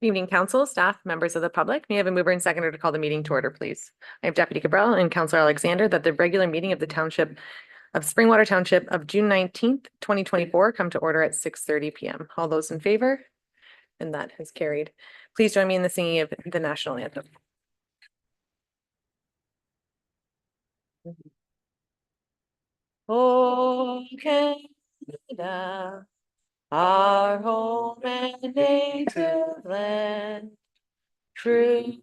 Evening, council, staff, members of the public. May I have a mover and seconder to call the meeting to order, please? I have Deputy Cabral and Councillor Alexander that the regular meeting of the Township of Springwater Township of June 19th, 2024 come to order at 6:30 p.m. All those in favor? And that has carried. Please join me in the singing of the national anthem. Oh, Canada, our home and native land, true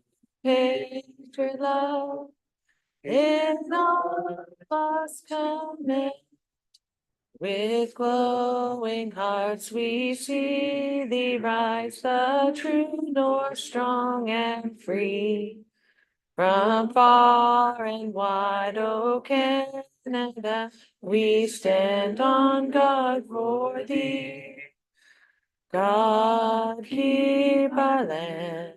patriot love in all us command. With glowing hearts we see thee rise, the true north, strong and free. From far and wide, O Canada, we stand on guard for thee. God keep our land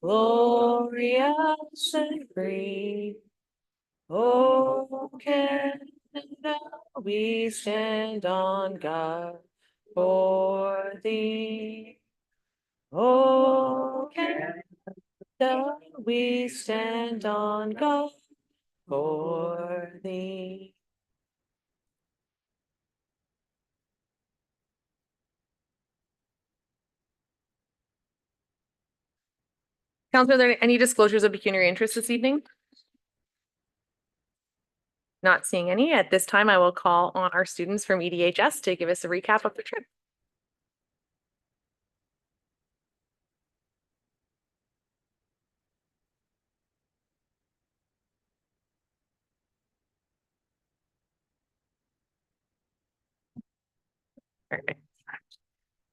glorious and free. O Canada, we stand on guard for thee. O Canada, we stand on guard for thee. Councilor, are there any disclosures of pecuniary interest this evening? Not seeing any. At this time, I will call on our students from EDHS to give us a recap of the trip. Perfect.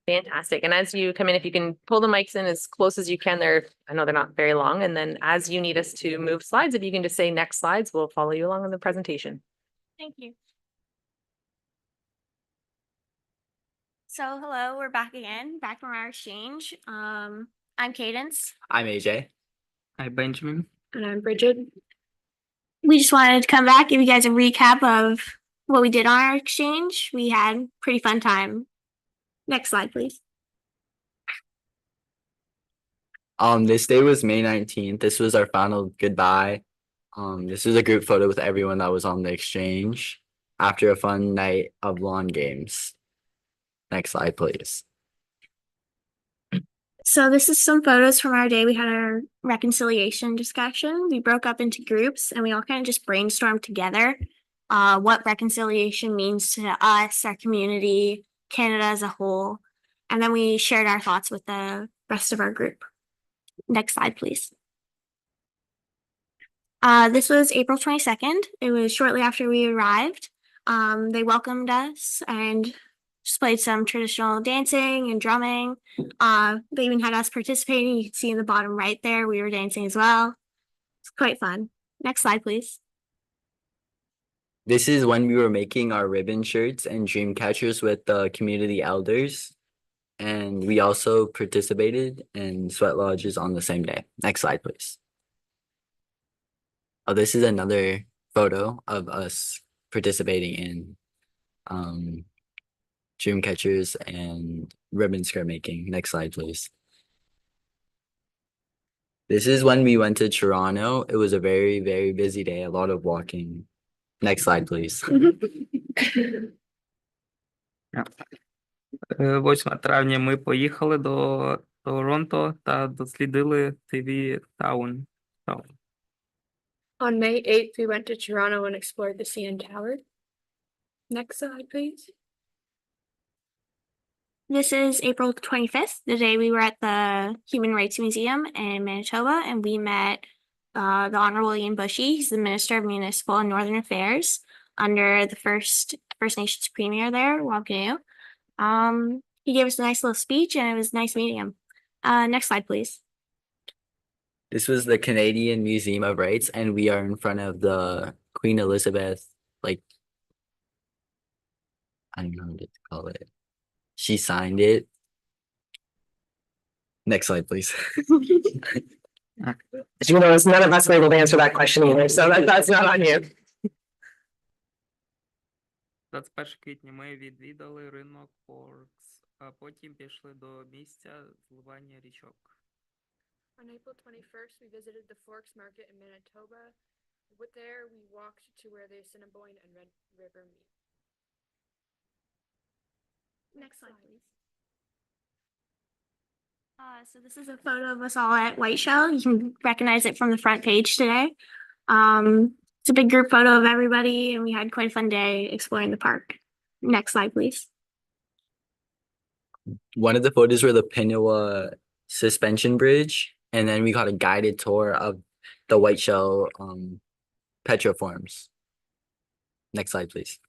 Fantastic. And as you come in, if you can pull the mics in as close as you can, I know they're not very long. And then as you need us to move slides, if you can just say next slides, we'll follow you along in the presentation. Thank you. So hello, we're back again, back from our exchange. I'm Cadence. I'm AJ. I'm Benjamin. And I'm Bridget. We just wanted to come back, give you guys a recap of what we did on our exchange. We had a pretty fun time. Next slide, please. This day was May 19th. This was our final goodbye. This is a group photo with everyone that was on the exchange after a fun night of lawn games. Next slide, please. So this is some photos from our day. We had our reconciliation discussion. We broke up into groups and we all kind of just brainstormed together what reconciliation means to us, our community, Canada as a whole. And then we shared our thoughts with the rest of our group. Next slide, please. This was April 22nd. It was shortly after we arrived. They welcomed us and just played some traditional dancing and drumming. They even had us participating. You can see in the bottom right there, we were dancing as well. It's quite fun. Next slide, please. This is when we were making our ribbon shirts and dream catchers with the community elders. And we also participated in sweat lodges on the same day. Next slide, please. Oh, this is another photo of us participating in dream catchers and ribbon skirt making. Next slide, please. This is when we went to Toronto. It was a very, very busy day, a lot of walking. Next slide, please. 8 травня ми поїхали до Торонто та дослідили TV Town. On May 8th, we went to Toronto and explored the CN Tower. Next slide, please. This is April 25th, the day we were at the Human Rights Museum in Manitoba, and we met the Honorable Ian Bushy. He's the Minister of Municipal and Northern Affairs under the First Nations Premier there, Wabganu. He gave us a nice little speech and it was nice meeting him. Next slide, please. This was the Canadian Museum of Rights, and we are in front of the Queen Elizabeth, like, I don't know what to call it. She signed it. Next slide, please. As you notice, none of us were able to answer that question either, so that's not on you. 21 квітня ми відвідали ринок а потім пішли до місця зливання річок. On April 21st, we visited the Forks Market in Manitoba. There, we walked to where the Assiniboine and Red River meet. Next slide, please. So this is a photo of us all at White Shell. You can recognize it from the front page today. It's a big group photo of everybody, and we had quite a fun day exploring the park. Next slide, please. One of the photos were the Pinawa suspension bridge, and then we got a guided tour of the White Shell petroforms. Next slide, please.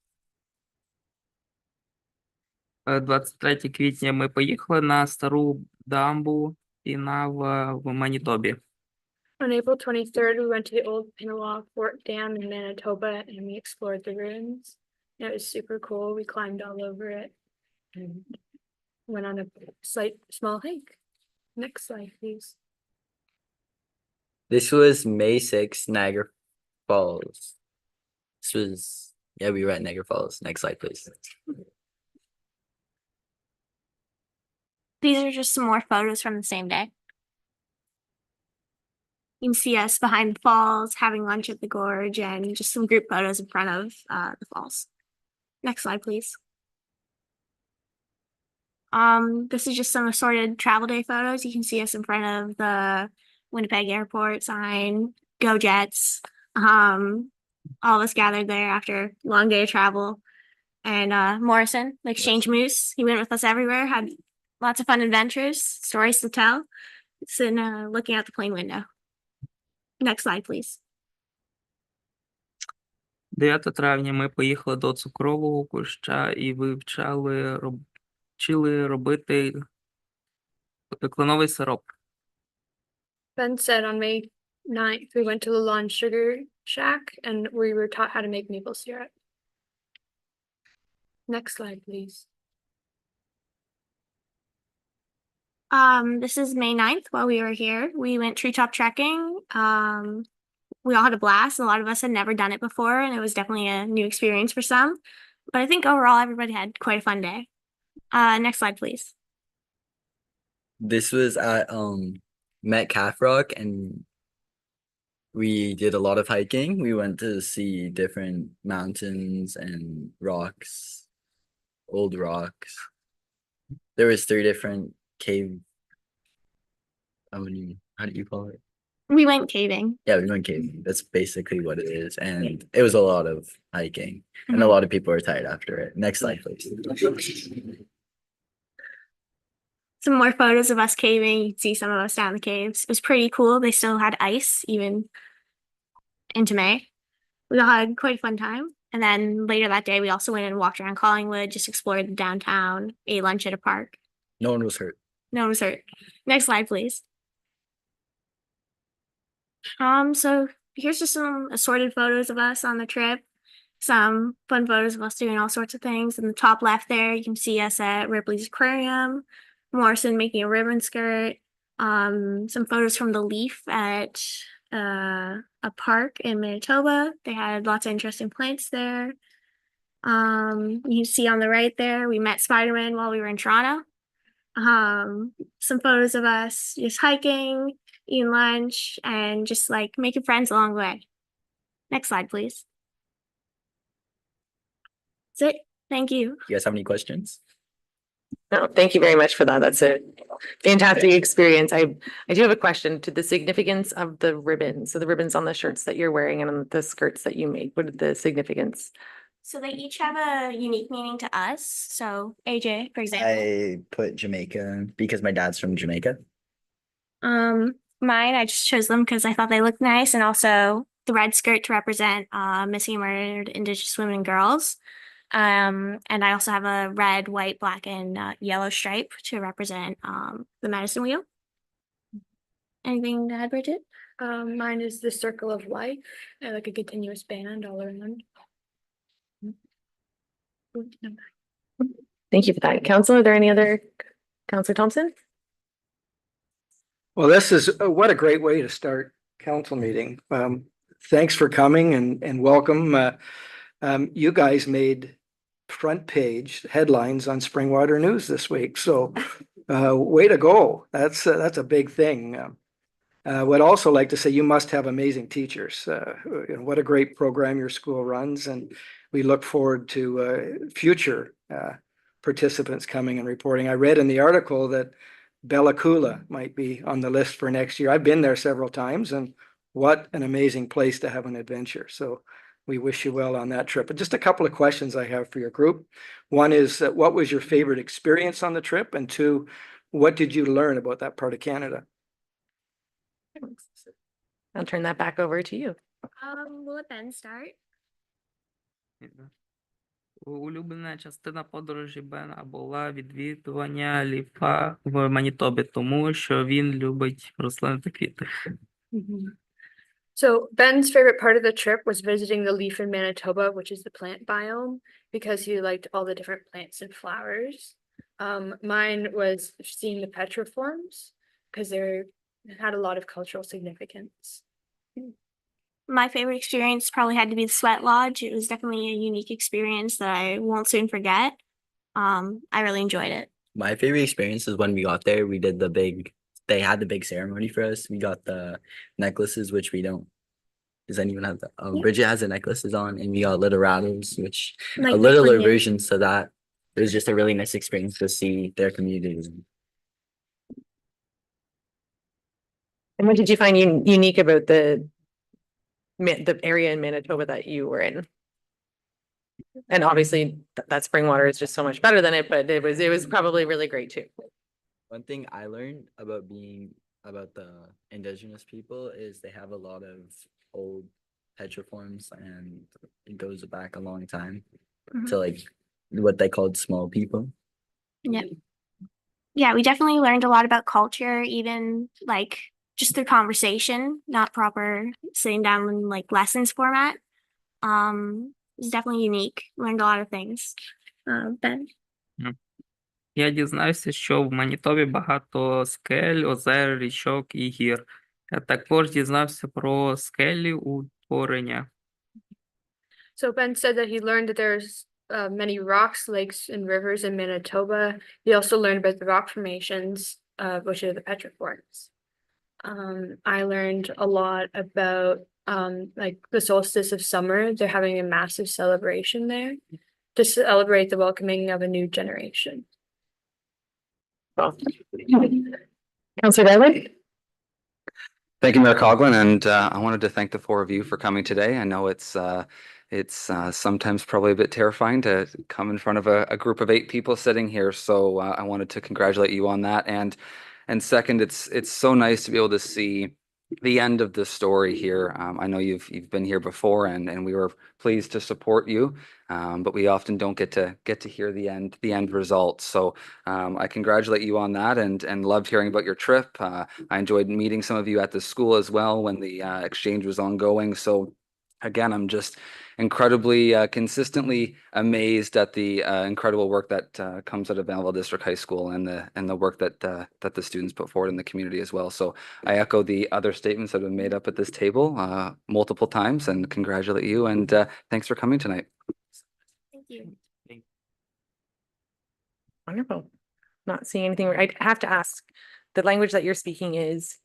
23 квітня ми поїхали на стару дамбу Пінав в Манітобі. On April 23rd, we went to the old Pinawa Fort Dam in Manitoba and we explored the ruins. It was super cool. We climbed all over it and went on a small hike. Next slide, please. This was May 6th, Niagara Falls. This was, yeah, we were at Niagara Falls. Next slide, please. These are just some more photos from the same day. You can see us behind the falls, having lunch at the gorge, and just some group photos in front of the falls. Next slide, please. This is just some assorted travel day photos. You can see us in front of the Winnipeg Airport sign, Go Jets. All of us gathered there after a long day of travel. And Morrison, the exchange moose, he went with us everywhere, had lots of fun adventures, stories to tell. It's in looking out the plane window. Next slide, please. 9 травня ми поїхали до цукрового куща і вчили робити кленовий сироп. Ben said on May 9th, we went to the Lawn Sugar Shack and we were taught how to make maple syrup. Next slide, please. This is May 9th while we were here. We went treetop trekking. We all had a blast. A lot of us had never done it before, and it was definitely a new experience for some. But I think overall, everybody had quite a fun day. Next slide, please. This was at Metcalf Rock, and we did a lot of hiking. We went to see different mountains and rocks, old rocks. There was 3 different cave. How do you call it? We went caving. Yeah, we went caving. That's basically what it is, and it was a lot of hiking, and a Mhm. lot of people were tired after it. Next slide, please. Some more photos of us caving. You can see some of us down the caves. It was pretty cool. They still had ice even into May. We all had quite a fun time. And then later that day, we also went and walked around Collingwood, just explored the downtown, ate lunch at a park. No one was hurt. No one was hurt. Next slide, please. So here's just some assorted photos of us on the trip. Some fun photos of us doing all sorts of things. In the top left there, you can see us at Ripley's Aquarium, Morrison making a ribbon skirt, some photos from the Leaf at a park in Manitoba. They had lots of interesting plants there. You can see on the right there, we met Spider-Man while we were in Toronto. Some photos of us just hiking, eating lunch, and just like making friends along the way. Next slide, please. That's it. Thank you. You guys have any questions? No, thank you very much for that. That's a fantastic experience. I do have a question to the significance of the ribbons. So the ribbons on the shirts that you're wearing and on the skirts that you made, what is the significance? So they each have a unique meaning to us. So AJ, for example. I put Jamaica because my dad's from Jamaica. Mine, I just chose them because I thought they looked nice, and also the red skirt to represent missing and murdered Indigenous women and girls. And I also have a red, white, black, and yellow stripe to represent the medicine wheel. Anything to add, Bridget? Mine is the circle of life, like a continuous band all around. Thank you for that. Council, are there any other? Councilor Thompson? Well, this is, what a great way to start council meeting. Thanks for coming and welcome. You guys made front page headlines on Springwater News this week. So way to go. That's a big thing. Would also like to say you must have amazing teachers. What a great program your school runs, and we look forward to future participants coming and reporting. I read in the article that Bella Coola might be on the list for next year. I've been there several times, and what an amazing place to have an adventure. So we wish you well on that trip. But just a couple of questions I have for your group. One is, what was your favorite experience on the trip? And two, what did you learn about that part of Canada? I'll turn that back over to you. Will let Ben start? Улюблена частина подорожі Бена була відвідування ліфа в Манітобі, тому що він любить рослини та квіти. So Ben's favorite part of the trip was visiting the leaf in Manitoba, which is the plant biome, because he liked all the different plants and flowers. Mine was seeing the petroforms because they had a lot of cultural significance. My favorite experience probably had to be the Sweat Lodge. It was definitely a unique experience that I won't soon forget. I really enjoyed it. My favorite experience is when we got there, they had the big ceremony for us. We got the necklaces, which we don't. Does anyone have that? Yeah. Bridget has the necklaces on, and we got little rattles, which Like a the littler bling. versions to that. It was just a really nice experience to see their community. And what did you find unique about the area in Manitoba that you were in? And obviously that Springwater is just so much better than it, but it was probably really great too. One thing I learned about the indigenous people is they have a lot of old petroforms, and it goes back a long time to like what they called small people. Yeah. Yeah, we definitely learned a lot about culture, even like just through conversation, not proper sitting down in like lessons format. It's definitely unique. Learned a lot of things. Ben? Я дізнався, що в Манітобі багато скель, озер, річок і гір. Я також дізнався про скелі утворення. So Ben said that he learned that there's many rocks, lakes, and rivers in Manitoba. He also learned about the rock formations, which are the petroforms. I learned a lot about like the solstice of summer. They're having a massive celebration there to celebrate the welcoming of a new generation. Well, Councillor Riley? Thank you, Mayor Coughlin, and I wanted to thank the four of you for coming today. I know it's sometimes probably a bit terrifying to come in front of a group of 8 people sitting here, so I wanted to congratulate you on that. And second, it's so nice to be able to see the end of the story here. I know you've been here before, and we were pleased to support you, but we often don't get to hear the end result. So I congratulate you on that, and loved hearing about your trip. I enjoyed meeting some of you at the school as well when the exchange was ongoing. So again, I'm just incredibly consistently amazed at the incredible work that comes out of Belleville District High School, and the work that the students put forward in the community as well. So I echo the other statements that have been made up at this table multiple times, and congratulate you, and thanks for coming tonight. Thank you. Wonderful. Not seeing anything. I have to ask, the language that you're speaking is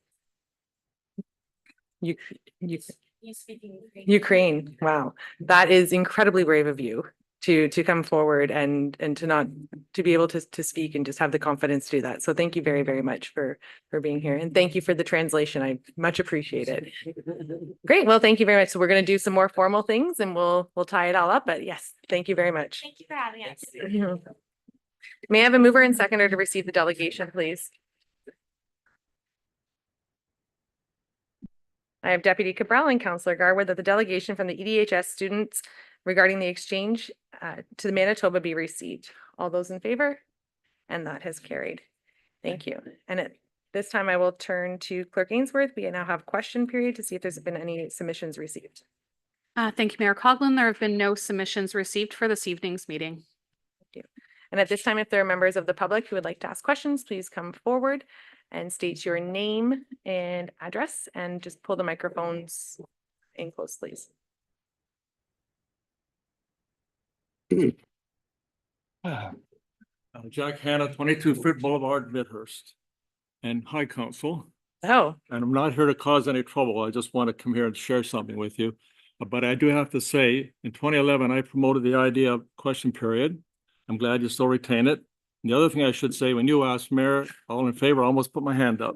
Ukraine. Wow. That is incredibly brave of you to come forward and to be able to speak and just have the confidence to do that. So thank you very, very much for being here. And thank you for the translation. I much appreciate it. Great. Well, thank you very much. So we're going to do some more formal things and we'll tie it all up. But yes, thank you very much. Thank you for having us. May I have a mover and seconder to receive the delegation, please? I have Deputy Cabral and Councillor Garwood that the delegation from the EDHS students regarding the exchange to the Manitoba be received. All those in favor? And that has carried. Thank you. And at this time, I will turn to Clerk Ainsworth. We now have question period to see if there's been any submissions received. Thank you, Mayor Coughlin. There have been no submissions received for this evening's meeting. Thank you. And at this time, if there are members of the public who would like to ask questions, please come forward and state your name and address, and just pull the microphones in close, please. Jack Hanna, 22 Fruit Boulevard, Midhurst. And hi, council. Oh, And I'm not here to cause any trouble. I just want to come here and share something with you. But I do have to say, in 2011, I promoted the idea of question period. I'm glad you still retain it. And the other thing I should say, when you asked, Mayor, all in favor, I almost put my hand up.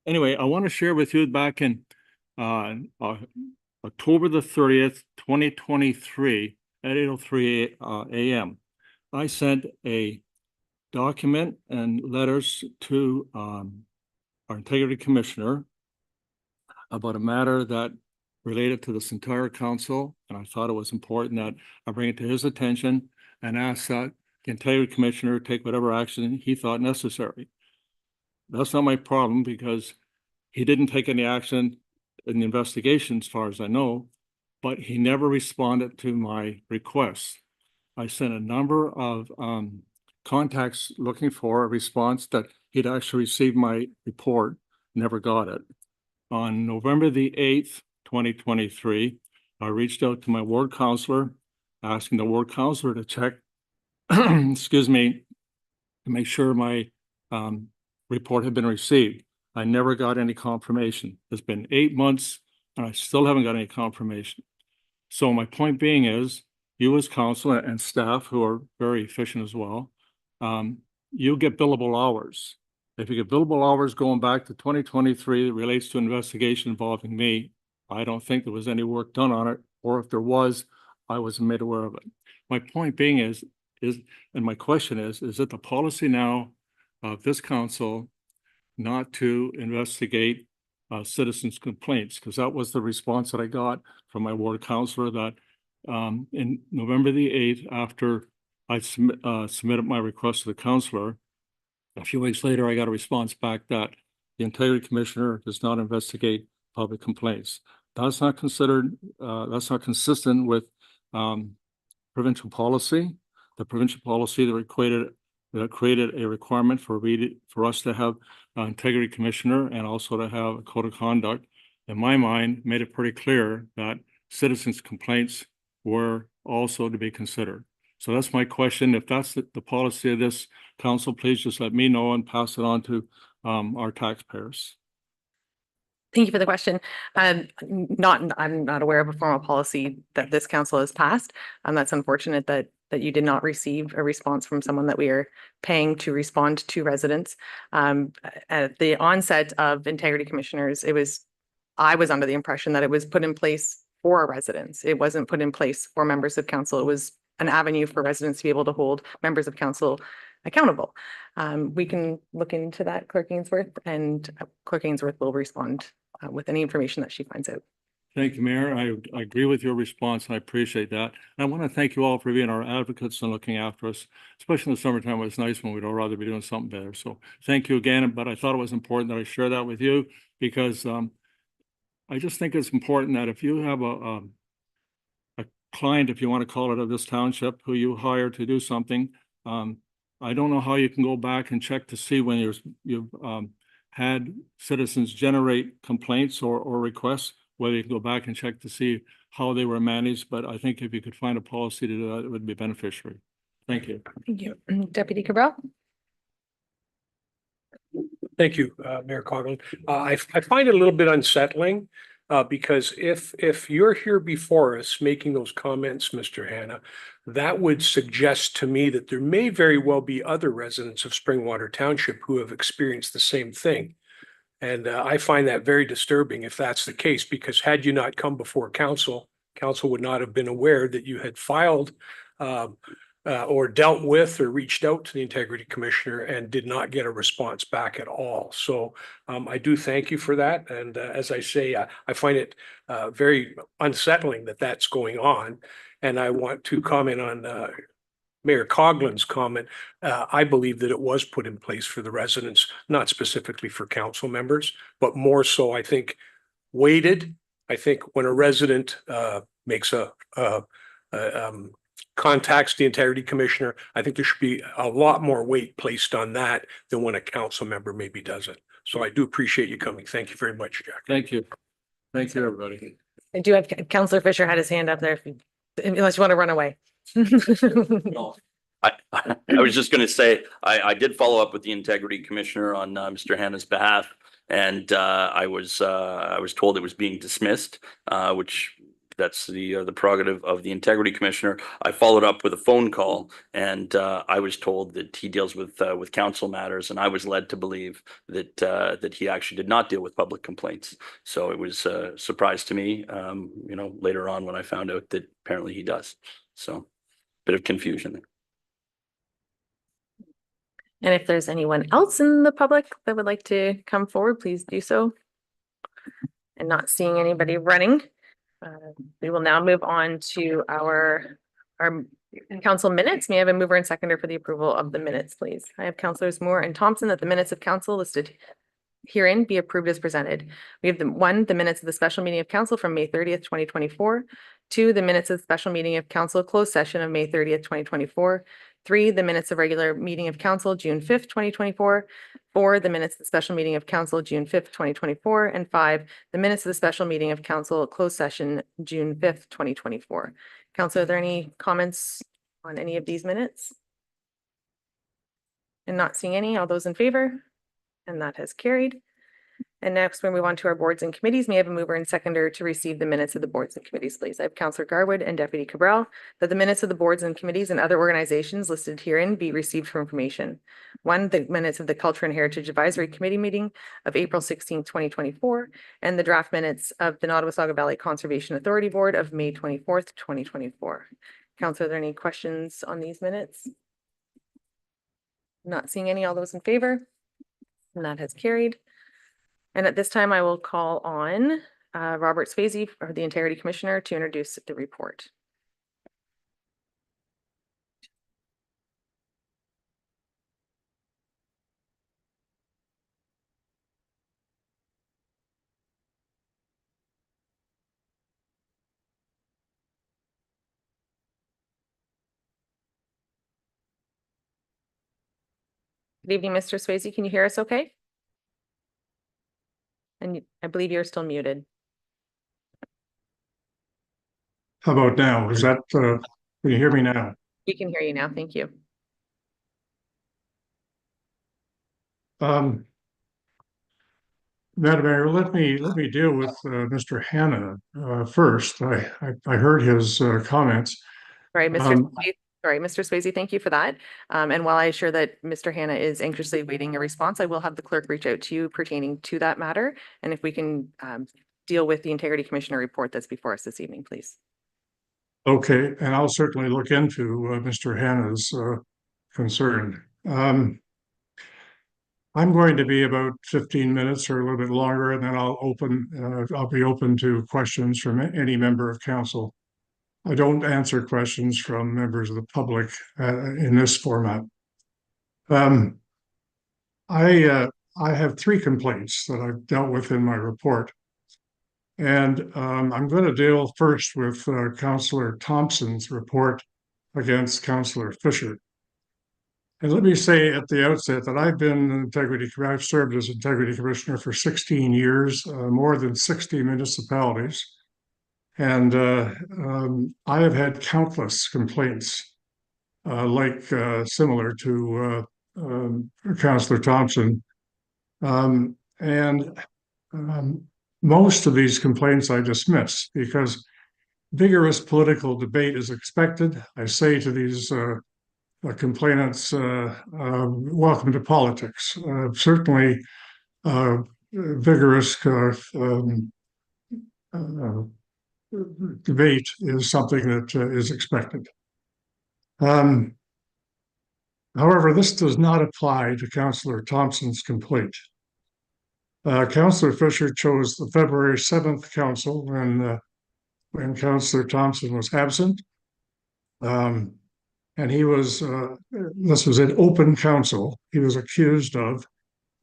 Anyway, I want to share with you back in October the 30th, 2023 at 8:03 a.m. I sent a document and letters to our integrity commissioner about a matter that related to this entire council, and I thought it was important that I bring it to his attention and ask that the integrity commissioner take whatever action he thought necessary. That's not my problem because he didn't take any action in the investigation as far as I know, but he never responded to my requests. I sent a number of contacts looking for a response that he'd actually received my report, never got it. On November the 8th, 2023, I reached out to my ward counselor, asking the ward counselor to check, excuse me, to make sure my report had been received. I never got any confirmation. It's been 8 months and I still haven't got any confirmation. So my point being is, you as council and staff who are very efficient as well, you get billable hours. If you get billable hours going back to 2023 that relates to an investigation involving me, I don't think there was any work done on it, or if there was, I wasn't made aware of it. My point being is, and my question is it the policy now of this council not to investigate citizens' complaints? Because that was the response that I got from my ward counselor that in November the 8th, after I submitted my request to the counselor, a few weeks later, I got a response back that the integrity commissioner does not investigate public complaints. That's not considered, that's not consistent with provincial policy. The provincial policy that created a requirement for us to have an integrity commissioner and also to have a code of conduct, in my mind, made it pretty clear that citizens' complaints were also to be considered. So that's my question. If that's the policy of this council, please just let me know and pass it on to our taxpayers. thank you for the question. I'm not aware of a formal policy that this council has passed. That's unfortunate that you did not receive a response from someone that we are paying to respond to residents. At the onset of integrity commissioners, I was under the impression that it was put in place for our residents. It wasn't put in place for members of council. It was an avenue for residents to be able to hold members of council accountable. We can look into that, Clerk Ainsworth, and Clerk Ainsworth will respond with any information that she finds out. Thank you, Mayor. I agree with your response. And I appreciate that. And I want to thank you all for being our advocates and looking after us, especially in the summertime when it's nice when we'd all rather be doing something better. So thank you again. But I thought it was important that I share that with you because I just think it's important that if you have a client, if you want to call it, of this township who you hire to do something, I don't know how you can go back and check to see when you've had citizens generate complaints or requests, whether you can go back and check to see how they were managed. But I think if you could find a policy to do that, it would be beneficiary. Thank you. Thank you. Deputy Cabral? Thank you, Mayor Coughlin. I find it a little bit unsettling because if you're here before us making those comments, Mr. Hanna, that would suggest to me that there may very well be other residents of Springwater Township who have experienced the same thing. And I find that very disturbing if that's the case, because had you not come before council, council would not have been aware that you had filed or dealt with or reached out to the integrity commissioner and did not get a response back at all. So I do thank you for that. And as I say, I find it very unsettling that that's going on. And I want to comment on Mayor Coughlin's comment. I believe that it was put in place for the residents, not specifically for council members, but more so, I think, weighted. I think when a resident makes contacts the integrity commissioner, I think there should be a lot more weight placed on that than when a council member maybe does it. So I do appreciate you coming. Thank you very much, Jack. Thank you. Thank you, everybody. I do have Councillor Fisher had his hand up there unless you want to run away. No, I was just gonna say, I did follow up with the integrity commissioner on Mr. Hannah's behalf. And I was told it was being dismissed, which that's the prerogative of the integrity commissioner. I followed up with a phone call, and I was told that he deals with council matters, and I was led to believe that that he actually did not deal with public complaints. So it was a surprise to me, later on when I found out that apparently he does. So bit of confusion there. And if there's anyone else in the public that would like to come forward, please do so. And not seeing anybody running, we will now move on to our council minutes. May I have a mover and seconder for the approval of the minutes, please? I have councillors Moore and Thompson that the minutes of council listed herein be approved as presented. We have the minutes of the special meeting of council from May 30th, 2024. 2, the minutes of the special meeting of council closed session of May 30th, 2024. 3, the minutes of regular meeting of council, June 5th, 2024. 4, the minutes of the special meeting of council, June 5th, 2024. And 5, the minutes of the special meeting of council closed session, June 5th, 2024. Council, are there any comments on any of these minutes? And not seeing any, all those in favor? And that has carried. And next, we move on to our boards and committees. May I have a mover and seconder to receive the minutes of the boards and committees, please? I have Councillor Garwood and Deputy Cabral that the minutes of the boards and committees and other organizations listed herein be received for information. 1, the minutes of the Culture and Heritage Advisory Committee meeting of April 16th, 2024, and the draft minutes of the Nottawasaga Valley Conservation Authority Board of May 24th, 2024. Council, are there any questions on these minutes? Not seeing any. All those in favor? And that has carried. And at this time, I will call on Robert Swayze, or the Integrity Commissioner, to introduce the report. Good evening, Mr. Swayze. Can you hear us okay? And I believe you're still muted. How about now? Is that, can you hear me now? We can hear you now. Thank you. Madam Mayor, let me deal with Mr. Hannah first. I heard his comments. Sorry, Mr. Swayze, thank you for that. And while I assure that Mr. Hannah is anxiously awaiting a response, I will have the clerk reach out to you pertaining to that matter. And if we can deal with the Integrity Commissioner report that's before us this evening, please. Okay, and I'll certainly look into Mr. Hannah's concern. I'm going to be about 15 minutes or a little bit longer, and then I'll be open to questions from any member of council. I don't answer questions from members of the public in this format. I have 3 complaints that I've dealt with in my report. And I'm going to deal first with Councillor Thompson's report against Councillor Fisher. And let me say at the outset that I've served as Integrity Commissioner for 16 years, more than 60 municipalities. And I have had countless complaints similar to Councillor Thompson. Most of these complaints I dismiss because vigorous political debate is expected. I say to these complainants, welcome to politics. Certainly, vigorous debate is something that is expected. However, this does not apply to Councillor Thompson's complaint. Councillor Fisher chose the February 7th council when Councillor Thompson was absent. And this was an open council. He was accused as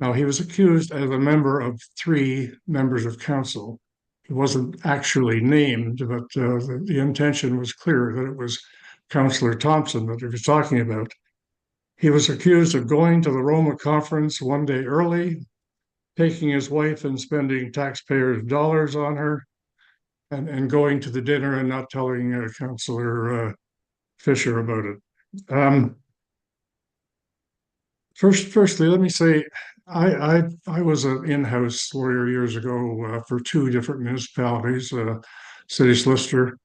a member of 3 members of council. He wasn't actually named, but the intention was clear that it was Councillor Thompson that he was talking about. He was accused of going to the Roma conference one day early, taking his wife and spending taxpayers' dollars on her, and going to the dinner and not telling Councillor Fisher about it. Firstly, let me say, I was an in-house lawyer years ago for two different municipalities, city solicitor,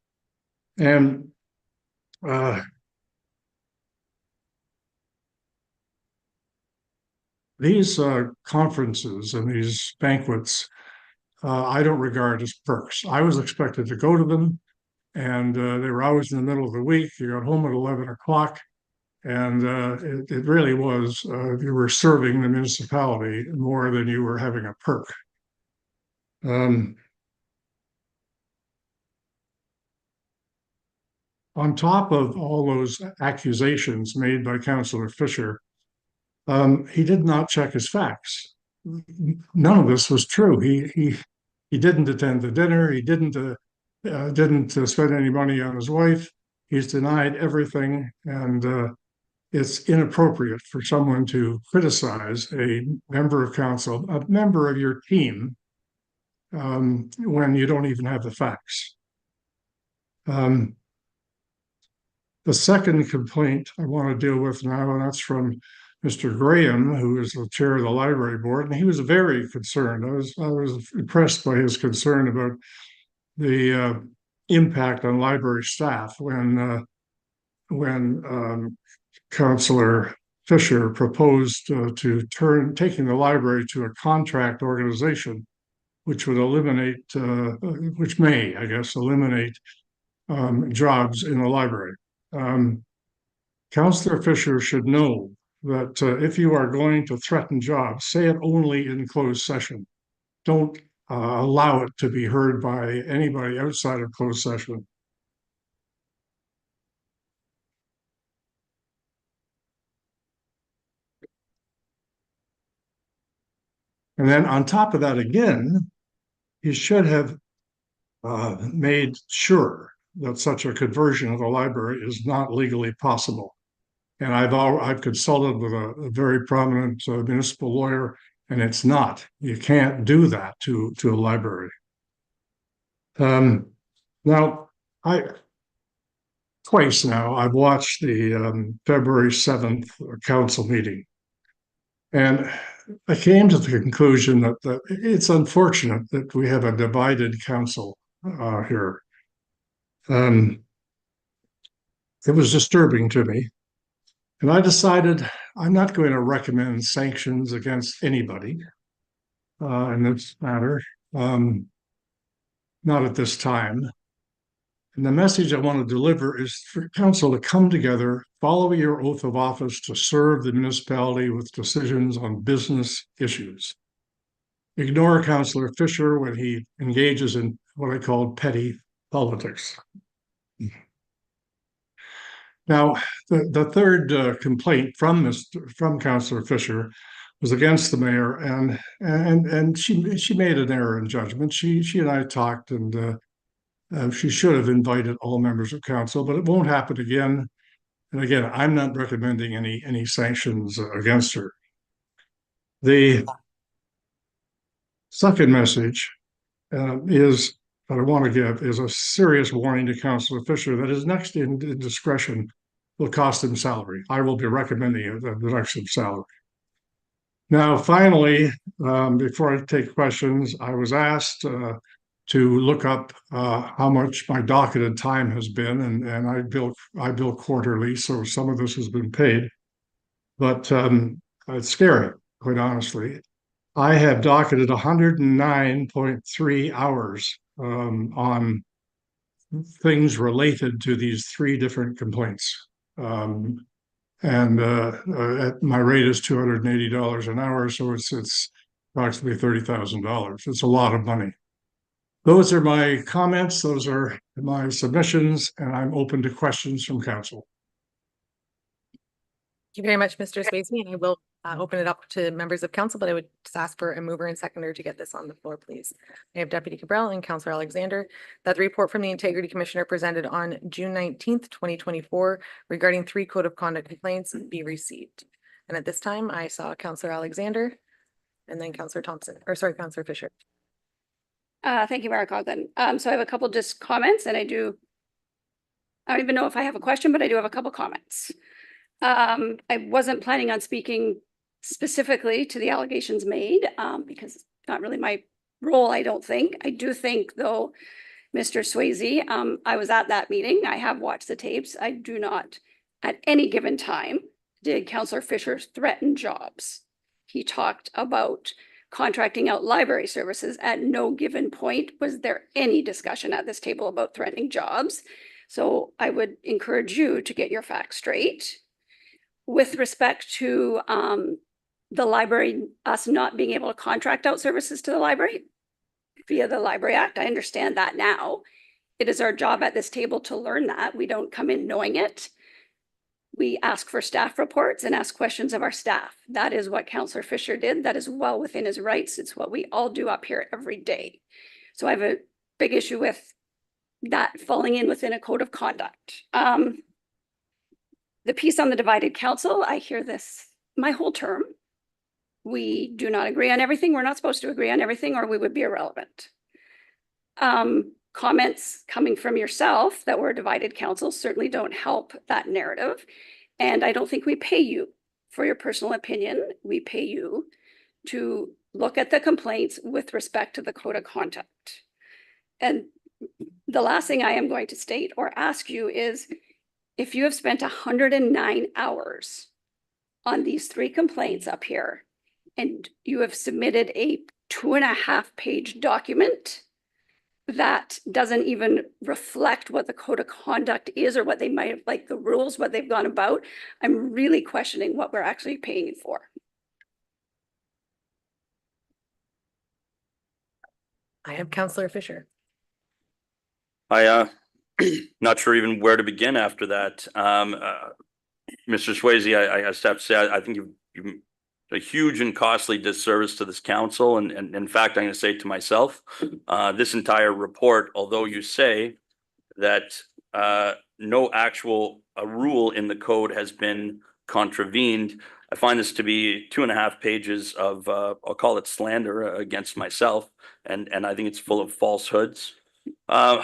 and these conferences and these banquets, I don't regard as perks. I was expected to go to them, and they were always in the middle of the week. You got home at 11 o'clock. And it really was, you were serving the municipality more than you were having a perk. On top of all those accusations made by Councillor Fisher, he did not check his facts. None of this was true. He didn't attend the dinner. He didn't spend any money on his wife. He's denied everything, and it's inappropriate for someone to criticize a member of council, a member of your team, when you don't even have the facts. The second complaint I want to deal with now, and that's from Mr. Graham, who is the chair of the library board, and he was very concerned. I was impressed by his concern about the impact on library staff when Councillor Fisher proposed taking the library to a contract organization, which would eliminate, which may, I guess, eliminate jobs in the library. Councillor Fisher should know that if you are going to threaten jobs, say it only in closed session. Don't allow it to be heard by anybody outside of closed session. And then on top of that, again, he should have made sure that such a conversion of the library is not legally possible. And I've consulted with a very prominent municipal lawyer, and it's not. You can't do that to a library. Now, twice now I've watched the February 7th council meeting, and I came to the conclusion that it's unfortunate that we have a divided council here. It was disturbing to me. And I decided I'm not going to recommend sanctions against anybody in this matter, not at this time. And the message I want to deliver is for council to come together, follow your oath of office to serve the municipality with decisions on business issues. Ignore Councillor Fisher when he engages in what I call petty politics. Now, the third complaint from Councillor Fisher was against the mayor, and she made an error in judgment. She and I talked, and she should have invited all members of council, but it won't happen again. And again, I'm not recommending any sanctions against her. The second message is that I want to give is a serious warning to Councillor Fisher that his next indiscretion will cost him salary. I will be recommending a reduction of salary. Now, finally, before I take questions, I was asked to look up how much my docketed time has been, and I bill quarterly, so some of this has been paid. But it's scary, quite honestly. I have docketed 109.3 hours on things related to these three different complaints. And my rate is $280 an hour, so it's approximately $30,000. It's a lot of money. Those are my comments. Those are my submissions, and I'm open to questions from council. Thank you very much, Mr. Swayze, and I will open it up to members of council, but I would just ask for a mover and seconder to get this on the floor, please. I have Deputy Cabral and Councillor Alexander that the report from the Integrity Commissioner presented on June 19th, 2024 regarding 3 code of conduct complaints be received. And at this time, I saw Councillor Alexander and then Councillor Councillor Fisher. Thank you, Mayor Coughlin. So I have a couple just comments, and I do I don't even know if I have a question, but I do have a couple comments. I wasn't planning on speaking specifically to the allegations made, because it's not really my role, I don't think. I do think, though, Mr. Swayze, I was at that meeting. I have watched the tapes. I do not, at any given time, did Councillor Fisher threaten jobs. He talked about contracting out library services. At no given point was there any discussion at this table about threatening jobs. So I would encourage you to get your facts straight. With respect to the library, us not being able to contract out services to the library via the Library Act, I understand that now. It is our job at this table to learn that. We don't come in knowing it. We ask for staff reports and ask questions of our staff. That is what Councillor Fisher did. That is well within his rights. It's what we all do up here every day. So I have a big issue with that falling in within a code of conduct. The piece on the divided council, I hear this my whole term. We do not agree on everything. We're not supposed to agree on everything or we would be irrelevant. Comments coming from yourself that we're a divided council certainly don't help that narrative. And I don't think we pay you for your personal opinion. We pay you to look at the complaints with respect to the code of conduct. And the last thing I am going to state or ask you is, if you have spent 109 hours on these 3 complaints up here, and you have submitted a 2.5-page document that doesn't even reflect what the code of conduct is or what they might have, like the rules, what they've gone about, I'm really questioning what we're actually paying you for. I have Councillor Fisher. Not sure even where to begin after that. Mr. Swayze, I have to say, I think you've a huge and costly disservice to this council. And in fact, I'm going to say to myself, this entire report, although you say that no actual rule in the code has been contravened, I find this to be 2.5 pages of, I'll call it slander against myself. And I think it's full of falsehoods. I'll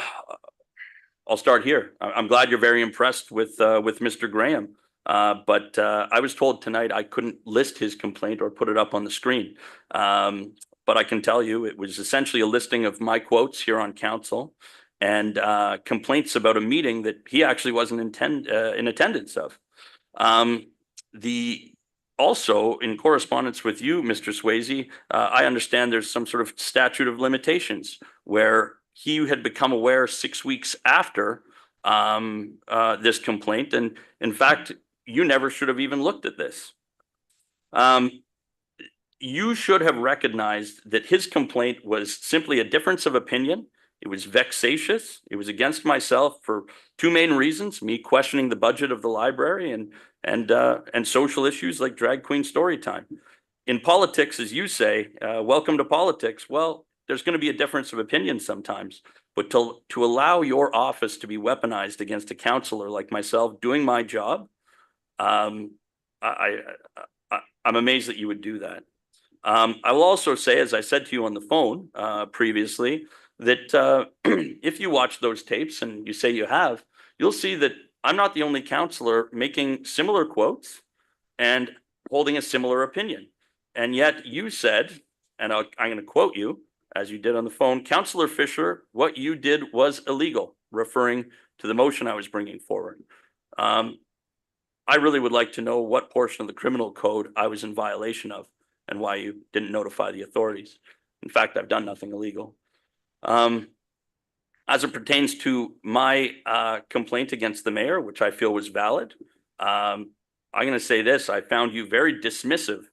start here. I'm glad you're very impressed with Mr. Graham. But I was told tonight I couldn't list his complaint or put it up on the screen. But I can tell you it was essentially a listing of my quotes here on council and complaints about a meeting that he actually wasn't in attendance of. Also, in correspondence with you, Mr. Swayze, I understand there's some sort of statute of limitations where he had become aware 6 weeks after this complaint. And in fact, you never should have even looked at this. You should have recognized that his complaint was simply a difference of opinion. It was vexatious. It was against myself for 2 main reasons: me questioning the budget of the library and social issues like drag queen story time. In politics, as you say, welcome to politics. Well, there's going to be a difference of opinion sometimes, but to allow your office to be weaponized against a councillor like myself doing my job, I'm amazed that you would do that. I will also say, as I said to you on the phone previously, that if you watch those tapes, and you say you have, you'll see that I'm not the only councillor making similar quotes and holding a similar opinion. And yet you said, and I'm going to quote you, as you did on the phone, "Councillor Fisher, what you did was illegal," referring to the motion I was bringing forward. I really would like to know what portion of the criminal code I was in violation of and why you didn't notify the authorities. In fact, I've done nothing illegal. As it pertains to my complaint against the mayor, which I feel was valid, I'm going to say this: I found you very dismissive,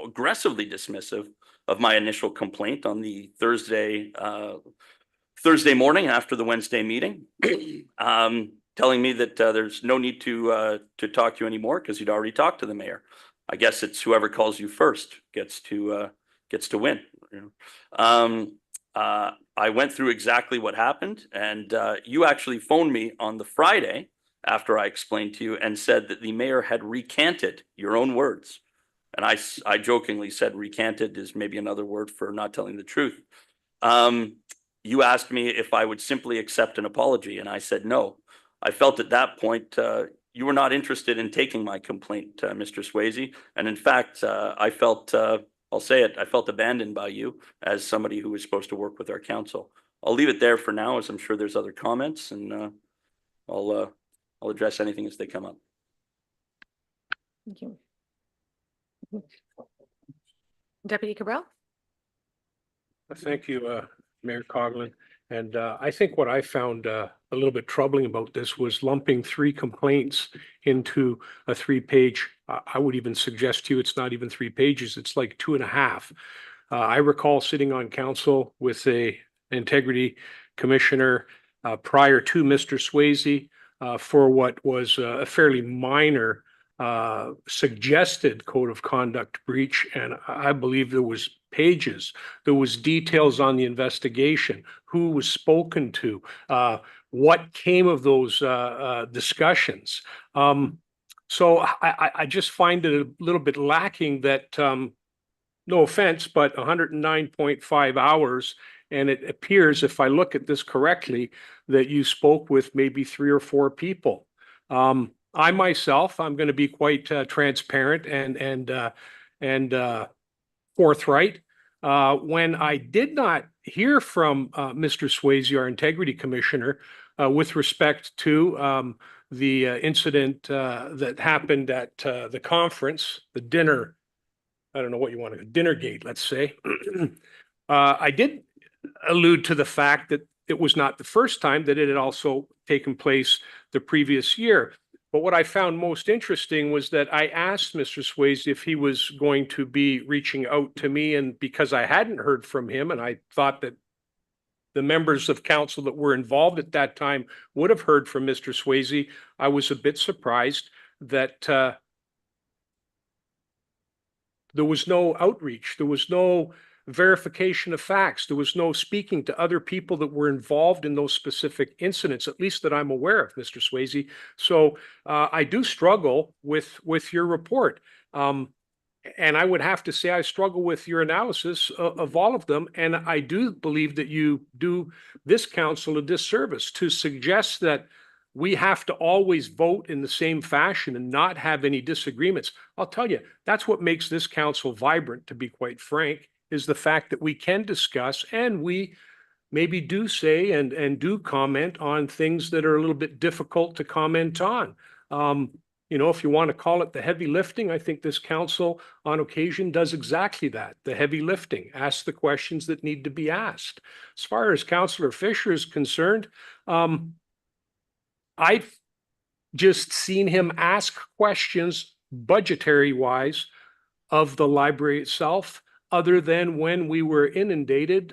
aggressively dismissive of my initial complaint on the Thursday morning after the Wednesday meeting, telling me that there's no need to talk to you anymore because you'd already talked to the mayor. I guess it's whoever calls you first gets to win. You know? I went through exactly what happened, and you actually phoned me on the Friday after I explained to you and said that the mayor had recanted, your own words. And I jokingly said recanted is maybe another word for not telling the truth. You asked me if I would simply accept an apology, and I said no. I felt at that point, you were not interested in taking my complaint, Mr. Swayze. And in fact, I felt, I'll say it, I felt abandoned by you as somebody who was supposed to work with our council. I'll leave it there for now, as I'm sure there's other comments, and I'll address anything as they come up. Thank you. Deputy Cabral? Thank you, Mayor Coughlin. And I think what I found a little bit troubling about this was lumping 3 complaints into a 3-page. I would even suggest to you it's not even 3 pages, it's like 2.5. I recall sitting on council with a integrity commissioner prior to Mr. Swayze for what was a fairly minor suggested code of conduct breach, and I believe there was pages. There was details on the investigation, who was spoken to, what came of those discussions. So I just find it a little bit lacking that, no offense, but 109.5 hours, and it appears, if I look at this correctly, that you spoke with maybe 3 or 4 people. I myself, I'm going to be quite transparent and forthright. When I did not hear from Mr. Swayze, our integrity commissioner, with respect to the incident that happened at the conference, the dinner, I don't know what you want to, dinner gate, let's say. I did allude to the fact that it was not the first time, that it had also taken place the previous year. But what I found most interesting was that I asked Mr. Swayze if he was going to be reaching out to me, and because I hadn't heard from him, and I thought that the members of council that were involved at that time would have heard from Mr. Swayze, I was a bit surprised that there was no outreach, there was no verification of facts, there was no speaking to other people that were involved in those specific incidents, at least that I'm aware of, Mr. Swayze. So I do struggle with your report. And I would have to say I struggle with your analysis of all of them. And I do believe that you do this council a disservice to suggest that we have to always vote in the same fashion and not have any disagreements. I'll tell you, that's what makes this council vibrant, to be quite frank, is the fact that we can discuss and we maybe do say and do comment on things that are a little bit difficult to comment on. You know, if you want to call it the heavy lifting, I think this council on occasion does exactly that, the heavy lifting, ask the questions that need to be asked. As far as Councillor Fisher is concerned, I've just seen him ask questions budgetary wise of the library itself, other than when we were inundated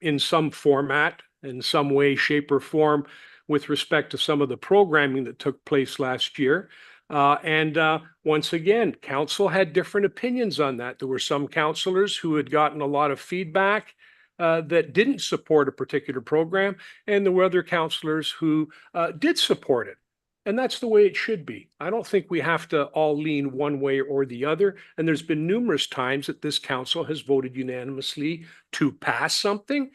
in some format, in some way, shape, or form with respect to some of the programming that took place last year. Once again, council had different opinions on that. There were some councillors who had gotten a lot of feedback that didn't support a particular program, and there were other councillors who did support it. And that's the way it should be. I don't think we have to all lean one way or the other. And there's been numerous times that this council has voted unanimously to pass something.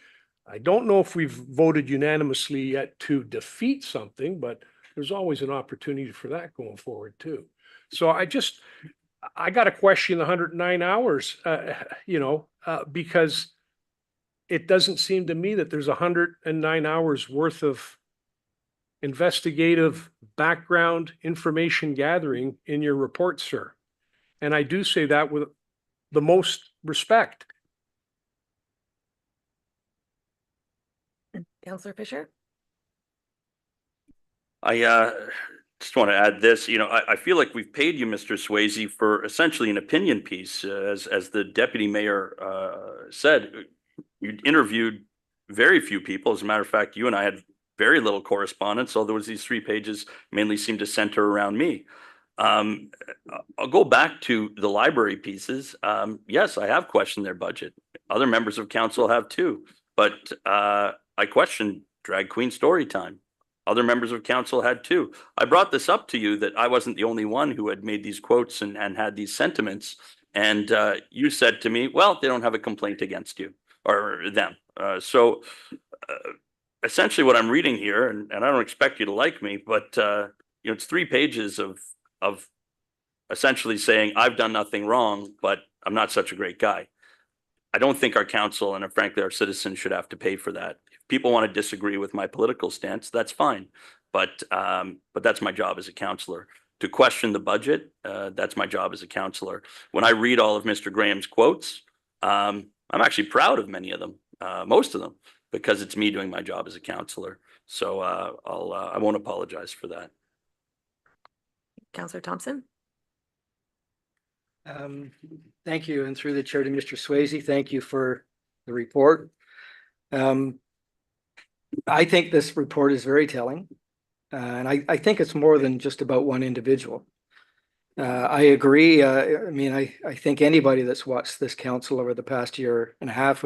I don't know if we've voted unanimously yet to defeat something, but there's always an opportunity for that going forward too. So I got to question the 109 hours, because it doesn't seem to me that there's 109 hours worth of investigative background information gathering in your report, sir. And I do say that with the most respect. Councillor Fisher? I just want to add this, I feel like we've paid you, Mr. Swayze, for essentially an opinion piece. As the deputy mayor said, you interviewed very few people. As a matter of fact, you and I had very little correspondence, although these 3 pages mainly seem to center around me. I'll go back to the library pieces. Yes, I have questioned their budget. Other members of council have too, but I questioned Drag Queen Story Time. Other members of council had too. I brought this up to you that I wasn't the only one who had made these quotes and had these sentiments. And you said to me, well, they don't have a complaint against you or them. So essentially what I'm reading here, and I don't expect you to like me, but it's 3 pages of essentially saying I've done nothing wrong, but I'm not such a great guy. I don't think our council and frankly our citizens should have to pay for that. If people want to disagree with my political stance, that's fine. But that's my job as a councillor. To question the budget, that's my job as a councillor. When I read all of Mr. Graham's quotes, I'm actually proud of many of them, most of them, because it's me doing my job as a councillor. So I won't apologize for that. Councillor Thompson? Thank you, and through the chair to Mr. Swayze, thank you for the report. I think this report is very telling, and I think it's more than just about one individual. I agree. I mean, I think anybody that's watched this council over the past year and a half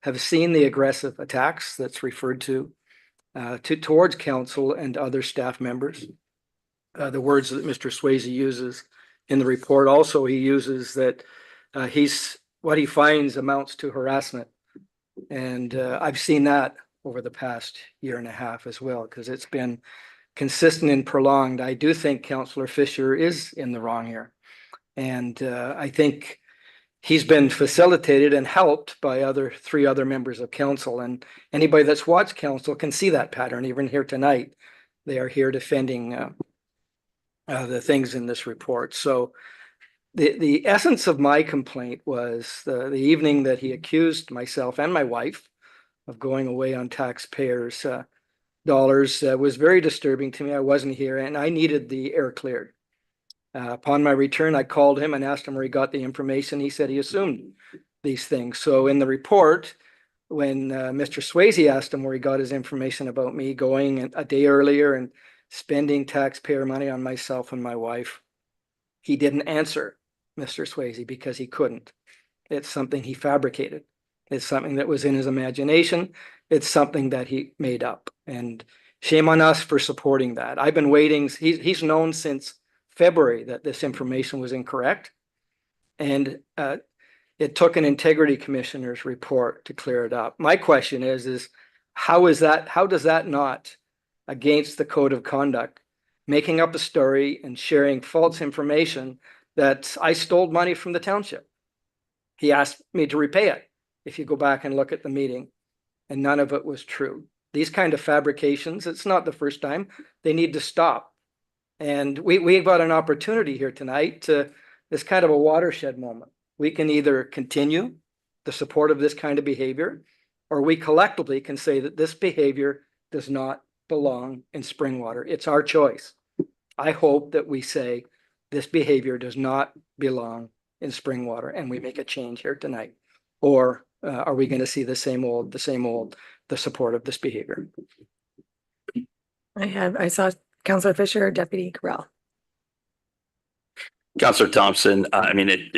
have seen the aggressive attacks that's referred to towards council and other staff members. The words that Mr. Swayze uses in the report, also he uses that what he finds amounts to harassment. And I've seen that over the past year and a half as well, because it's been consistent and prolonged. I do think Councillor Fisher is in the wrong here. And I think he's been facilitated and helped by 3 other members of council. And anybody that's watched council can see that pattern. Even here tonight, they are here defending the things in this report. So the essence of my complaint was the evening that he accused myself and my wife of going away on taxpayers' dollars was very disturbing to me. I wasn't here and I needed the air cleared. Upon my return, I called him and asked him where he got the information. He said he assumed these things. So in the report, when Mr. Swayze asked him where he got his information about me going a day earlier and spending taxpayer money on myself and my wife, he didn't answer Mr. Swayze because he couldn't. It's something he fabricated. It's something that was in his imagination. It's something that he made up. And shame on us for supporting that. I've been waiting. He's known since February that this information was incorrect. And it took an integrity commissioner's report to clear it up. My question is how does that not against the code of conduct, making up a story and sharing false information that I stole money from the township? He asked me to repay it, if you go back and look at the meeting, and none of it was true. These kind of fabrications, it's not the first time, they need to stop. And we've got an opportunity here tonight to, this kind of a watershed moment. We can either continue the support of this kind of behavior, or we collectively can say that this behavior does not belong in Springwater. It's our choice. I hope that we say this behavior does not belong in Springwater and we make a change here tonight. Or are we going to see the same old, the support of this behavior? I saw Councillor Fisher, Deputy Cabral. Councillor Thompson, I mean,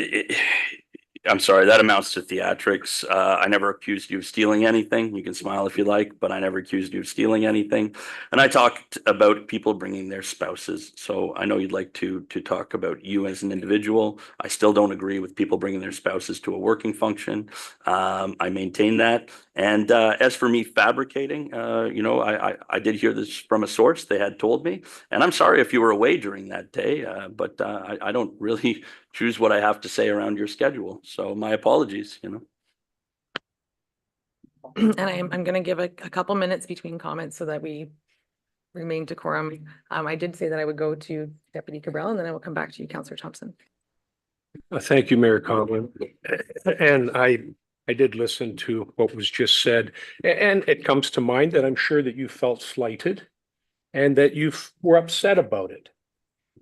I'm sorry, that amounts to theatrics. I never accused you of stealing anything. You can smile if you like, but I never accused you of stealing anything. And I talked about people bringing their spouses. So I know you'd like to talk about you as an individual. I still don't agree with people bringing their spouses to a working function. I maintain that. And as for me fabricating, I did hear this from a source. They had told me, and I'm sorry if you were away during that day, but I don't really choose what I have to say around your schedule. So my apologies, And I'm going to give a couple minutes between comments so that we remain decorum. I did say that I would go to Deputy Cabral and then I will come back to you, Councillor Thompson. Thank you, Mayor Conlon. And I did listen to what was just said, and it comes to mind that I'm sure that you felt slighted and that you were upset about it.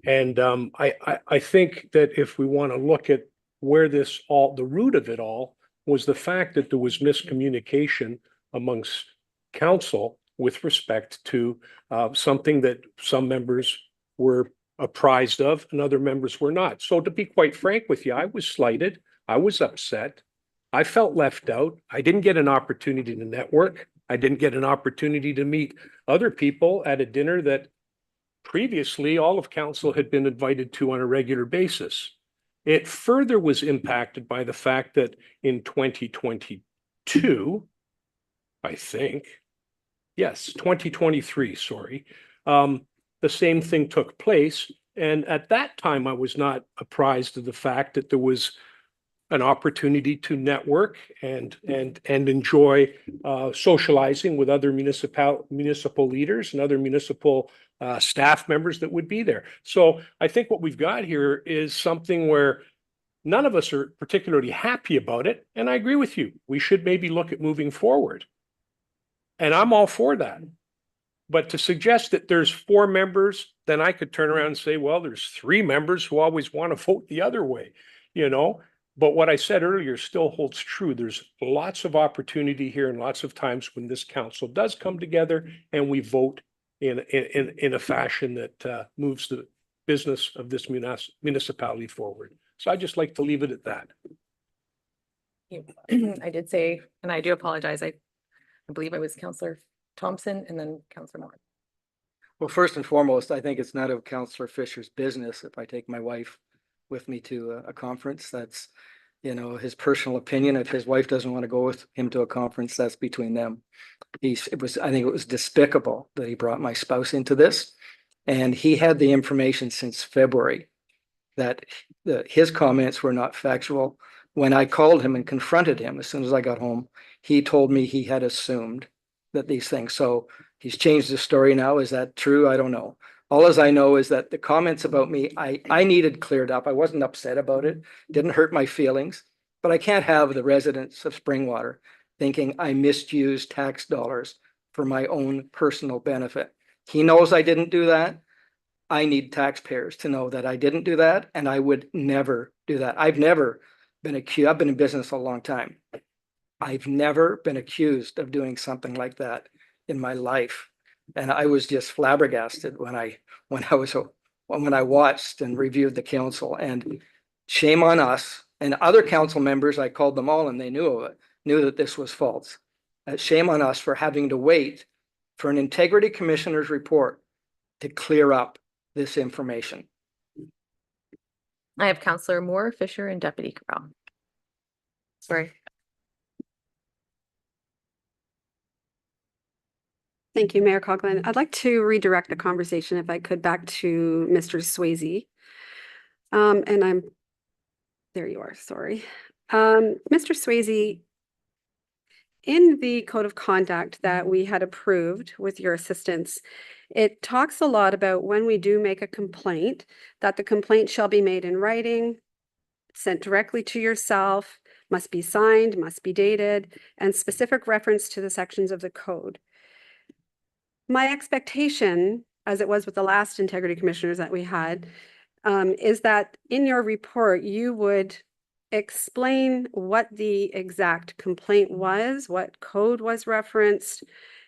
And I think that if we want to look at where the root of it all was the fact that there was miscommunication amongst council with respect to something that some members were apprised of and other members were not. So to be quite frank with you, I was slighted. I was upset. I felt left out. I didn't get an opportunity to network. I didn't get an opportunity to meet other people at a dinner that previously all of council had been invited to on a regular basis. It further was impacted by the fact that in 2022, I think, Yes, 2023, sorry. The same thing took place. And at that time, I was not apprised of the fact that there was an opportunity to network and enjoy socializing with other municipal leaders and other municipal staff members that would be there. So I think what we've got here is something where none of us are particularly happy about it. And I agree with you. We should maybe look at moving forward. And I'm all for that. But to suggest that there's 4 members, then I could turn around and say, well, there's 3 members who always want to vote the other way, you know? But what I said earlier still holds true. There's lots of opportunity here and lots of times when this council does come together and we vote in a fashion that moves the business of this municipality forward. So I just like to leave it at that. I did say, and I do apologize, I believe I was Councillor Thompson and then Councillor Moore. Well, first and foremost, I think it's none of Councillor Fisher's business if I take my wife with me to a conference. That's, you know, his personal opinion. If his wife doesn't want to go with him to a conference, that's between them. I think it was despicable that he brought my spouse into this. And he had the information since February that his comments were not factual. When I called him and confronted him as soon as I got home, he told me he had assumed that these things. So he's changed the story now. Is that true? I don't know. All as I know is that the comments about me, I needed cleared up. I wasn't upset about it. Didn't hurt my feelings. But I can't have the residents of Springwater thinking I misused tax dollars for my own personal benefit. He knows I didn't do that. I need taxpayers to know that I didn't do that, and I would never do that. I've never been accused. I've been in business a long time. I've never been accused of doing something like that in my life. And I was just flabbergasted when I watched and reviewed the council. And shame on us and other council members. I called them all and they knew of it, knew that this was false. Shame on us for having to wait for an integrity commissioner's report to clear up this information. I have Councillor Moore, Fisher, and Deputy Cabral. Sorry. Thank you, Mayor Coughlin. I'd like to redirect the conversation, if I could, back to Mr. Swayze. There you are, sorry. Mr. Swayze, in the code of conduct that we had approved with your assistance, it talks a lot about when we do make a complaint, that the complaint shall be made in writing, sent directly to yourself, must be signed, must be dated, and specific reference to the sections of the code. My expectation, as it was with the last integrity commissioners that we had, is that in your report, you would explain what the exact complaint was, what code was referenced,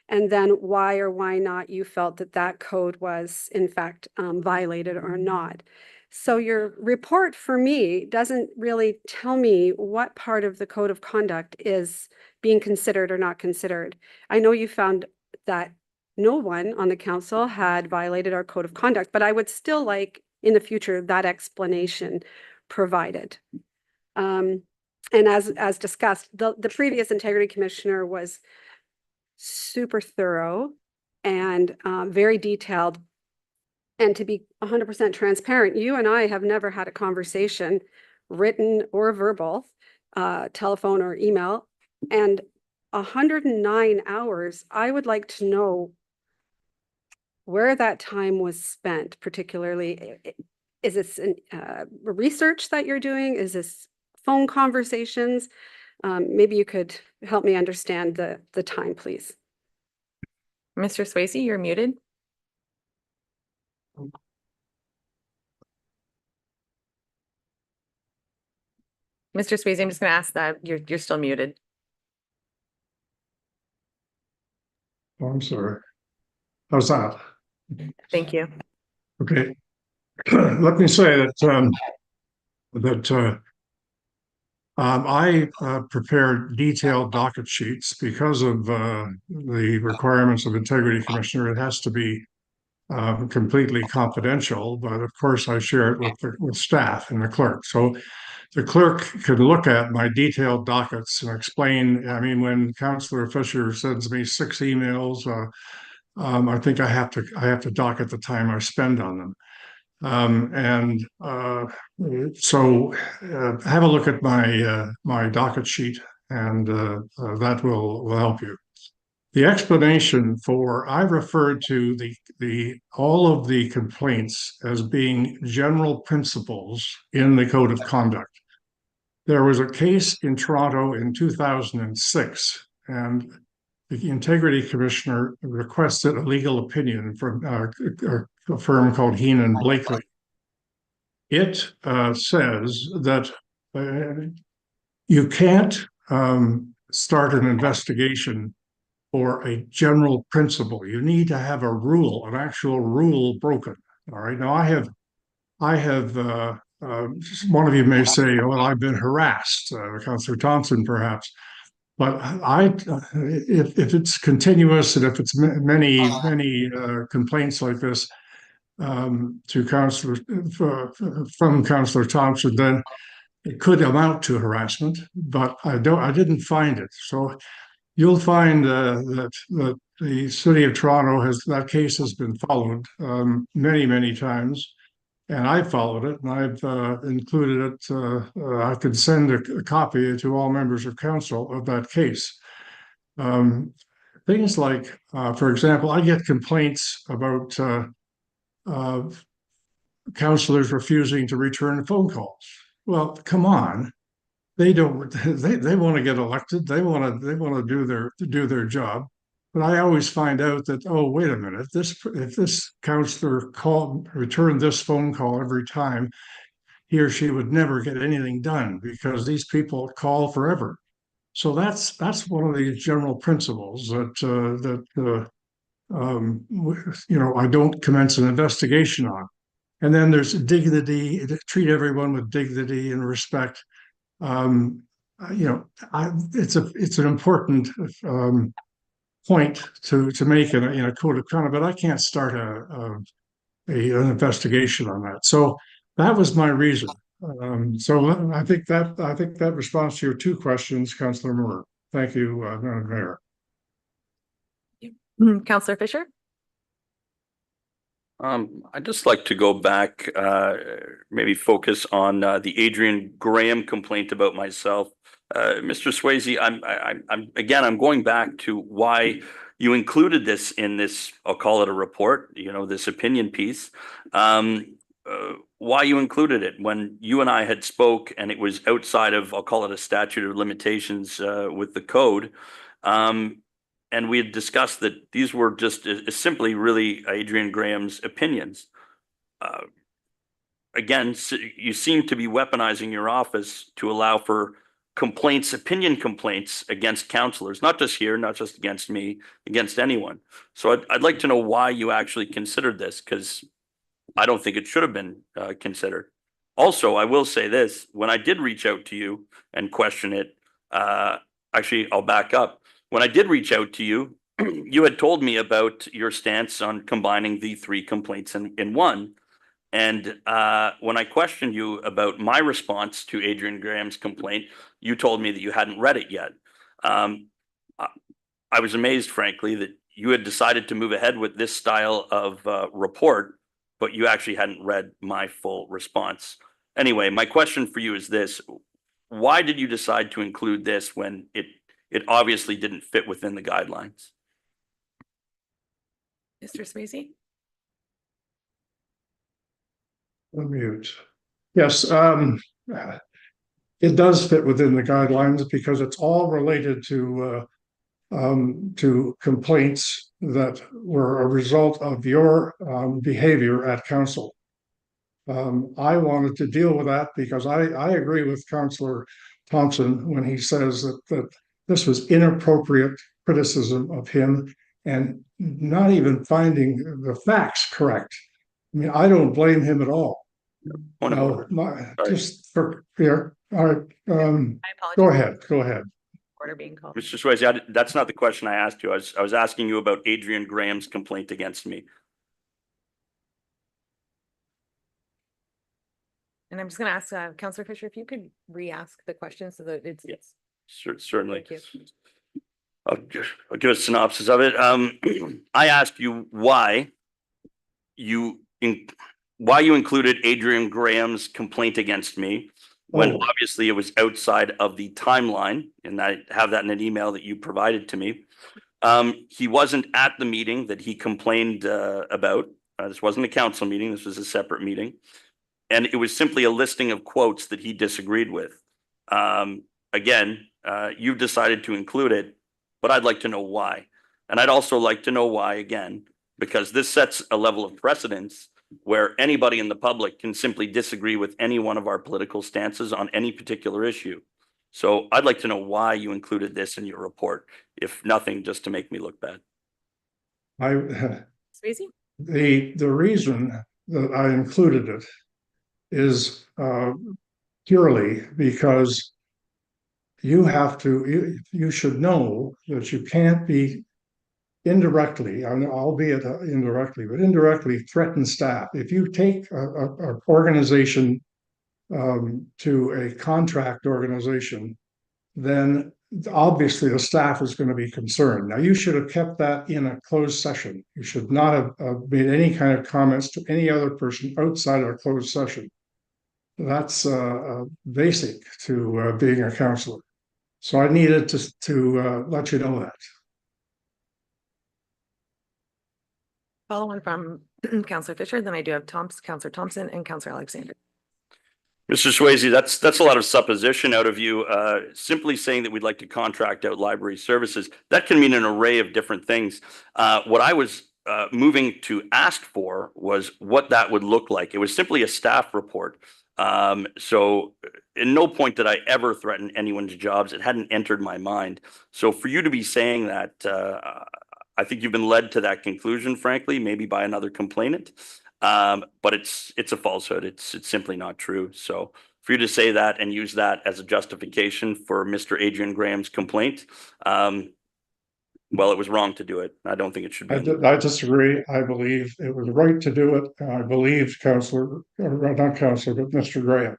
and then why or why not you felt that that code was in fact violated or not. So your report for me doesn't really tell me what part of the code of conduct is being considered or not considered. I know you found that no one on the council had violated our code of conduct, but I would still like in the future that explanation provided. And as discussed, the previous integrity commissioner was super thorough and very detailed. And to be 100% transparent, you and I have never had a conversation, written or verbal, telephone or email, and 109 hours. I would like to know where that time was spent, particularly. Is this research that you're doing? Is this phone conversations? Maybe you could help me understand the time, please. Mr. Swayze, you're muted. Mr. Swayze, I'm just going to ask that you're still muted. Oh, I'm sorry. How's that? Thank you. Okay. Let me say that I prepared detailed docket sheets because of the requirements of integrity commissioner. It has to be completely confidential, but of course I share it with staff and the clerk. So the clerk could look at my detailed dockets and explain, I mean, when Councillor Fisher sends me 6 emails, I think I have to docket the time I spend on them. So have a look at my docket sheet, and that will help you. The explanation for, I referred to all of the complaints as being general principles in the code of conduct. There was a case in Toronto in 2006, and the Integrity Commissioner requested a legal opinion from a firm called Heenan Blakely. It says that you can't start an investigation for a general principle. You need to have a rule, an actual rule broken. All right. Now I have one of you may say, well, I've been harassed, Councillor Thompson, perhaps. But if it's continuous and if it's many complaints like this to Councillor from Councillor Thompson, then it could amount to harassment. But I didn't find it. So you'll find that the City of Toronto that case has been followed many times. And I followed it, and I've included it. I could send a copy to all members of council of that case. Things like, for example, I get complaints about councillors refusing to return phone calls. Well, come on, they don't. They want to get elected. They want to do their job. But I always find out that, oh, wait a minute, if this councillor returned this phone call every time, he or she would never get anything done because these people call forever. So that's one of the general principles that I don't commence an investigation on. And then there's dignity, treat everyone with dignity and respect. It's an important point to make in a code of conduct, but I can't start an investigation on that. So that was my reason. So I think that responds to your 2 questions, Councillor Moore. Thank you, Madam Mayor. Councillor Fisher? I'd just like to go back, maybe focus on the Adrian Graham complaint about myself. Mr. Swayze, I'm going back to why you included this in this, I'll call it a report, this opinion piece. Why you included it when you and I had spoke and it was outside of, I'll call it a statute of limitations with the code. And we had discussed that these were just simply really Adrian Graham's opinions. Again, you seem to be weaponizing your office to allow for complaints, opinion complaints against councillors, not just here, not just against me, against anyone. So I'd like to know why you actually considered this, because I don't think it should have been considered. Also, I will say this, when I did reach out to you and question it, actually, I'll back up. When I did reach out to you, you had told me about your stance on combining the 3 complaints in one. And when I questioned you about my response to Adrian Graham's complaint, you told me that you hadn't read it yet. I was amazed, frankly, that you had decided to move ahead with this style of report, but you actually hadn't read my full response. Anyway, my question for you is this. Why did you decide to include this when it obviously didn't fit within the guidelines? Mr. Swayze? Unmute. Yes, it does fit within the guidelines because it's all related to complaints that were a result of your behavior at council. I wanted to deal with that because I agree with Councillor Thompson when he says that this was inappropriate criticism of him and not even finding the facts correct. I mean, I don't blame him at all. Just for here. All right. Go ahead. Order being called. Mr. Swayze, that's not the question I asked you. I was asking you about Adrian Graham's complaint against me. And I'm just gonna ask Counselor Fisher if you could re-ask the question so that it's. Yes. Certainly. Thank you. I'll give a synopsis of it. I asked you why you included Adrian Graham's complaint against me when Oh. obviously it was outside of the timeline, and I have that in an email that you provided to me. He wasn't at the meeting that he complained about. This wasn't a council meeting. This was a separate meeting. And it was simply a listing of quotes that he disagreed with. Again, you've decided to include it, but I'd like to know why. And I'd also like to know why again, because this sets a level of precedence where anybody in the public can simply disagree with any one of our political stances on any particular issue. So I'd like to know why you included this in your report, if nothing, just to make me look bad. Swayze? The reason that I included it is purely because you should know that you can't be indirectly, albeit indirectly, but indirectly threaten staff. If you take a organization to a contract organization, then obviously the staff is going to be concerned. Now, you should have kept that in a closed session. You should not have made any kind of comments to any other person outside of a closed session. That's basic to being a counselor. So I needed to let you know that. Follow on from Counselor Fisher, then I do have Counselor Thompson and Counselor Alexander. Mr. Swayze, that's a lot of supposition out of you. Simply saying that we'd like to contract out library services, that can mean an array of different things. What I was moving to ask for was what that would look like. It was simply a staff report. So in no point did I ever threaten anyone's jobs. It hadn't entered my mind. So for you to be saying that, I think you've been led to that conclusion, frankly, maybe by another complainant. But it's a falsehood. It's simply not true. So for you to say that and use that as a justification for Mr. Adrian Graham's complaint, well, it was wrong to do it. I don't think it should be. I disagree. I believe it was right to do it. I believe not Counselor, but Mr. Graham.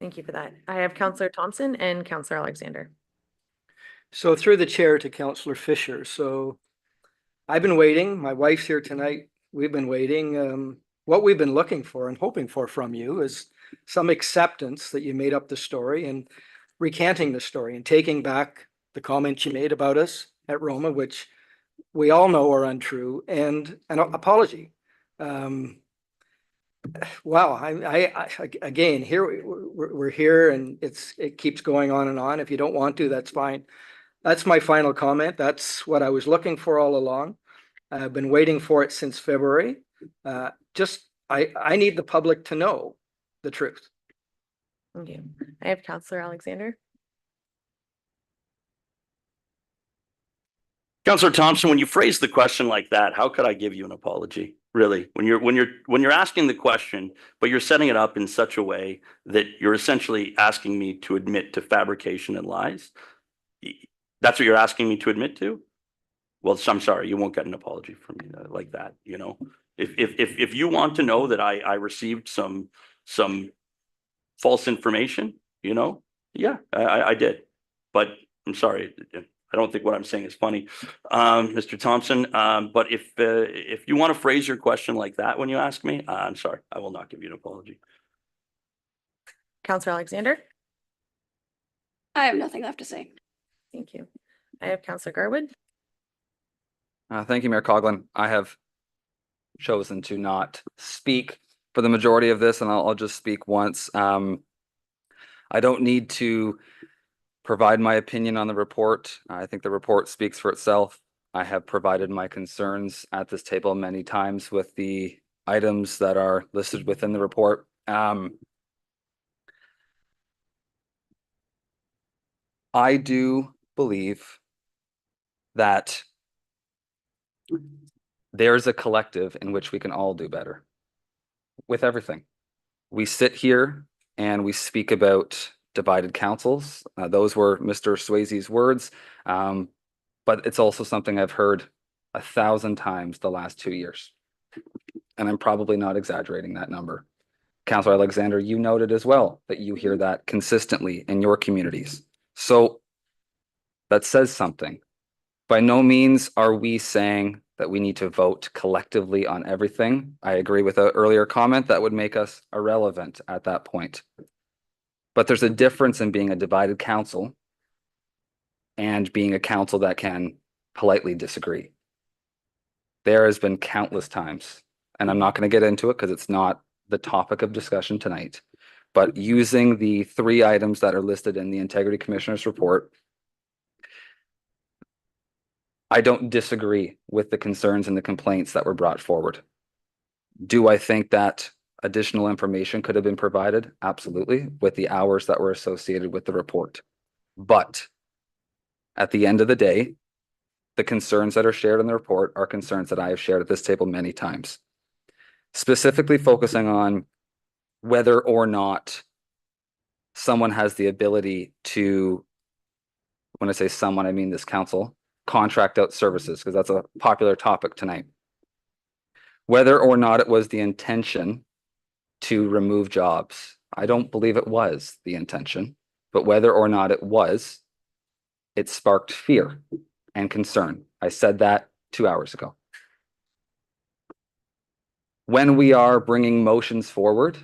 Thank you for that. I have Counselor Thompson and Counselor Alexander. So through the chair to Counselor Fisher. So I've been waiting. My wife's here tonight. We've been waiting. What we've been looking for and hoping for from you is some acceptance that you made up the story and recanting the story and taking back the comments you made about us at Roma, which we all know are untrue, and an apology. Wow, I again, here we're here, and it keeps going on and on. If you don't want to, that's fine. That's my final comment. That's what I was looking for all along. I've been waiting for it since February. I need the public to know the truth. Thank you. I have Counselor Alexander. Counselor Thompson, when you phrase the question like that, how could I give you an apology? Really, when you're asking the question, but you're setting it up in such a way that you're essentially asking me to admit to fabrication and lies. That's what you're asking me to admit to? Well, I'm sorry, you won't get an apology from me like that. You know, if you want to know that I received some false information, you know, yeah, I did, but I'm sorry. I don't think what I'm saying is funny, Mr. Thompson. But if you want to phrase your question like that when you ask me, I'm sorry, I will not give you an apology. Counselor Alexander. I have nothing left to say. Thank you. I have Counselor Garwood. Thank you, Mayor Coughlin. I have chosen to not speak for the majority of this, and I'll just speak once. I don't need to provide my opinion on the report. I think the report speaks for itself. I have provided my concerns at this table many times with the items that are listed within the report. I do believe that there's a collective in which we can all do better with everything. We sit here and we speak about divided councils. Those were Mr. Swayze's words, but it's also something I've heard 1,000 times the last 2 years. And I'm probably not exaggerating that number. Councillor Alexander, you noted as well that you hear that consistently in your communities. So that says something. By no means are we saying that we need to vote collectively on everything. I agree with an earlier comment that would make us irrelevant at that point. But there's a difference in being a divided council and being a council that can politely disagree. There has been countless times, and I'm not going to get into it because it's not the topic of discussion tonight, but using the 3 items that are listed in the Integrity Commissioner's report, I don't disagree with the concerns and the complaints that were brought forward. Do I think that additional information could have been provided? Absolutely, with the hours that were associated with the report. But at the end of the day, the concerns that are shared in the report are concerns that I have shared at this table many times. Specifically focusing on whether or not someone has the ability to, when I say someone, I mean this council, contract out services, because that's a popular topic tonight. Whether or not it was the intention to remove jobs. I don't believe it was the intention, but whether or not it was, it sparked fear and concern. I said that 2 hours ago. When we are bringing motions forward,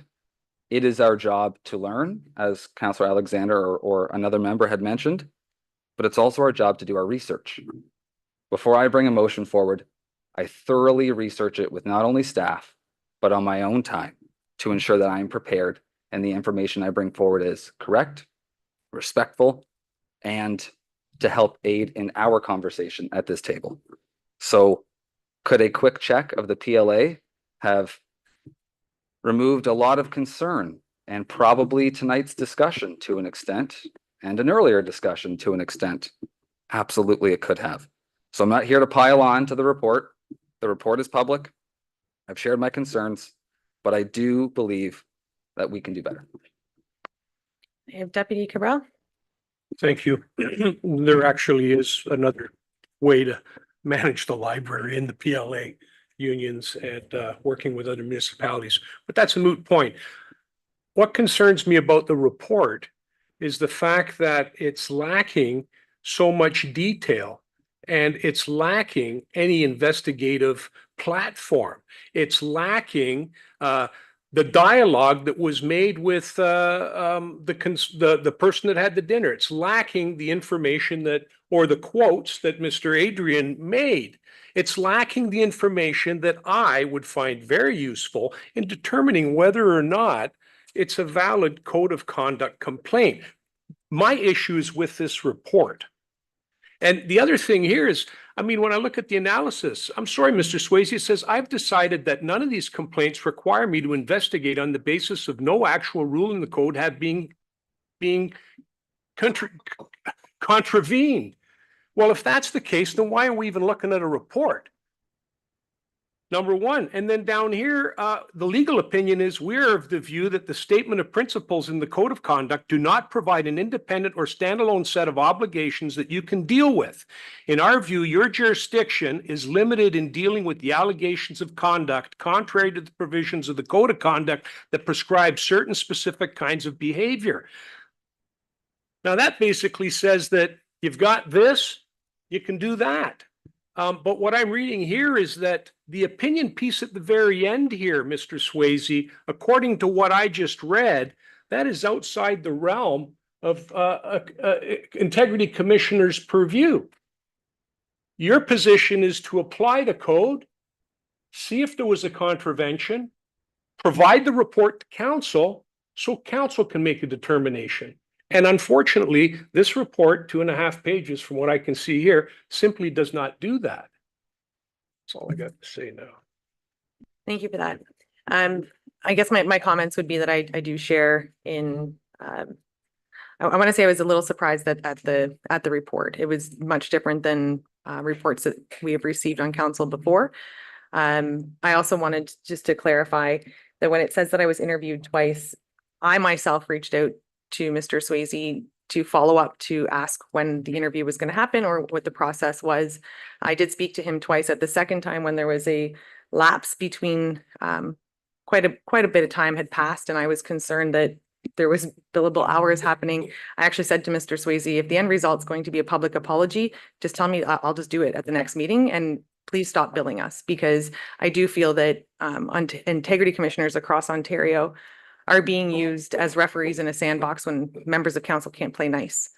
it is our job to learn, as Councillor Alexander or another member had mentioned, but it's also our job to do our research. Before I bring a motion forward, I thoroughly research it with not only staff, but on my own time to ensure that I am prepared and the information I bring forward is correct, respectful, and to help aid in our conversation at this table. So could a quick check of the PLA have removed a lot of concern and probably tonight's discussion to an extent and an earlier discussion to an extent? Absolutely, it could have. So I'm not here to pile on to the report. The report is public. I've shared my concerns, but I do believe that we can do better. I have Deputy Cabral. Thank you. There actually is another way to manage the library in the PLA unions and working with other municipalities, but that's a moot point. What concerns me about the report is the fact that it's lacking so much detail and it's lacking any investigative platform. It's lacking the dialogue that was made with the person that had the dinner. It's lacking the information that, or the quotes that Mr. Adrian made. It's lacking the information that I would find very useful in determining whether or not it's a valid code of conduct complaint. My issue is with this report. And the other thing here is, I mean, when I look at the analysis, I'm sorry, Mr. Swayze says, I've decided that none of these complaints require me to investigate on the basis of no actual rule in the code have being contravened. Well, if that's the case, then why are we even looking at a report? Number one. And then down here, the legal opinion is we're of the view that the statement of principles in the code of conduct do not provide an independent or standalone set of obligations that you can deal with. In our view, your jurisdiction is limited in dealing with the allegations of conduct contrary to the provisions of the code of conduct that prescribe certain specific kinds of behavior. Now, that basically says that you've got this, you can do that. But what I'm reading here is that the opinion piece at the very end here, Mr. Swayze, according to what I just read, that is outside the realm of Integrity Commissioner's purview. Your position is to apply the code, see if there was a contravention, provide the report to council so council can make a determination. And unfortunately, this report, 2.5 pages from what I can see here, simply does not do that. That's all I got to say now. Thank you for that. I guess my comments would be that I do share in, I want to say I was a little surprised that at the report. It was much different than reports that we have received on council before. I also wanted just to clarify that when it says that I was interviewed twice, I myself reached out to Mr. Swayze to follow up to ask when the interview was going to happen or what the process was. I did speak to him twice. At the second time when there was a lapse between quite a bit of time had passed and I was concerned that there was billable hours happening. I actually said to Mr. Swayze, if the end result's going to be a public apology, just tell me, I'll just do it at the next meeting, and please stop billing us, because I do feel that integrity commissioners across Ontario are being used as referees in a sandbox when members of council can't play nice.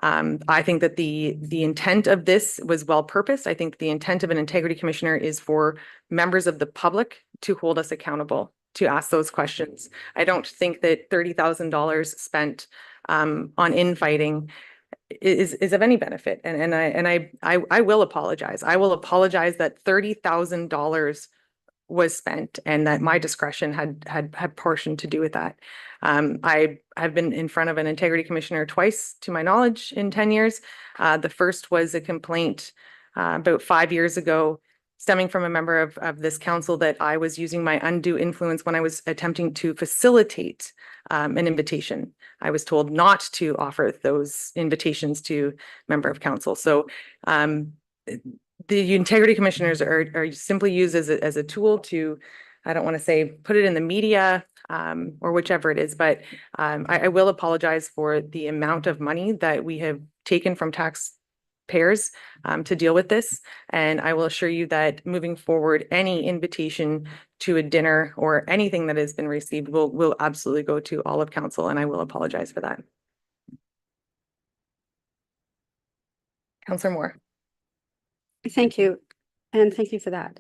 I think that the intent of this was well purposed. I think the intent of an integrity commissioner is for members of the public to hold us accountable, to ask those questions. I don't think that $30,000 spent on infighting is of any benefit. And I will apologize. I will apologize that $30,000 was spent and that my discretion had portion to do with that. I have been in front of an integrity commissioner twice, to my knowledge, in 10 years. The first was a complaint about 5 years ago, stemming from a member of this council, that I was using my undue influence when I was attempting to facilitate an invitation. I was told not to offer those invitations to member of council. So the integrity commissioners are simply used as a tool to, I don't want to say put it in the media or whichever it is, but I will apologize for the amount of money that we have taken from taxpayers to deal with this. And I will assure you that moving forward, any invitation to a dinner or anything that has been received will absolutely go to all of council, and I will apologize for that. Councillor Moore. Thank you. And thank you for that.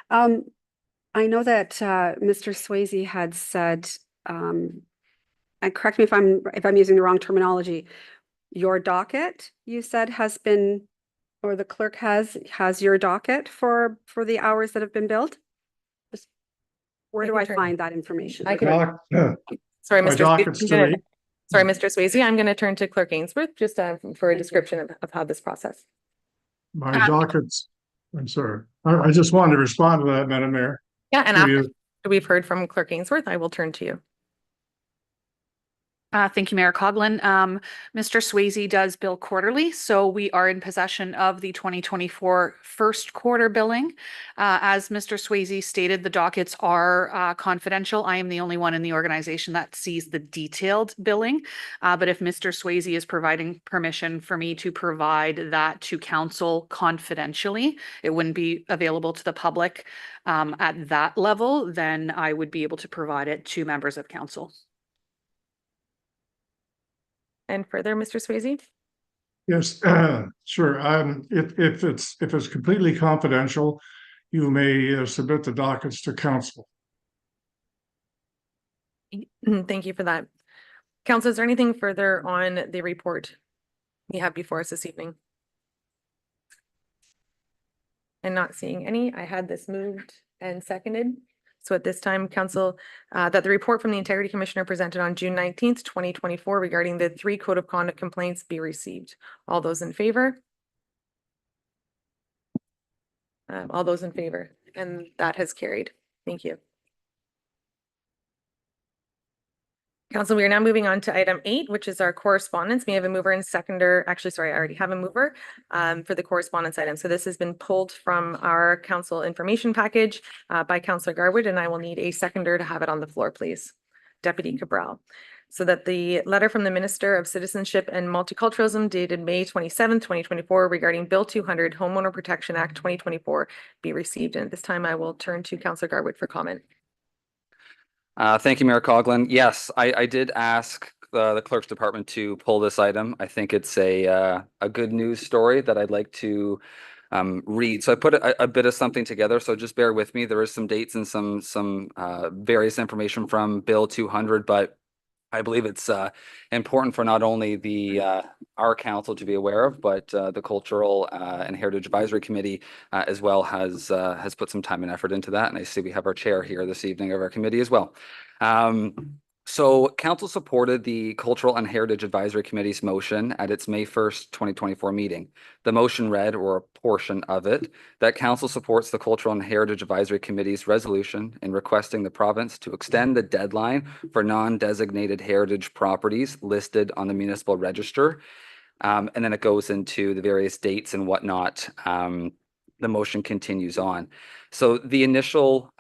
I know that Mr. Swayze had said, and correct me if I'm using the wrong terminology, your docket, you said, has been, or the clerk has your docket for the hours that have been billed? Where do I find that information? Sorry, My Mr. docket's Swayze. today. Sorry, Mr. Swayze, I'm going to turn to Clerk Ainsworth just for a description of how this process. My dockets, I'm sorry. I just wanted to respond to that, Madam Mayor. Yeah, and Do after you- we've heard from Clerk Ainsworth, I will turn to you. Thank you, Mayor Coughlin. Mr. Swayze does bill quarterly, so we are in possession of the 2024 first quarter billing. As Mr. Swayze stated, the dockets are confidential. I am the only one in the organization that sees the detailed billing. But if Mr. Swayze is providing permission for me to provide that to council confidentially, it wouldn't be available to the public at that level, then I would be able to provide it to members of council. And further, Mr. Swayze? Yes, sure. If it's completely confidential, you may submit the dockets to council. Thank you for that. Council, is there anything further on the report we have before us this evening? And not seeing any, I had this moved and seconded. So at this time, council, that the report from the Integrity Commissioner presented on June 19th, 2024 regarding the 3 code of conduct complaints be received. All those in favor? All those in favor, and that has carried. Thank you. Council, we are now moving on to item 8, which is our correspondence. May I have a mover and seconder? Actually, sorry, I already have a mover for the correspondence item. So this has been pulled from our council information package by Councillor Garwood, and I will need a seconder to have it on the floor, please. Deputy Cabral. So that the letter from the Minister of Citizenship and Multiculturalism dated May 27th, 2024 regarding Bill 200 Homeowner Protection Act 2024 be received. And at this time, I will turn to Councillor Garwood for comment. Thank you, Mayor Coughlin. Yes, I did ask the clerk's department to pull this item. I think it's a good news story that I'd like to read. So I put a bit of something together. So just bear with me. There is some dates and some various information from Bill 200, but I believe it's important for not only the our council to be aware of, but the Cultural and Heritage Advisory Committee as well has put some time and effort into that. And I see we have our chair here this evening of our committee as well. So council supported the Cultural and Heritage Advisory Committee's motion at its May 1st, 2024 meeting. The motion read, or a portion of it, that council supports the Cultural and Heritage Advisory Committee's resolution in requesting the province to extend the deadline for non-designated heritage properties listed on the municipal register. And then it goes into the various dates and whatnot. The motion continues on. So the initial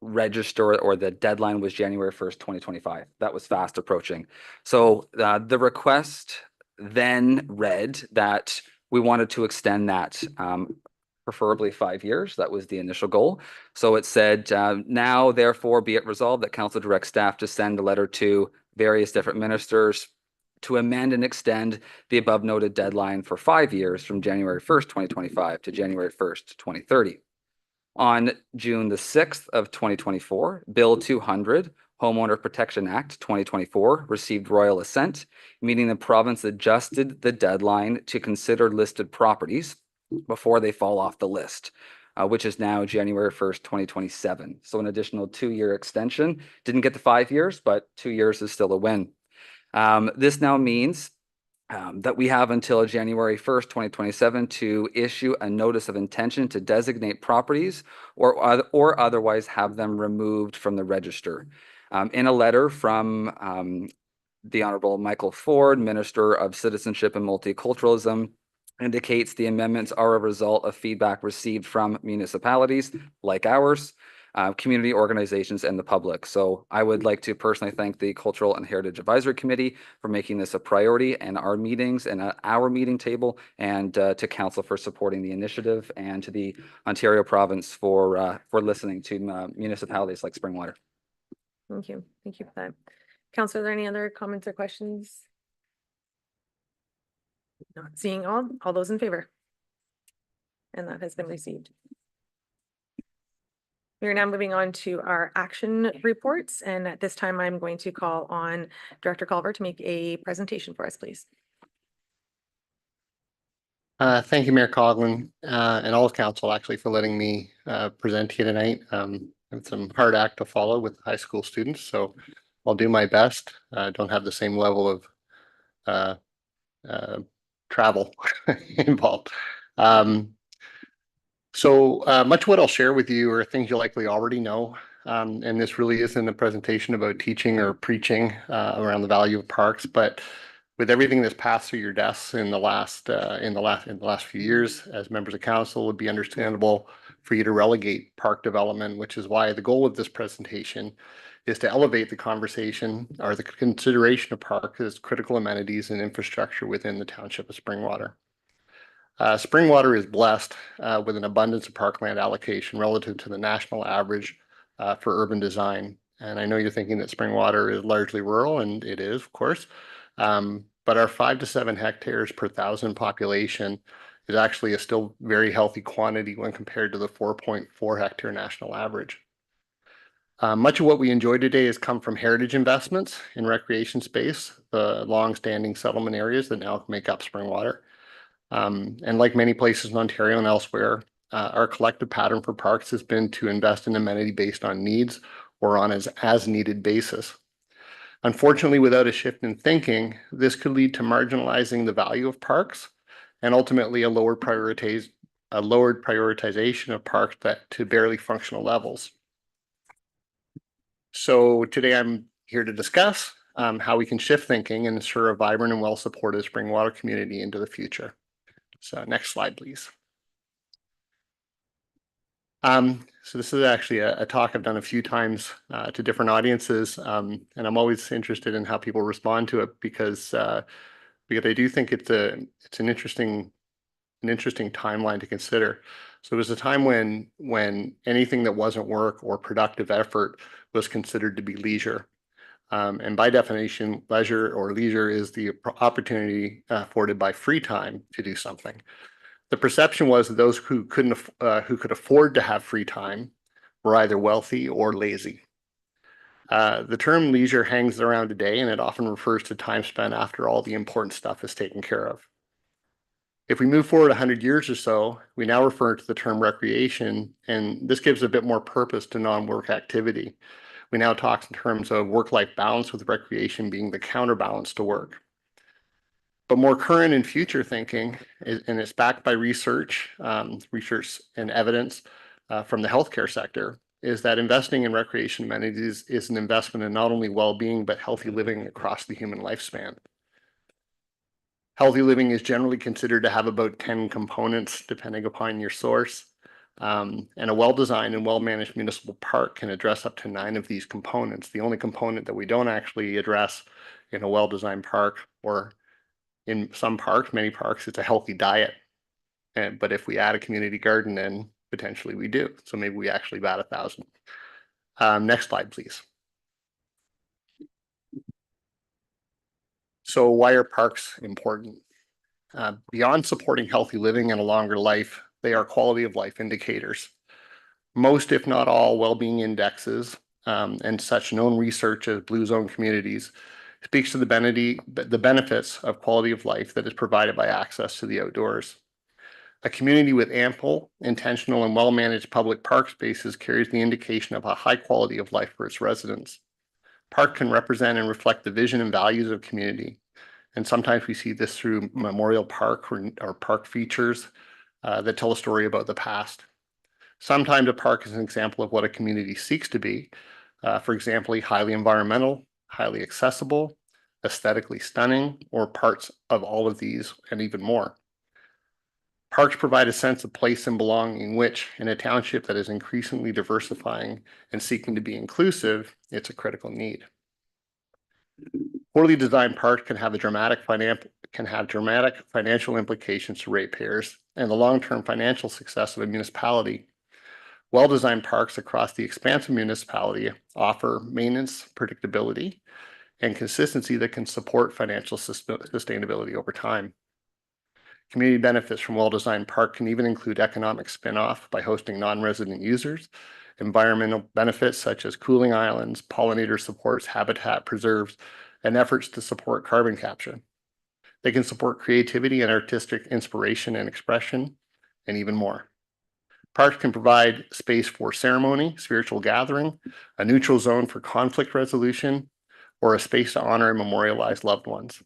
register, or the deadline was January 1st, 2025. That was fast approaching. So the request then read that we wanted to extend that preferably 5 years. That was the initial goal. So it said, now therefore be it resolved that council directs staff to send a letter to various different ministers to amend and extend the above noted deadline for 5 years from January 1st, 2025 to January 1st, 2030. On June the 6th of 2024, Bill 200, Homeowner Protection Act 2024, received royal assent, meaning the province adjusted the deadline to consider listed properties before they fall off the list, which is now January 1st, 2027. So an additional 2-year extension. Didn't get the 5 years, but 2 years is still a win. This now means that we have until January 1st, 2027 to issue a notice of intention to designate properties or otherwise have them removed from the register. In a letter from the Honorable Michael Ford, Minister of Citizenship and Multiculturalism, indicates the amendments are a result of feedback received from municipalities like ours, community organizations, and the public. So I would like to personally thank the Cultural and Heritage Advisory Committee for making this a priority in our meetings and at our meeting table, and to Council for supporting the initiative, and to the Ontario province for listening to municipalities like Springwater. Thank you. Thank you for that. Council, are there any other comments or questions? Not seeing all those in favor? And that has been received. We are now moving on to our action reports, and at this time I'm going to call on Director Culver to make a presentation for us, please. Thank you, Mayor Coughlin, and all of council actually for letting me present here tonight. It's some hard act to follow with high school students, so I'll do my best. I don't have the same level of travel involved. So much of what I'll share with you are things you likely already know. And this really isn't a presentation about teaching or preaching around the value of parks, but with everything that's passed through your desks in the last few years, as members of council, it would be understandable for you to relegate park development, which is why the goal of this presentation is to elevate the conversation or the consideration of parks as critical amenities and infrastructure within the township of Springwater. Springwater is blessed with an abundance of parkland allocation relative to the national average for urban design. And I know you're thinking that Springwater is largely rural, and it is, of course. But our 5 to 7 hectares per thousand population is actually a still very healthy quantity when compared to the 4.4 hectare national average. Much of what we enjoy today has come from heritage investments in recreation space, the long-standing settlement areas that now make up Springwater. And like many places in Ontario and elsewhere, our collective pattern for parks has been to invest in amenity based on needs or on as needed basis. Unfortunately, without a shift in thinking, this could lead to marginalizing the value of parks and ultimately a lowered prioritization of parks to barely functional levels. So today I'm here to discuss how we can shift thinking and ensure a vibrant and well-supported Springwater community into the future. So next slide, please. So this is actually a talk I've done a few times to different audiences, and I'm always interested in how people respond to it because I do think it's an interesting timeline to consider. So it was a time when anything that wasn't work or productive effort was considered to be leisure. And by definition, leisure is the opportunity afforded by free time to do something. The perception was that those who could afford to have free time were either wealthy or lazy. The term leisure hangs around today, and it often refers to time spent after all the important stuff is taken care of. If we move forward 100 years or so, we now refer to the term recreation, and this gives a bit more purpose to non-work activity. We now talk in terms of work-life balance, with recreation being the counterbalance to work. But more current and future thinking, and it's backed by research and evidence from the healthcare sector, is that investing in recreation amenities is an investment in not only well-being, but healthy living across the human lifespan. Healthy living is generally considered to have about 10 components, depending upon your source. And a well-designed and well-managed municipal park can address up to 9 of these components. The only component that we don't actually address in a well-designed park, or in some parks, many parks, it's a healthy diet. But if we add a community garden in, potentially we do. So maybe we actually bat 1,000. Next slide, please. So why are parks important? Beyond supporting healthy living and a longer life, they are quality of life indicators. Most, if not all, well-being indexes and such known research as blue zone communities speaks to the benefits of quality of life that is provided by access to the outdoors. A community with ample, intentional, and well-managed public park spaces carries the indication of a high quality of life for its residents. Park can represent and reflect the vision and values of community. And sometimes we see this through memorial park or park features that tell a story about the past. Sometimes a park is an example of what a community seeks to be. For example, highly environmental, highly accessible, aesthetically stunning, or parts of all of these and even more. Parks provide a sense of place and belonging, which in a township that is increasingly diversifying and seeking to be inclusive, it's a critical need. Poorly designed parks can have dramatic financial implications to ratepayers and the long-term financial success of a municipality. Well-designed parks across the expansive municipality offer maintenance, predictability, and consistency that can support financial sustainability over time. Community benefits from well-designed park can even include economic spin-off by hosting non-resident users, environmental benefits such as cooling islands, pollinator supports, habitat preserves, and efforts to support carbon capture. They can support creativity and artistic inspiration and expression, and even more. Parks can provide space for ceremony, spiritual gathering, a neutral zone for conflict resolution, or a space to honor and memorialize loved ones.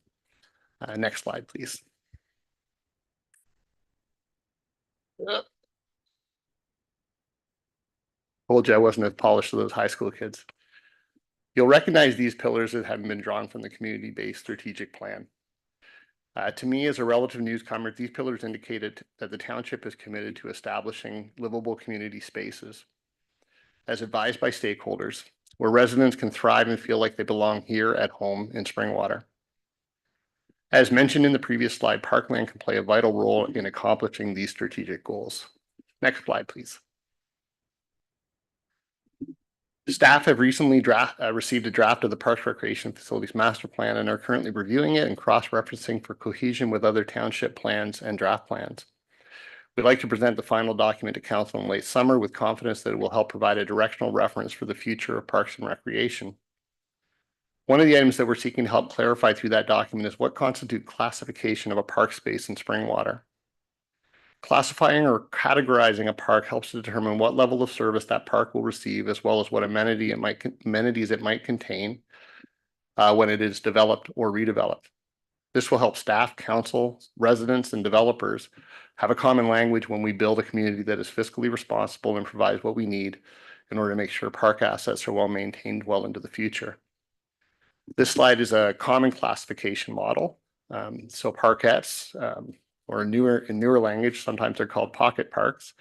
Next slide, please. Told you I wasn't as polished as those high school kids. You'll recognize these pillars that have been drawn from the community-based strategic plan. To me, as a relative newcomer, these pillars indicated that the township is committed to establishing livable community spaces, as advised by stakeholders, where residents can thrive and feel like they belong here at home in Springwater. As mentioned in the previous slide, parkland can play a vital role in accomplishing these strategic goals. Next slide, please. Staff have recently received a draft of the Parks Recreation Facilities Master Plan and are currently reviewing it and cross-referencing for cohesion with other township plans and draft plans. We'd like to present the final document to Council in late summer with confidence that it will help provide a directional reference for the future of parks and recreation. One of the items that we're seeking to help clarify through that document is what constitutes classification of a park space in Springwater. Classifying or categorizing a park helps to determine what level of service that park will receive, as well as what amenities it might contain when it is developed or redeveloped. This will help staff, council, residents, and developers have a common language when we build a community that is fiscally responsible and provides what we need in order to make sure park assets are well maintained well into the future. This slide is a common classification model. So parkettes, or in newer language, sometimes they're called pocket parks.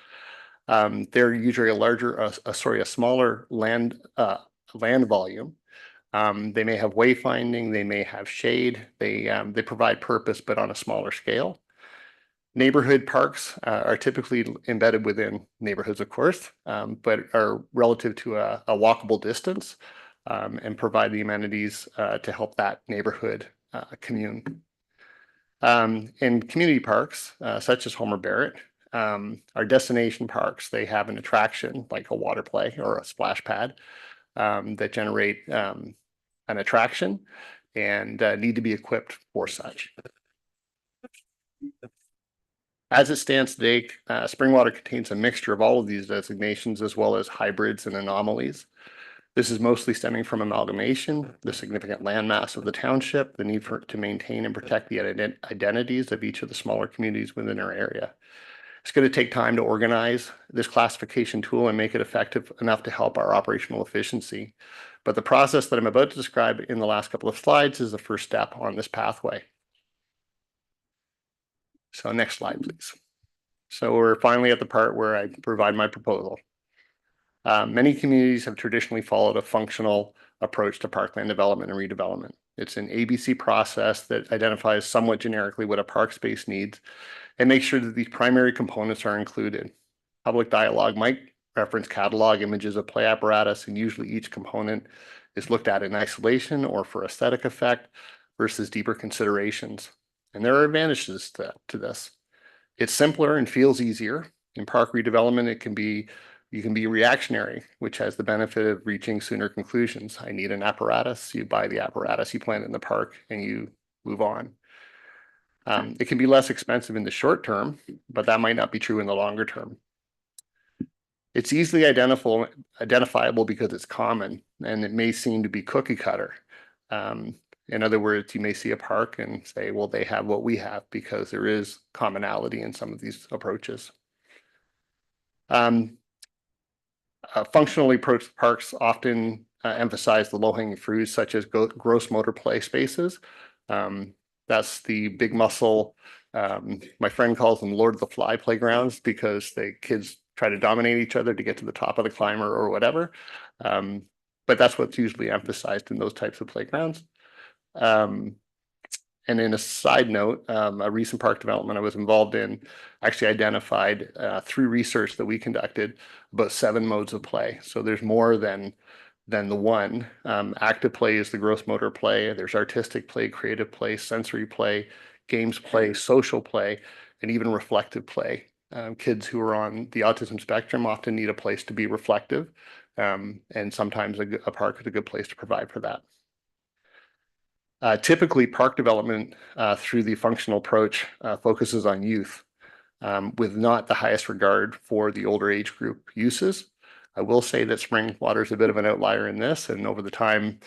They're usually a smaller land volume. They may have wayfinding, they may have shade, they provide purpose, but on a smaller scale. Neighborhood parks are typically embedded within neighborhoods, of course, but are relative to a walkable distance and provide the amenities to help that neighborhood commune. In community parks, such as Homer Barrett, are destination parks. They have an attraction like a water play or a splash pad that generate an attraction and need to be equipped for such. As it stands today, Springwater contains a mixture of all of these designations as well as hybrids and anomalies. This is mostly stemming from amalgamation, the significant landmass of the township, the need to maintain and protect the identities of each of the smaller communities within our area. It's going to take time to organize this classification tool and make it effective enough to help our operational efficiency. But the process that I'm about to describe in the last couple of slides is the first step on this pathway. So next slide, please. So we're finally at the part where I provide my proposal. Many communities have traditionally followed a functional approach to parkland development and redevelopment. It's an ABC process that identifies somewhat generically what a park space needs and makes sure that these primary components are included. Public dialogue might reference catalog images of play apparatus, and usually each component is looked at in isolation or for aesthetic effect versus deeper considerations. And there are advantages to this. It's simpler and feels easier. In park redevelopment, you can be reactionary, which has the benefit of reaching sooner conclusions. I need an apparatus, you buy the apparatus, you plant it in the park, and you move on. It can be less expensive in the short term, but that might not be true in the longer term. It's easily identifiable because it's common, and it may seem to be cookie cutter. In other words, you may see a park and say, well, they have what we have, because there is commonality in some of these approaches. Functionally approached parks often emphasize the low-hanging fruits, such as gross motor play spaces. That's the big muscle. My friend calls them Lord of the Fly playgrounds, because the kids try to dominate each other to get to the top of the climber or whatever. But that's what's usually emphasized in those types of playgrounds. And in a side note, a recent park development I was involved in actually identified through research that we conducted about 7 modes of play. So there's more than the one. Active play is the gross motor play. There's artistic play, creative play, sensory play, games play, social play, and even reflective play. Kids who are on the autism spectrum often need a place to be reflective, and sometimes a park is a good place to provide for that. Typically, park development through the functional approach focuses on youth, with not the highest regard for the older age group uses. I will say that Springwater is a bit of an outlier in this, and over the time,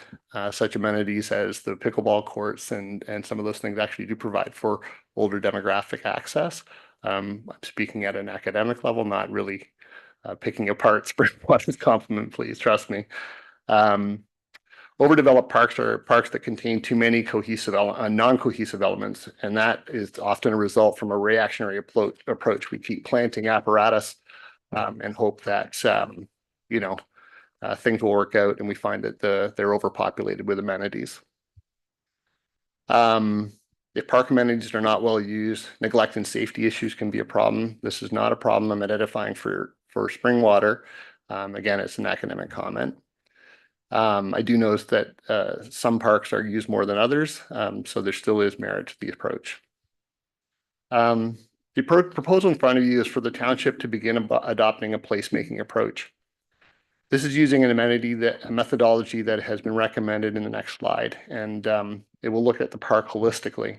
such amenities as the pickleball courts and some of those things actually do provide for older demographic access. I'm speaking at an academic level, not really picking apart Springwater's compliment, please, trust me. Overdeveloped parks are parks that contain too many non-cohesive elements, and that is often a result from a reactionary approach. We keep planting apparatus and hope that things will work out, and we find that they're overpopulated with amenities. If park amenities are not well used, neglect and safety issues can be a problem. This is not a problem I'm identifying for Springwater. Again, it's an academic comment. I do notice that some parks are used more than others, so there still is merit to the approach. The proposal in front of you is for the township to begin adopting a placemaking approach. This is using a methodology that has been recommended in the next slide, and it will look at the park holistically.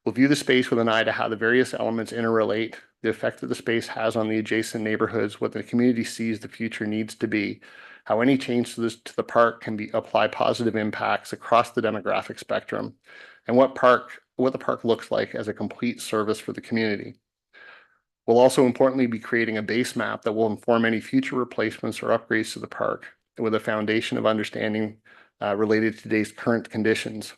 We'll view the space with an eye to how the various elements interrelate, the effect that the space has on the adjacent neighborhoods, what the community sees the future needs to be, how any change to the park can apply positive impacts across the demographic spectrum, and what the park looks like as a complete service for the community. We'll also importantly be creating a base map that will inform any future replacements or upgrades to the park with a foundation of understanding related to today's current conditions.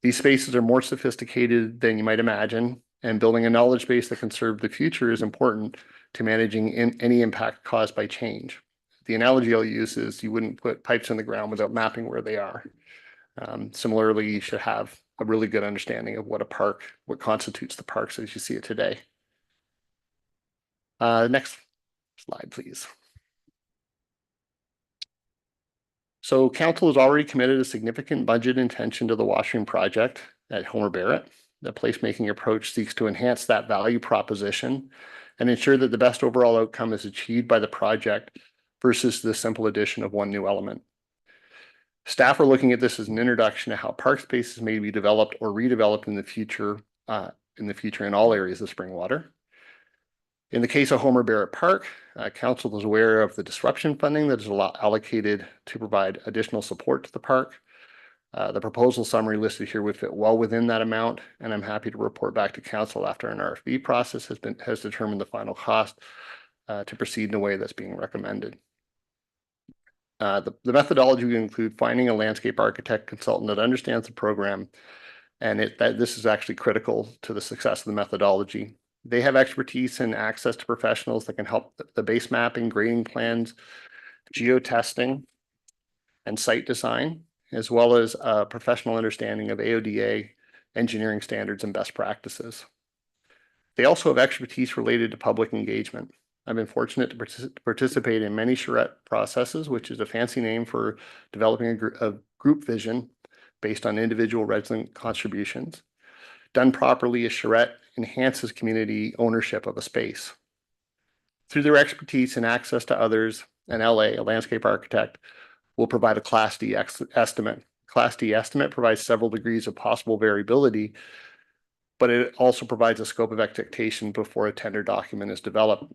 These spaces are more sophisticated than you might imagine, and building a knowledge base that can serve the future is important to managing any impact caused by change. The analogy I'll use is you wouldn't put pipes in the ground without mapping where they are. Similarly, you should have a really good understanding of what constitutes the parks as you see it today. Next slide, please. So council has already committed a significant budget intention to the washroom project at Homer Barrett. The placemaking approach seeks to enhance that value proposition and ensure that the best overall outcome is achieved by the project versus the simple addition of one new element. Staff are looking at this as an introduction to how park spaces may be developed or redeveloped in the future in all areas of Springwater. In the case of Homer Barrett Park, council is aware of the disruption funding that is allocated to provide additional support to the park. The proposal summary listed here would fit well within that amount, and I'm happy to report back to council after an RFP process has determined the final cost to proceed in a way that's being recommended. The methodology would include finding a landscape architect consultant that understands the program, and this is actually critical to the success of the methodology. They have expertise and access to professionals that can help the base mapping, grading plans, geotesting, and site design, as well as a professional understanding of AODA, engineering standards, and best practices. They also have expertise related to public engagement. I've been fortunate to participate in many charrette processes, which is a fancy name for developing a group vision based on individual resident contributions. Done properly, a charrette enhances community ownership of a space. Through their expertise and access to others, an LA, a landscape architect, will provide a Class D estimate. Class D estimate provides several degrees of possible variability, but it also provides a scope of expectation before a tender document is developed.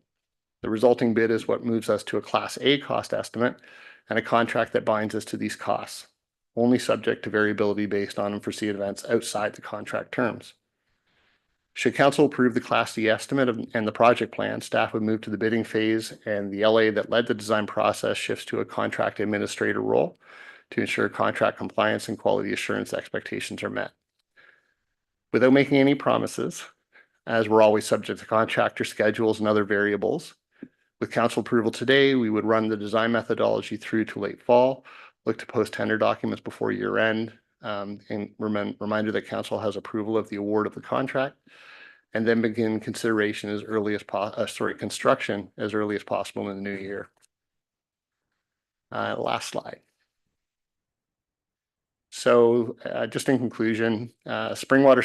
The resulting bid is what moves us to a Class A cost estimate and a contract that binds us to these costs, only subject to variability based on unforeseen events outside the contract terms. Should council approve the Class D estimate and the project plan, staff would move to the bidding phase, and the LA that led the design process shifts to a contract administrator role to ensure contract compliance and quality assurance expectations are met. Without making any promises, as we're always subject to contractor schedules and other variables, with council approval today, we would run the design methodology through to late fall, look to post tender documents before year end, and reminder that council has approval of the award of the contract, and then begin consideration as early as construction as early as possible in the new year. Last slide. So just in conclusion, Springwater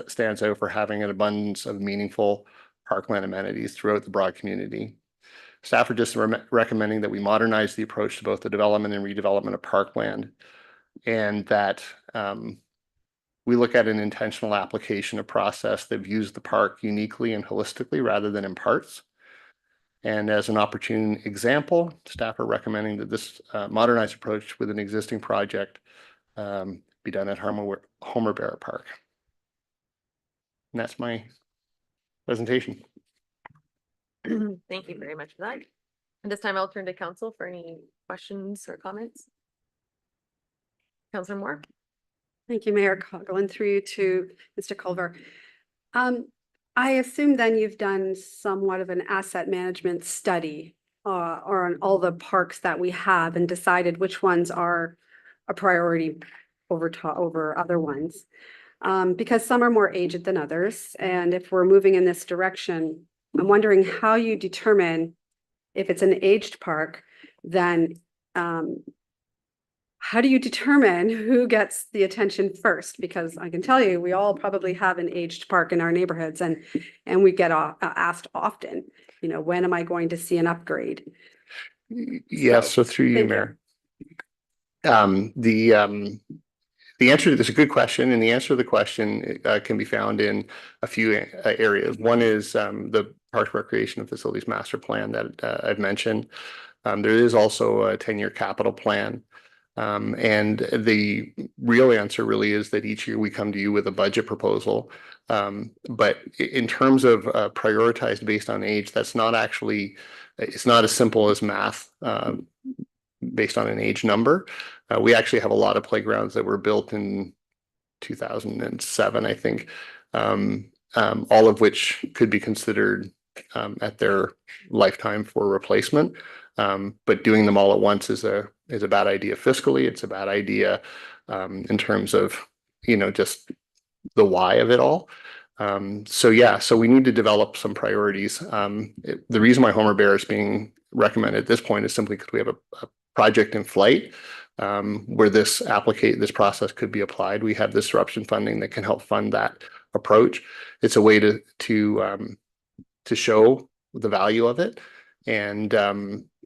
stands out for having an abundance of meaningful parkland amenities throughout the broad community. Staff are just recommending that we modernize the approach to both the development and redevelopment of parkland, and that we look at an intentional application of process that views the park uniquely and holistically rather than in parts. And as an opportune example, staff are recommending that this modernized approach with an existing project be done at Homer Bear Park. And that's my presentation. Thank you very much for that. And this time I'll turn to council for any questions or comments. Councilor Moore. Thank you, Mayor Coughlin, through you to Mr. Culver. I assume then you've done somewhat of an asset management study or on all the parks that we have and decided which ones are a priority over other ones. Because some are more aged than others. And if we're moving in this direction, I'm wondering how you determine if it's an aged park, then how do you determine who gets the attention first? Because I can tell you, we all probably have an aged park in our neighborhoods, and we get asked often, you know, when am I going to see an upgrade? Yes, so through you, Mayor. The answer to this is a good question, and the answer to the question can be found in a few areas. One is the Parks, Recreation and Facilities Master Plan that I've mentioned. There is also a 10-year capital plan. And the real answer really is that each year we come to you with a budget proposal. But in terms of prioritized based on age, that's not actually, it's not as simple as math based on an age number. We actually have a lot of playgrounds that were built in 2007, I think, all of which could be considered at their lifetime for replacement. But doing them all at once is a bad idea fiscally. It's a bad idea in terms of, you know, just the why of it all. So yeah, so we need to develop some priorities. The reason why Homer Bear is being recommended at this point is simply because we have a project in flight where this process could be applied. We have disruption funding that can help fund that approach. It's a way to show the value of it, and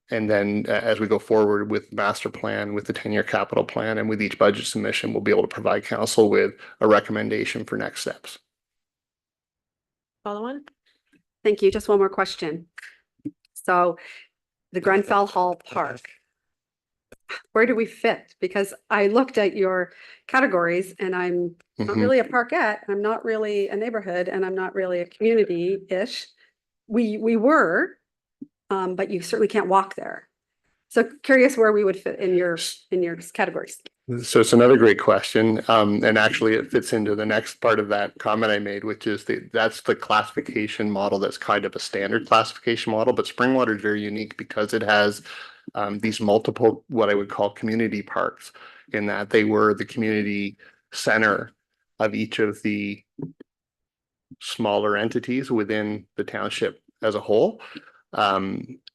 then as we go forward with master plan, with the 10-year capital plan, and with each budget submission, we'll be able to provide council with a recommendation for next steps. Follow on. Thank you. Just one more question. So the Grenfell Hall Park, where do we fit? Because I looked at your categories and I'm not really a parkette, I'm not really a neighborhood, and I'm not really a community-ish. We were, but you certainly can't walk there. So curious where we would fit in your categories. So it's another great question. And actually it fits into the next part of that comment I made, which is that's the classification model that's kind of a standard classification model, but Springwater is very unique because it has these multiple, what I would call community parks, in that they were the community center of each of the smaller entities within the township as a whole.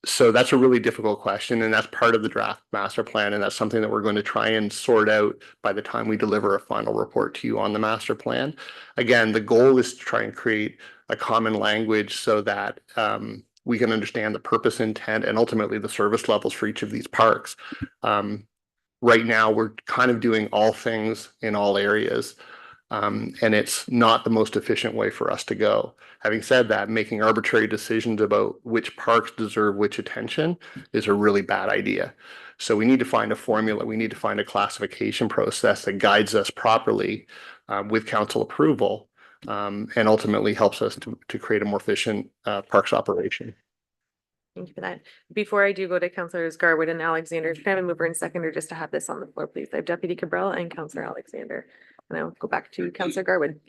So that's a really difficult question, and that's part of the draft master plan, and that's something that we're going to try and sort out by the time we deliver a final report to you on the master plan. Again, the goal is to try and create a common language so that we can understand the purpose, intent, and ultimately the service levels for each of these parks. Right now, we're kind of doing all things in all areas. And it's not the most efficient way for us to go. Having said that, making arbitrary decisions about which parks deserve which attention is a really bad idea. So we need to find a formula. We need to find a classification process that guides us properly with council approval and ultimately helps us to create a more efficient parks operation. Thank you for that. Before I do go to Councilors Garwood and Alexander, can I have a mover and seconder just to have this on the floor, please? I have Deputy Cabral and Councilor Alexander. And I'll go back to Councilor Garwood.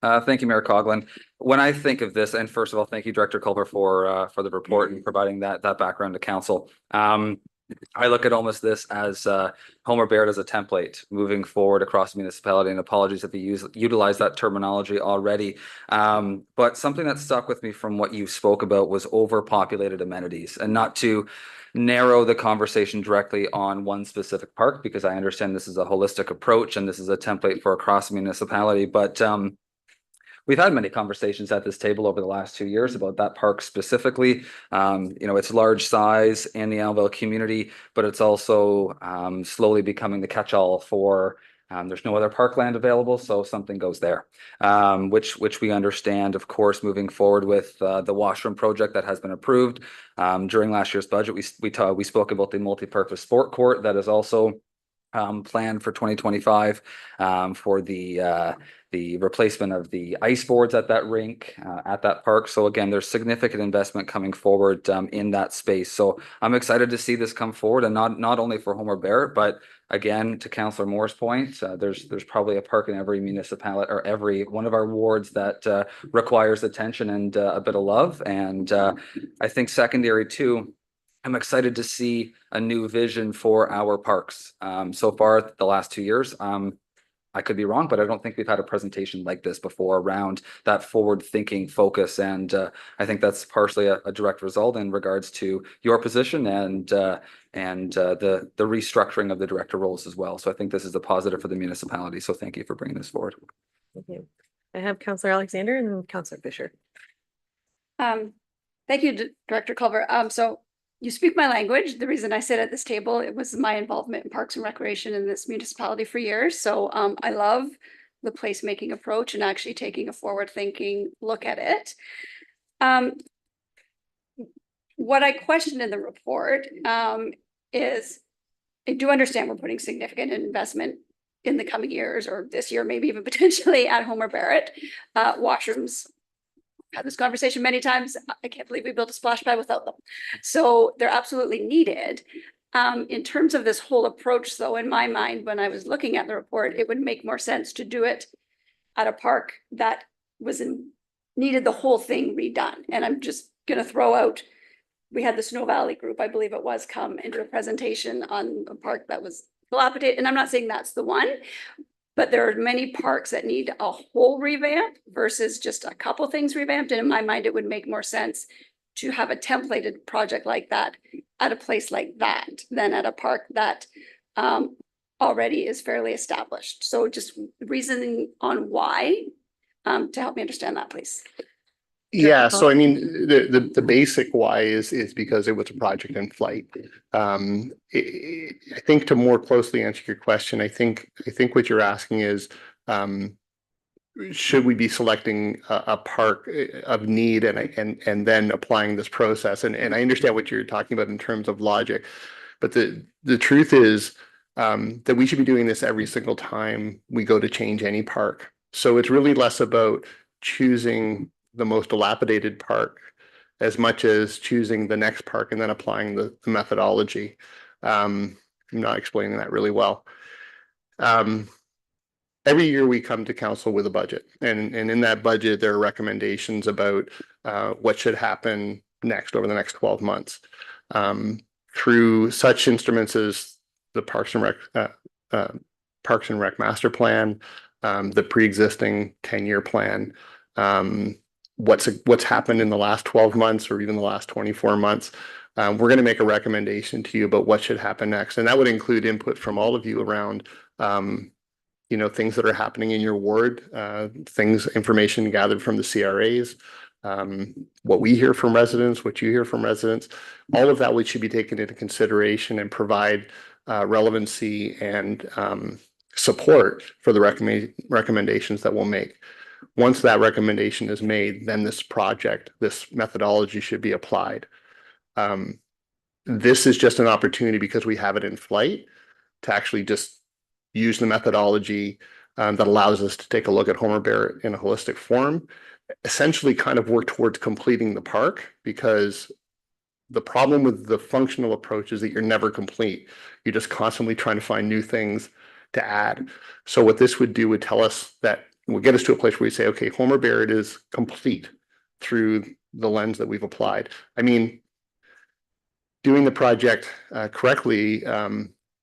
Thank you, Mayor Coughlin. When I think of this, and first of all, thank you, Director Culver, for the report and providing that background to council. I look at almost this as Homer Baird as a template moving forward across the municipality, and apologies if you utilize that terminology already. But something that stuck with me from what you spoke about was overpopulated amenities, and not to narrow the conversation directly on one specific park, because I understand this is a holistic approach and this is a template for across the municipality. But we've had many conversations at this table over the last 2 years about that park specifically. Its large size in the Annabelle community, but it's also slowly becoming the catch-all for there's no other parkland available, so something goes there, which we understand, of course, moving forward with the washroom project that has been approved. During last year's budget, we spoke about the multi-purpose sport court that is also planned for 2025 for the replacement of the ice boards at that rink, at that park. So again, there's significant investment coming forward in that space. So I'm excited to see this come forward, and not only for Homer Barrett, but again, to Councillor Moore's point, there's probably a park in every municipality or every one of our wards that requires attention and a bit of love. And I think secondary too, I'm excited to see a new vision for our parks. So far, the last 2 years, I could be wrong, but I don't think we've had a presentation like this before around that forward-thinking focus. And I think that's partially a direct result in regards to your position and the restructuring of the director roles as well. So I think this is a positive for the municipality. So thank you for bringing this forward. Thank you. I have Councilor Alexander and Councilor Fisher. Thank you, Director Culver. So you speak my language. The reason I sit at this table, it was my involvement in Parks and Recreation in this municipality for years. So I love the placemaking approach and actually taking a forward-thinking look at it. What I questioned in the report is, I do understand we're putting significant investment in the coming years, or this year, maybe even potentially at Homer Barrett. Washrooms, had this conversation many times. I can't believe we built a splash pad without them. So they're absolutely needed. In terms of this whole approach, though, in my mind, when I was looking at the report, it would make more sense to do it at a park that needed the whole thing redone. And I'm just going to throw out, we had the Snow Valley group, I believe it was, come into a presentation on a park that was dilapidated. And I'm not saying that's the one, but there are many parks that need a whole revamp versus just a couple things revamped. And in my mind, it would make more sense to have a templated project like that at a place like that than at a park that already is fairly established. So just reasoning on why, to help me understand that, please. Yeah, so I mean, the basic why is because it was a project in flight. I think to more closely answer your question, I think what you're asking is, should we be selecting a park of need and then applying this process? And I understand what you're talking about in terms of logic, but the truth is that we should be doing this every single time we go to change any park. So it's really less about choosing the most dilapidated park as much as choosing the next park and then applying the methodology. I'm not explaining that really well. Every year we come to council with a budget, and in that budget, there are recommendations about what should happen next over the next 12 months. Through such instruments as the Parks and Rec master plan, the pre-existing 10-year plan, what's happened in the last 12 months or even the last 24 months. We're going to make a recommendation to you about what should happen next, and that would include input from all of you around things that are happening in your ward, information gathered from the CRAs, what we hear from residents, what you hear from residents, all of that should be taken into consideration and provide relevancy and support for the recommendations that we'll make. Once that recommendation is made, then this methodology should be applied. This is just an opportunity because we have it in flight to actually just use the methodology that allows us to take a look at Homer Barrett in a holistic form, essentially kind of work towards completing the park, because the problem with the functional approach is that you're never complete. You're just constantly trying to find new things to add. So what this would do would tell us that, would get us to a place where we say, okay, Homer Barrett is complete through the lens that we've applied. I mean, doing the project correctly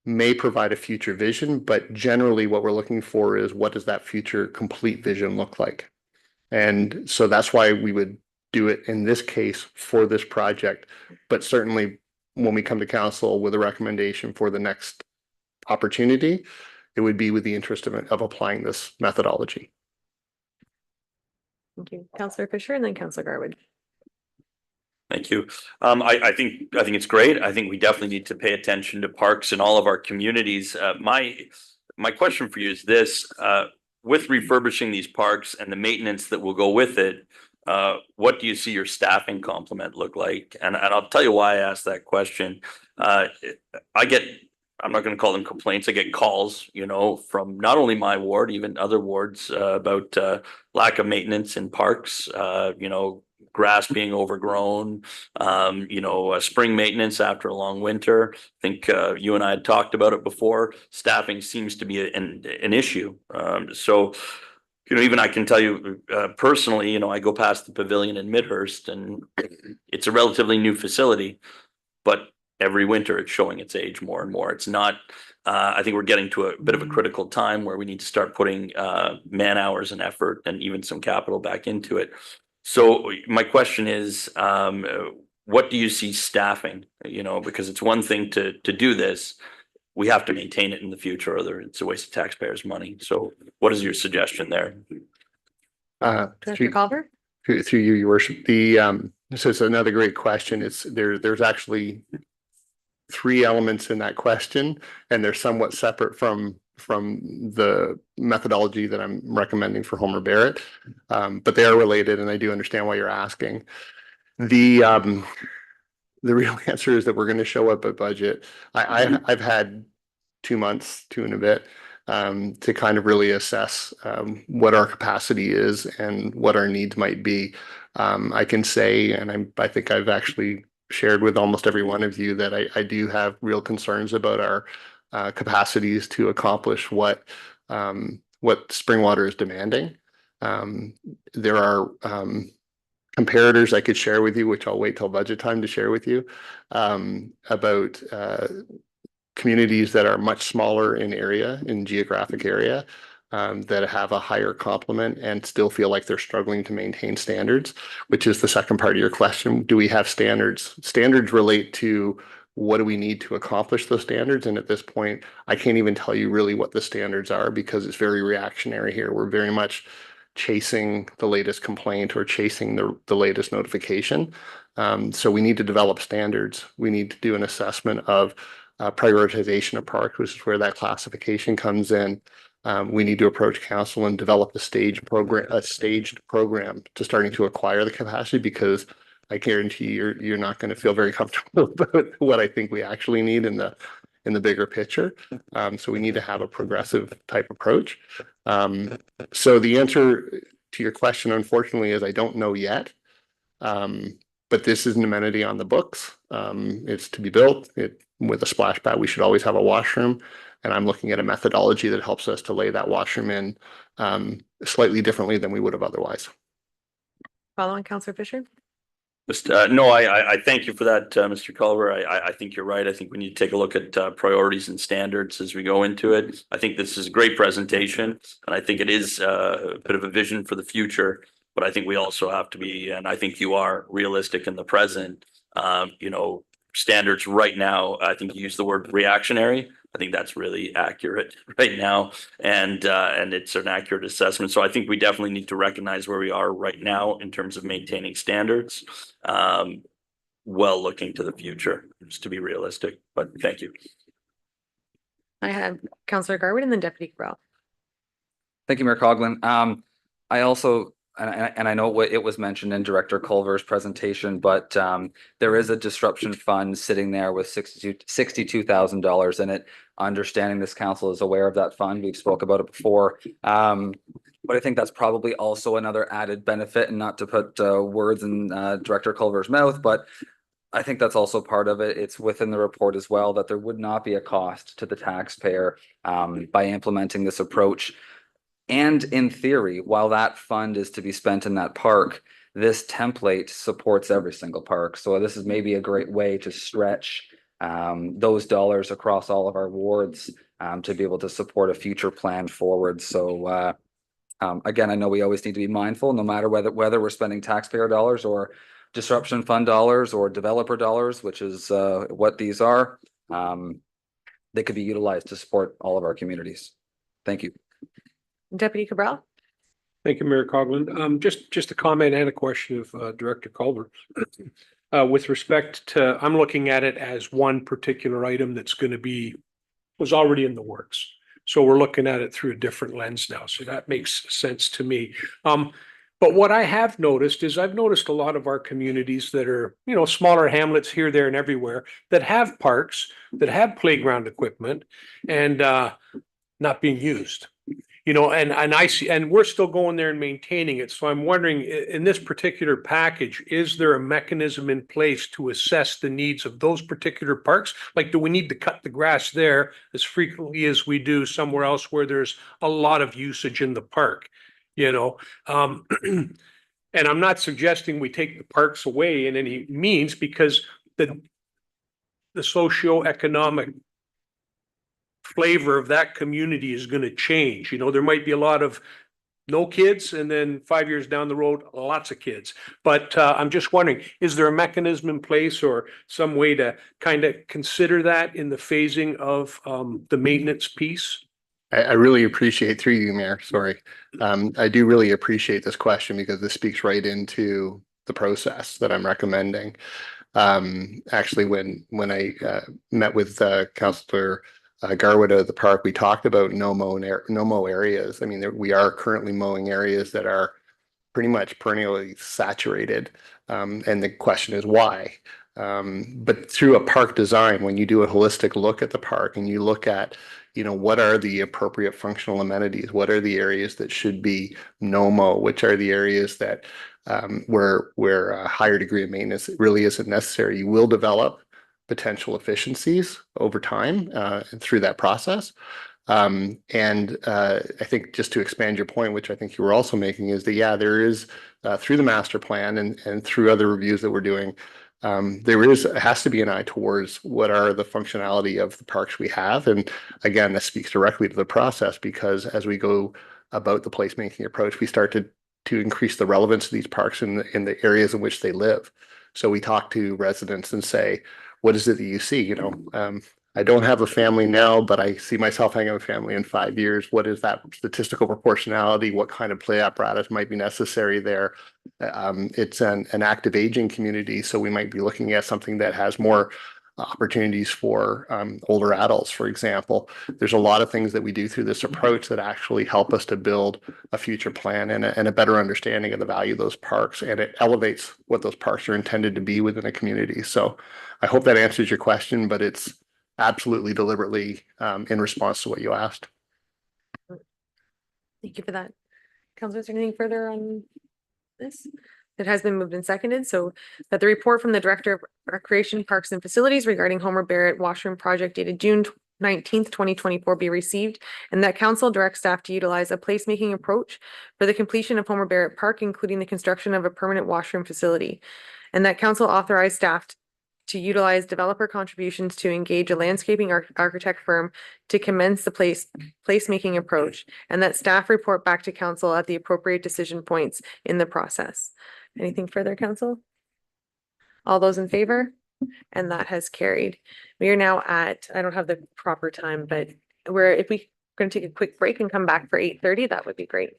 may provide a future vision, but generally what we're looking for is, what does that future complete vision look like? And so that's why we would do it in this case for this project. But certainly when we come to council with a recommendation for the next opportunity, it would be with the interest of applying this methodology. Thank you. Councillor Fisher and then Councillor Garwood. Thank you. I think it's great. I think we definitely need to pay attention to parks in all of our communities. My question for you is this: with refurbishing these parks and the maintenance that will go with it, what do you see your staffing complement look like? And I'll tell you why I asked that question. I'm not going to call them complaints. I get calls, from not only my ward, even other wards, about lack of maintenance in parks. Grass being overgrown, spring maintenance after a long winter. I think you and I had talked about it before. Staffing seems to be an issue. So even I can tell you personally, I go past the pavilion in Midhurst, and it's a relatively new facility, but every winter it's showing its age more and more. It's not, I think we're getting to a bit of a critical time where we need to start putting man hours and effort and even some capital back into it. So my question is, what do you see staffing? Because it's one thing to do this, we have to maintain it in the future, or it's a waste of taxpayers' money. So what is your suggestion there? Director Culver? Through you, your worship. So it's another great question. There's actually 3 elements in that question, and they're somewhat separate from the methodology that I'm recommending for Homer Barrett, but they are related, and I do understand why you're asking. The real answer is that we're going to show up at budget. I've had 2 months, 2 and a bit, to kind of really assess what our capacity is and what our needs might be. I can say, and I think I've actually shared with almost every one of you, that I do have real concerns about our capacities to accomplish what Springwater is demanding. There are comparators I could share with you, which I'll wait till budget time to share with you, about communities that are much smaller in geographic area, that have a higher complement and still feel like they're struggling to maintain standards, which is the second part of your question. Do we have standards? Standards relate to, what do we need to accomplish those standards? And at this point, I can't even tell you really what the standards are, because it's very reactionary here. We're very much chasing the latest complaint or chasing the latest notification. So we need to develop standards. We need to do an assessment of prioritization of parks, which is where that classification comes in. We need to approach council and develop a staged program to starting to acquire the capacity, because I guarantee you're not going to feel very comfortable about what I think we actually need in the bigger picture. So we need to have a progressive type approach. So the answer to your question, unfortunately, is I don't know yet. But this is an amenity on the books. It's to be built. with a splash pad, we should always have a washroom. And I'm looking at a methodology that helps us to lay that washroom in slightly differently than we would have otherwise. Following Counselor Fisher. No, I thank you for that, Mr. Culver. I think you're right. I think we need to take a look at priorities and standards as we go into it. I think this is a great presentation, and I think it is a bit of a vision for the future. But I think we also have to be, and I think you are, realistic in the present. You know, standards right now, I think you use the word reactionary. I think that's really accurate right now, and it's an accurate assessment. So I think we definitely need to recognize where we are right now in terms of maintaining standards, while looking to the future, just to be realistic. But thank you. I have Counselor Garwood and then Deputy Cabral. Thank you, Mayor Coughlin. I also, and I know it was mentioned in Director Culver's presentation, but there is a disruption fund sitting there with $62,000 in it. Understanding this council is aware of that fund. We've spoke about it before. But I think that's probably also another added benefit, and not to put words in Director Culver's mouth, but I think that's also part of it. It's within the report as well that there would not be a cost to the taxpayer by implementing this approach. And in theory, while that fund is to be spent in that park, this template supports every single park. So this is maybe a great way to stretch those dollars across all of our wards to be able to support a future plan forward. So again, I know we always need to be mindful, no matter whether we're spending taxpayer dollars or disruption fund dollars or developer dollars, which is what these are. They could be utilized to support all of our communities. Thank you. Deputy Cabral. Thank you, Mayor Coughlin. Just a comment and a question of Director Culver. With respect to, I'm looking at it as one particular item that's going to was already in the works. So we're looking at it through a different lens now. So that makes sense to me. But what I have noticed is I've noticed a lot of our communities that are, you know, smaller hamlets here, there, and everywhere that have parks, that have playground equipment, and not being used. You know, and I see, and we're still going there and maintaining it. So I'm wondering, in this particular package, is there a mechanism in place to assess the needs of those particular parks? Like, do we need to cut the grass there as frequently as we do somewhere else where there's a lot of usage in the park? You know, and I'm not suggesting we take the parks away in any means, because the socioeconomic flavor of that community is going to change. You know, there might be a lot of no kids, and then 5 years down the road, lots of kids. But I'm just wondering, is there a mechanism in place or some way to kind of consider that in the phasing of the maintenance piece? I really appreciate, through you, Mayor, sorry. I do really appreciate this question, because this speaks right into the process that I'm recommending. Actually, when I met with Councillor Garwood of the park, we talked about no mow areas. I mean, we are currently mowing areas that are pretty much perennially saturated. And the question is why? But through a park design, when you do a holistic look at the park and you look at, you know, what are the appropriate functional amenities? What are the areas that should be no mow? Which are the areas that where a higher degree of maintenance really isn't necessary? You will develop potential efficiencies over time through that process. I think, just to expand your point, which I think you were also making, is that, yeah, there is through the master plan and through other reviews that we're doing, it has to be an eye towards what are the functionality of the parks we have. And again, this speaks directly to the process, because as we go about the placemaking approach, we start to increase the relevance of these parks in the areas in which they live. So we talk to residents and say, what is it that you see? You know, I don't have a family now, but I see myself having a family in 5 years. What is that statistical proportionality? What kind of play apparatus might be necessary there? It's an active aging community, so we might be looking at something that has more opportunities for older adults, for example. There's a lot of things that we do through this approach that actually help us to build a future plan and a better understanding of the value of those parks, and it elevates what those parks are intended to be within a community. So I hope that answers your question, but it's absolutely deliberately in response to what you asked. Thank you for that. Councilor, is there anything further on this? It has been moved and seconded, so that the report from the Director of Recreation, Parks and Facilities regarding Homer Barrett washroom project dated June 19th, 2024 be received, and that council directs staff to utilize a placemaking approach for the completion of Homer Barrett Park, including the construction of a permanent washroom facility. And that council authorize staff to utilize developer contributions to engage a landscaping architect firm to commence the placemaking approach, and that staff report back to council at the appropriate decision points in the process. Anything further, council? All those in favor? And that has carried. We are now at, I don't have the proper time, but if we're going to take a quick break and come back for 8:30, that would be great.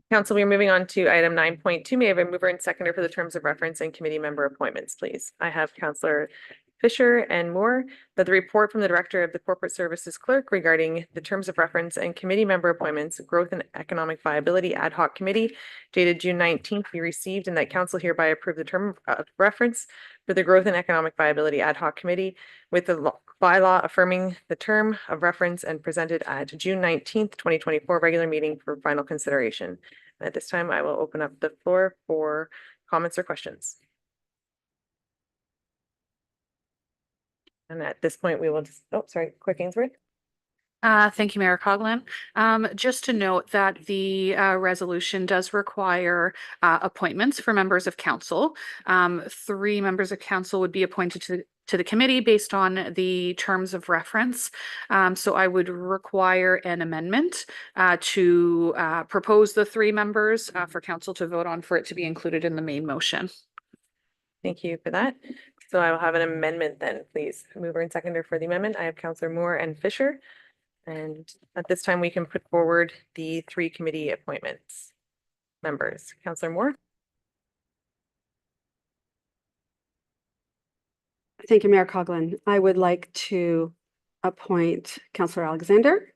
Council, we are moving on to item 9.2. May I have a mover and seconder for the terms of reference and committee member appointments, please? I have Councillor Fisher and Moore, that the report from the Director of the Corporate Services Clerk regarding the terms of reference and committee member appointments, Growth and Economic Viability Ad Hoc Committee dated June 19th be received, and that council hereby approve the term of reference for the Growth and Economic Viability Ad Hoc Committee with the bylaw affirming the term of reference and presented at June 19th, 2024 regular meeting for final consideration. At this time, I will open up the floor for comments or questions. And at this point, we will just, oh, sorry, quick Ainsworth. Thank you, Mayor Coughlin. Just to note that the resolution does require appointments for members of council. 3 members of council would be appointed to the committee based on the terms of reference. So I would require an amendment to propose the 3 members for council to vote on for it to be included in the main motion. Thank you for that. So I will have an amendment then, please. Mover and seconder for the amendment. I have Councillor Moore and Fisher. And at this time, we can put forward the 3 committee appointments members. Councillor Moore. Thank you, Mayor Coughlin. I would like to appoint Councillor Alexander,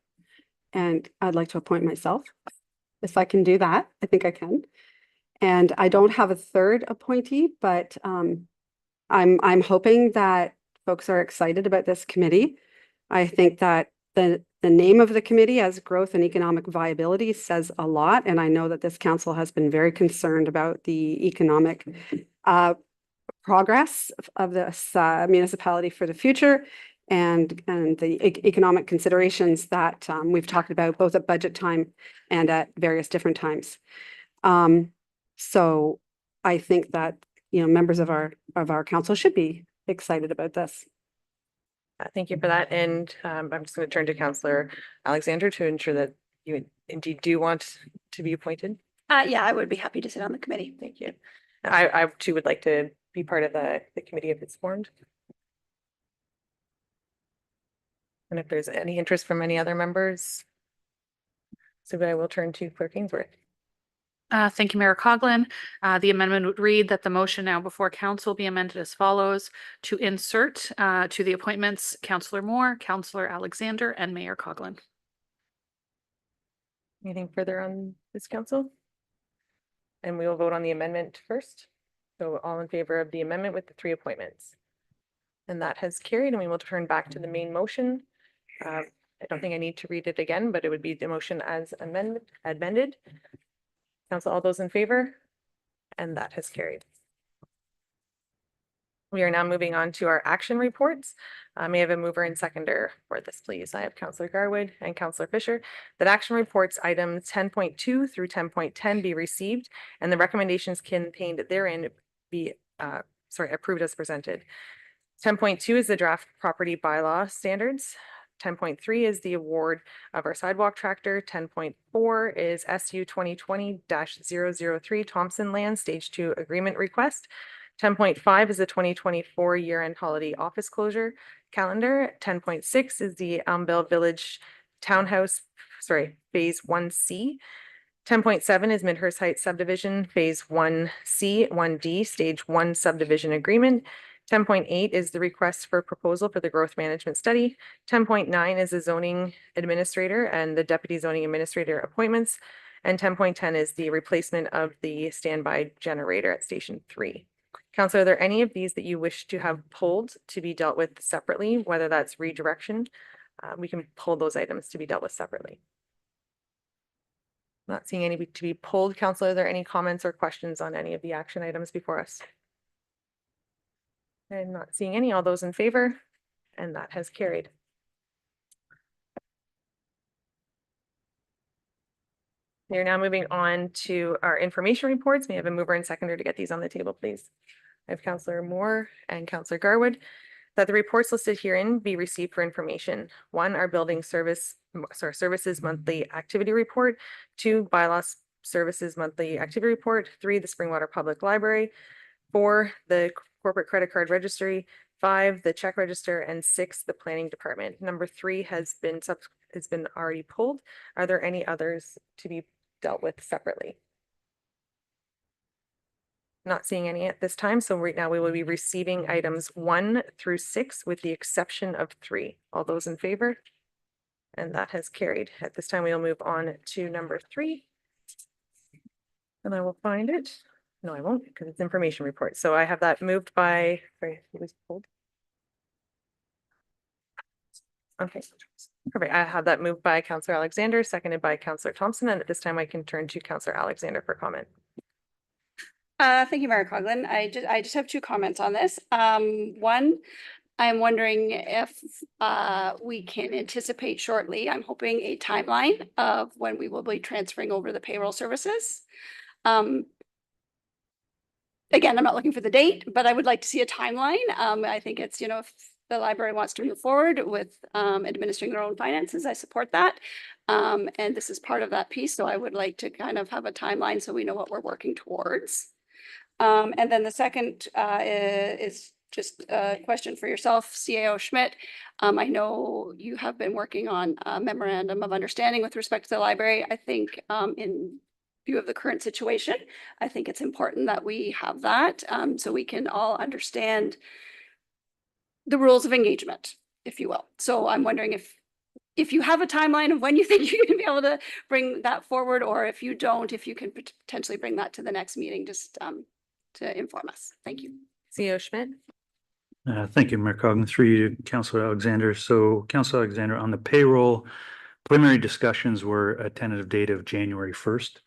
and I'd like to appoint myself. If I can do that, I think I can. And I don't have a 3rd appointee, but I'm hoping that folks are excited about this committee. I think that the name of the committee as Growth and Economic Viability says a lot, and I know that this council has been very concerned about the economic progress of this municipality for the future and the economic considerations that we've talked about both at budget time and at various different times. So I think that, you know, members of our council should be excited about this. Thank you for that. And I'm just going to turn to Councillor Alexander to ensure that you indeed do want to be appointed. Yeah, I would be happy to sit on the committee. Thank you. I too would like to be part of the committee if it's formed. And if there's any interest from any other members. So I will turn to Clerk Ainsworth. Thank you, Mayor Coughlin. The amendment would read that the motion now before council be amended as follows: to insert to the appointments Councillor Moore, Councillor Alexander, and Mayor Coughlin. Anything further on this council? And we will vote on the amendment first. So all in favor of the amendment with the 3 appointments. And that has carried, and we will turn back to the main motion. I don't think I need to read it again, but it would be the motion as amended. Council, all those in favor? And that has carried. We are now moving on to our action reports. May I have a mover and seconder for this, please? I have Councillor Garwood and Councillor Fisher. That action reports items 10.2 through 10.10 be received, and the recommendations contained therein be approved as presented. 10.2 is the draft property bylaw standards. 10.3 is the award of our sidewalk tractor. 10.4 is SU 2020-003 Thompson Land Stage 2 agreement request. 10.5 is the 2024 year-end holiday office closure calendar. 10.6 is the Elmville Village Townhouse, Phase 1C. 10.7 is Midhurst Heights Subdivision Phase 1C, 1D, Stage 1 Subdivision Agreement. 10.8 is the request for proposal for the growth management study. 10.9 is the zoning administrator and the deputy zoning administrator appointments. And 10.10 is the replacement of the standby generator at Station 3. Councilor, are there any of these that you wish to have pulled to be dealt with separately, whether that's redirection? We can pull those items to be dealt with separately. Not seeing any to be pulled. Councilor, are there any comments or questions on any of the action items before us? I'm not seeing any. All those in favor? And that has carried. We are now moving on to our information reports. May I have a mover and seconder to get these on the table, please? I have Councillor Moore and Councillor Garwood. That the reports listed herein be received for information. 1, our building services monthly activity report. 2, bylaws services monthly activity report. 3, the Springwater Public Library. 4, the corporate credit card registry. 5, the check register, and 6, the planning department. Number 3 has been already pulled. Are there any others to be dealt with separately? Not seeing any at this time, so right now we will be receiving items 1 through 6 with the exception of 3. All those in favor? And that has carried. At this time, we'll move on to number 3. And I will find it. No, I won't, because it's information report. So I have that moved by, sorry, it was pulled. Okay, perfect. I have that moved by Councillor Alexander, seconded by Councillor Thompson, and at this time I can turn to Councillor Alexander for comment. Thank you, Mayor Coughlin. I just have 2 comments on this. One, I'm wondering if we can anticipate shortly, I'm hoping a timeline of when we will be transferring over the payroll services. Again, I'm not looking for the date, but I would like to see a timeline. I think it's, if the library wants to move forward with administering their own finances, I support that. And this is part of that piece. So I would like to kind of have a timeline so we know what we're working towards. And then the second is just a question for yourself, CAO Schmidt. I know you have been working on a memorandum of understanding with respect to the library. I think in view of the current situation, I think it's important that we have that so we can all understand the rules of engagement, if you will. So I'm wondering if you have a timeline of when you think you're going to be able to bring that forward, or if you don't, if you can potentially bring that to the next meeting, just to inform us. Thank you. CEO Schmidt. Thank you, Mayor Coughlin. Through you to Councillor Alexander. So Councillor Alexander, on the payroll, preliminary discussions were a tentative date of January 1st,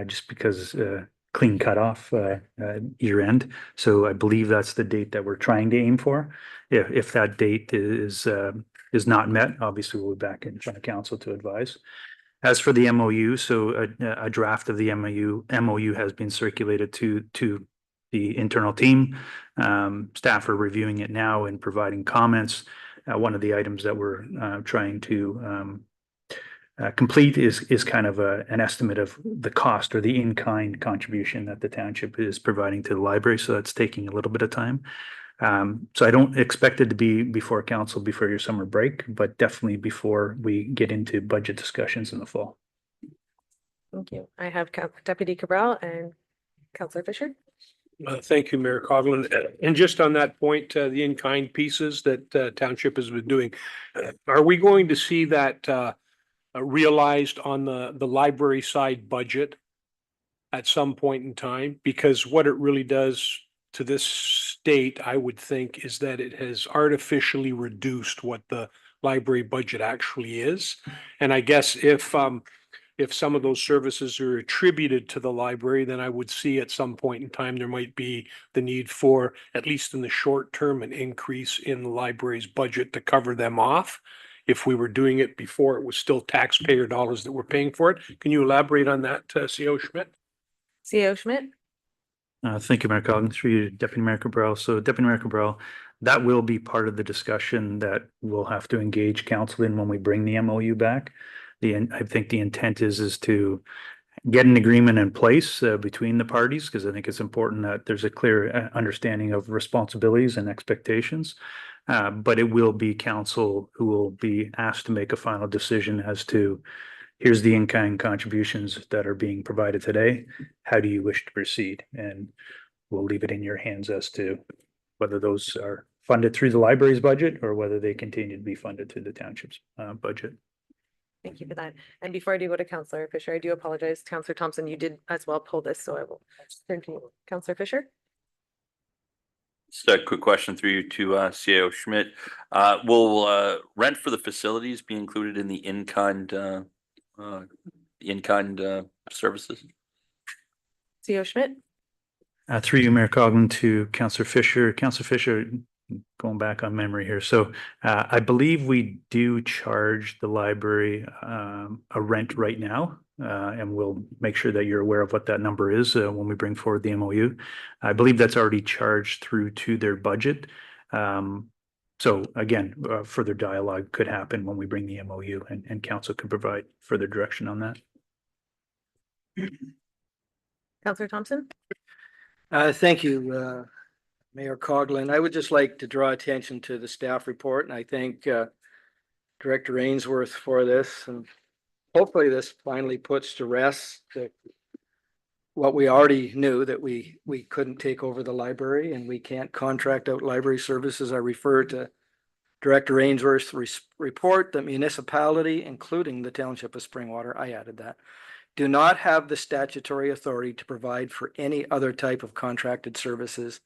just because clean cutoff year end. So I believe that's the date that we're trying to aim for. If that date is not met, obviously we'll be back in front of council to advise. As for the MOU, so a draft of the MOU has been circulated to the internal team. Staff are reviewing it now and providing comments. One of the items that we're trying to complete is kind of an estimate of the cost or the in-kind contribution that the township is providing to the library. So that's taking a little bit of time. So I don't expect it to be before council before your summer break, but definitely before we get into budget discussions in the fall. Thank you. I have Deputy Cabral and Councillor Fisher. Thank you, Mayor Coughlin. And just on that point, the in-kind pieces that township has been doing, are we going to see that realized on the library side budget at some point in time? Because what it really does to this state, I would think, is that it has artificially reduced what the library budget actually is. And I guess if some of those services are attributed to the library, then I would see at some point in time there might be the need for, at least in the short term, an increase in the library's budget to cover them off. If we were doing it before it was still taxpayer dollars that were paying for it. Can you elaborate on that, CEO Schmidt? CEO Schmidt. Thank you, Mayor Coughlin. Through you, Deputy Mayor Cabral. So Deputy Mayor Cabral, that will be part of the discussion that we'll have to engage council in when we bring the MOU back. I think the intent is to get an agreement in place between the parties, because I think it's important that there's a clear understanding of responsibilities and expectations. But it will be council who will be asked to make a final decision as to here's the in-kind contributions that are being provided today. How do you wish to proceed? And we'll leave it in your hands as to whether those are funded through the library's budget or whether they continue to be funded through the township's budget. Thank you for that. And before I do go to Councillor Fisher, I do apologize. Councillor Thompson, you did as well pull this, so I will turn to you. Councillor Fisher. Just a quick question through you to CAO Schmidt. Will rent for the facilities be included in the in-kind services? CEO Schmidt. Through you, Mayor Coughlin, to Councillor Fisher. Councillor Fisher, going back on memory here. So I believe we do charge the library a rent right now, and we'll make sure that you're aware of what that number is when we bring forward the MOU. I believe that's already charged through to their budget. So again, further dialogue could happen when we bring the MOU, and council can provide further direction on that. Councillor Thompson. Thank you, Mayor Coughlin. I would just like to draw attention to the staff report, and I thank Director Ainsworth for this. And hopefully this finally puts to rest what we already knew, that we couldn't take over the library and we can't contract out library services. I refer to Director Ainsworth's report. The municipality, including the Township of Springwater, I added that, do not have the statutory authority to provide for any other type of contracted services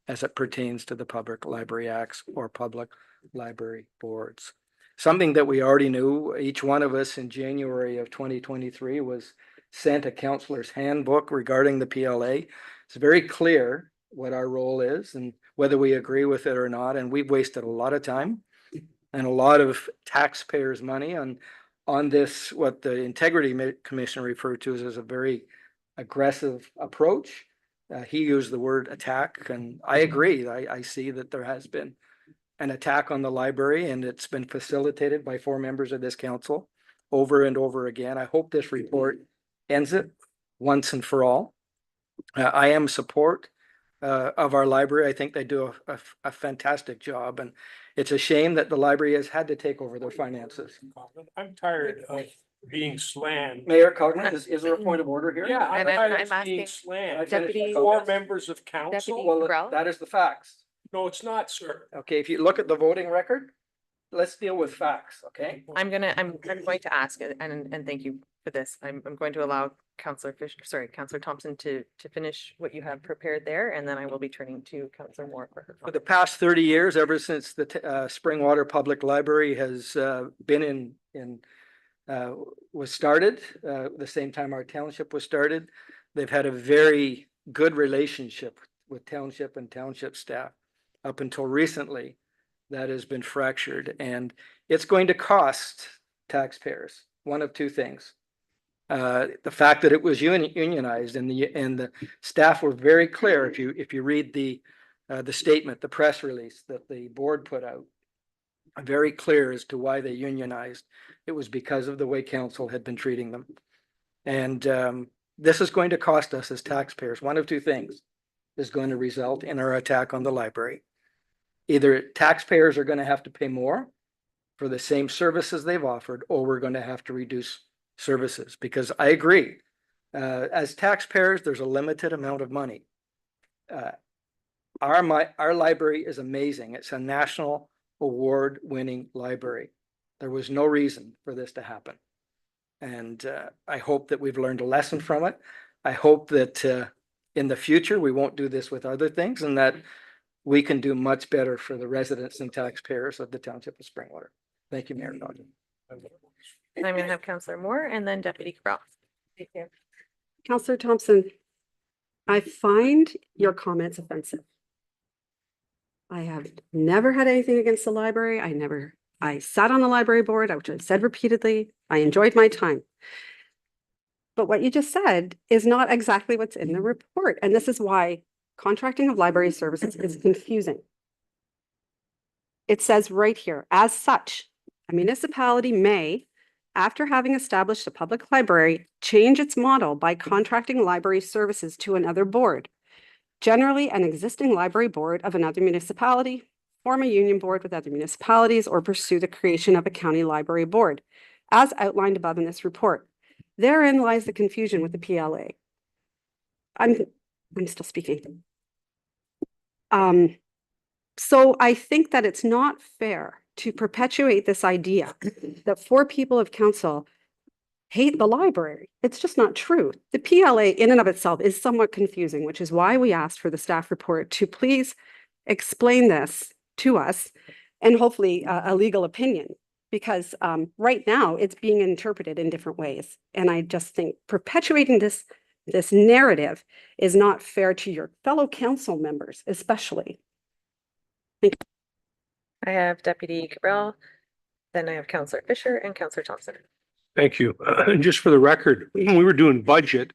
as it pertains to the Public Library Acts or public library boards. Something that we already knew. Each one of us in January of 2023 was sent a counselor's handbook regarding the PLA. It's very clear what our role is and whether we agree with it or not. And we've wasted a lot of time and a lot of taxpayers' money on this, what the Integrity Commission referred to as a very aggressive approach. He used the word attack, and I agree. I see that there has been an attack on the library, and it's been facilitated by 4 members of this council over and over again. I hope this report ends it once and for all. I am support of our library. I think they do a fantastic job, and it's a shame that the library has had to take over their finances. I'm tired of being slammed. Mayor Cogman, is there a point of order here? Yeah, I'm And tired I'm of being asking slammed. Deputy- 4 members of council. Deputy- Well, Cabral? that is the facts. No, it's not, sir. Okay, if you look at the voting record, let's deal with facts, okay? I'm going to ask, and thank you for this. I'm going to allow Councillor Thompson to finish what you have prepared there, and then I will be turning to Councillor Moore for her. For the past 30 years, ever since the Springwater Public Library has been was started, the same time our township was started, they've had a very good relationship with township and township staff. Up until recently, that has been fractured, and it's going to cost taxpayers one of 2 things. The fact that it was unionized, and the staff were very clear. If you read the statement, the press release that the board put out, very clear as to why they unionized. It was because of the way council had been treating them, and this is going to cost us as taxpayers. One of 2 things is going to result in our attack on the library. Either taxpayers are going to have to pay more for the same services they've offered, or we're going to have to reduce services, because I agree. As taxpayers, there's a limited amount of money. Our library is amazing. It's a national award-winning library. There was no reason for this to happen. And I hope that we've learned a lesson from it. I hope that in the future, we won't do this with other things, and that we can do much better for the residents and taxpayers of the Township of Springwater. Thank you, Mayor Dodgen. I'm going to have Councillor Moore and then Deputy Cabral. Thank you. Councillor Thompson, I find your comments offensive. I have never had anything against the library. I sat on the library board, which I've said repeatedly. I enjoyed my time. But what you just said is not exactly what's in the report. And this is why contracting of library services is confusing. It says right here, as such, a municipality may, after having established a public library, change its model by contracting library services to another board, generally an existing library board of another municipality, form a union board with other municipalities, or pursue the creation of a county library board, as outlined above in this report. Therein lies the confusion with the PLA. I'm still speaking. So I think that it's not fair to perpetuate this idea that 4 people of council hate the library. It's just not true. The PLA in and of itself is somewhat confusing, which is why we asked for the staff report to please explain this to us, and hopefully a legal opinion, because right now it's being interpreted in different ways. And I just think perpetuating this narrative is not fair to your fellow council members, especially. Thank you. I have Deputy Cabral, then I have Councillor Fisher and Councillor Thompson. Thank you. Just for the record, when we were doing budget,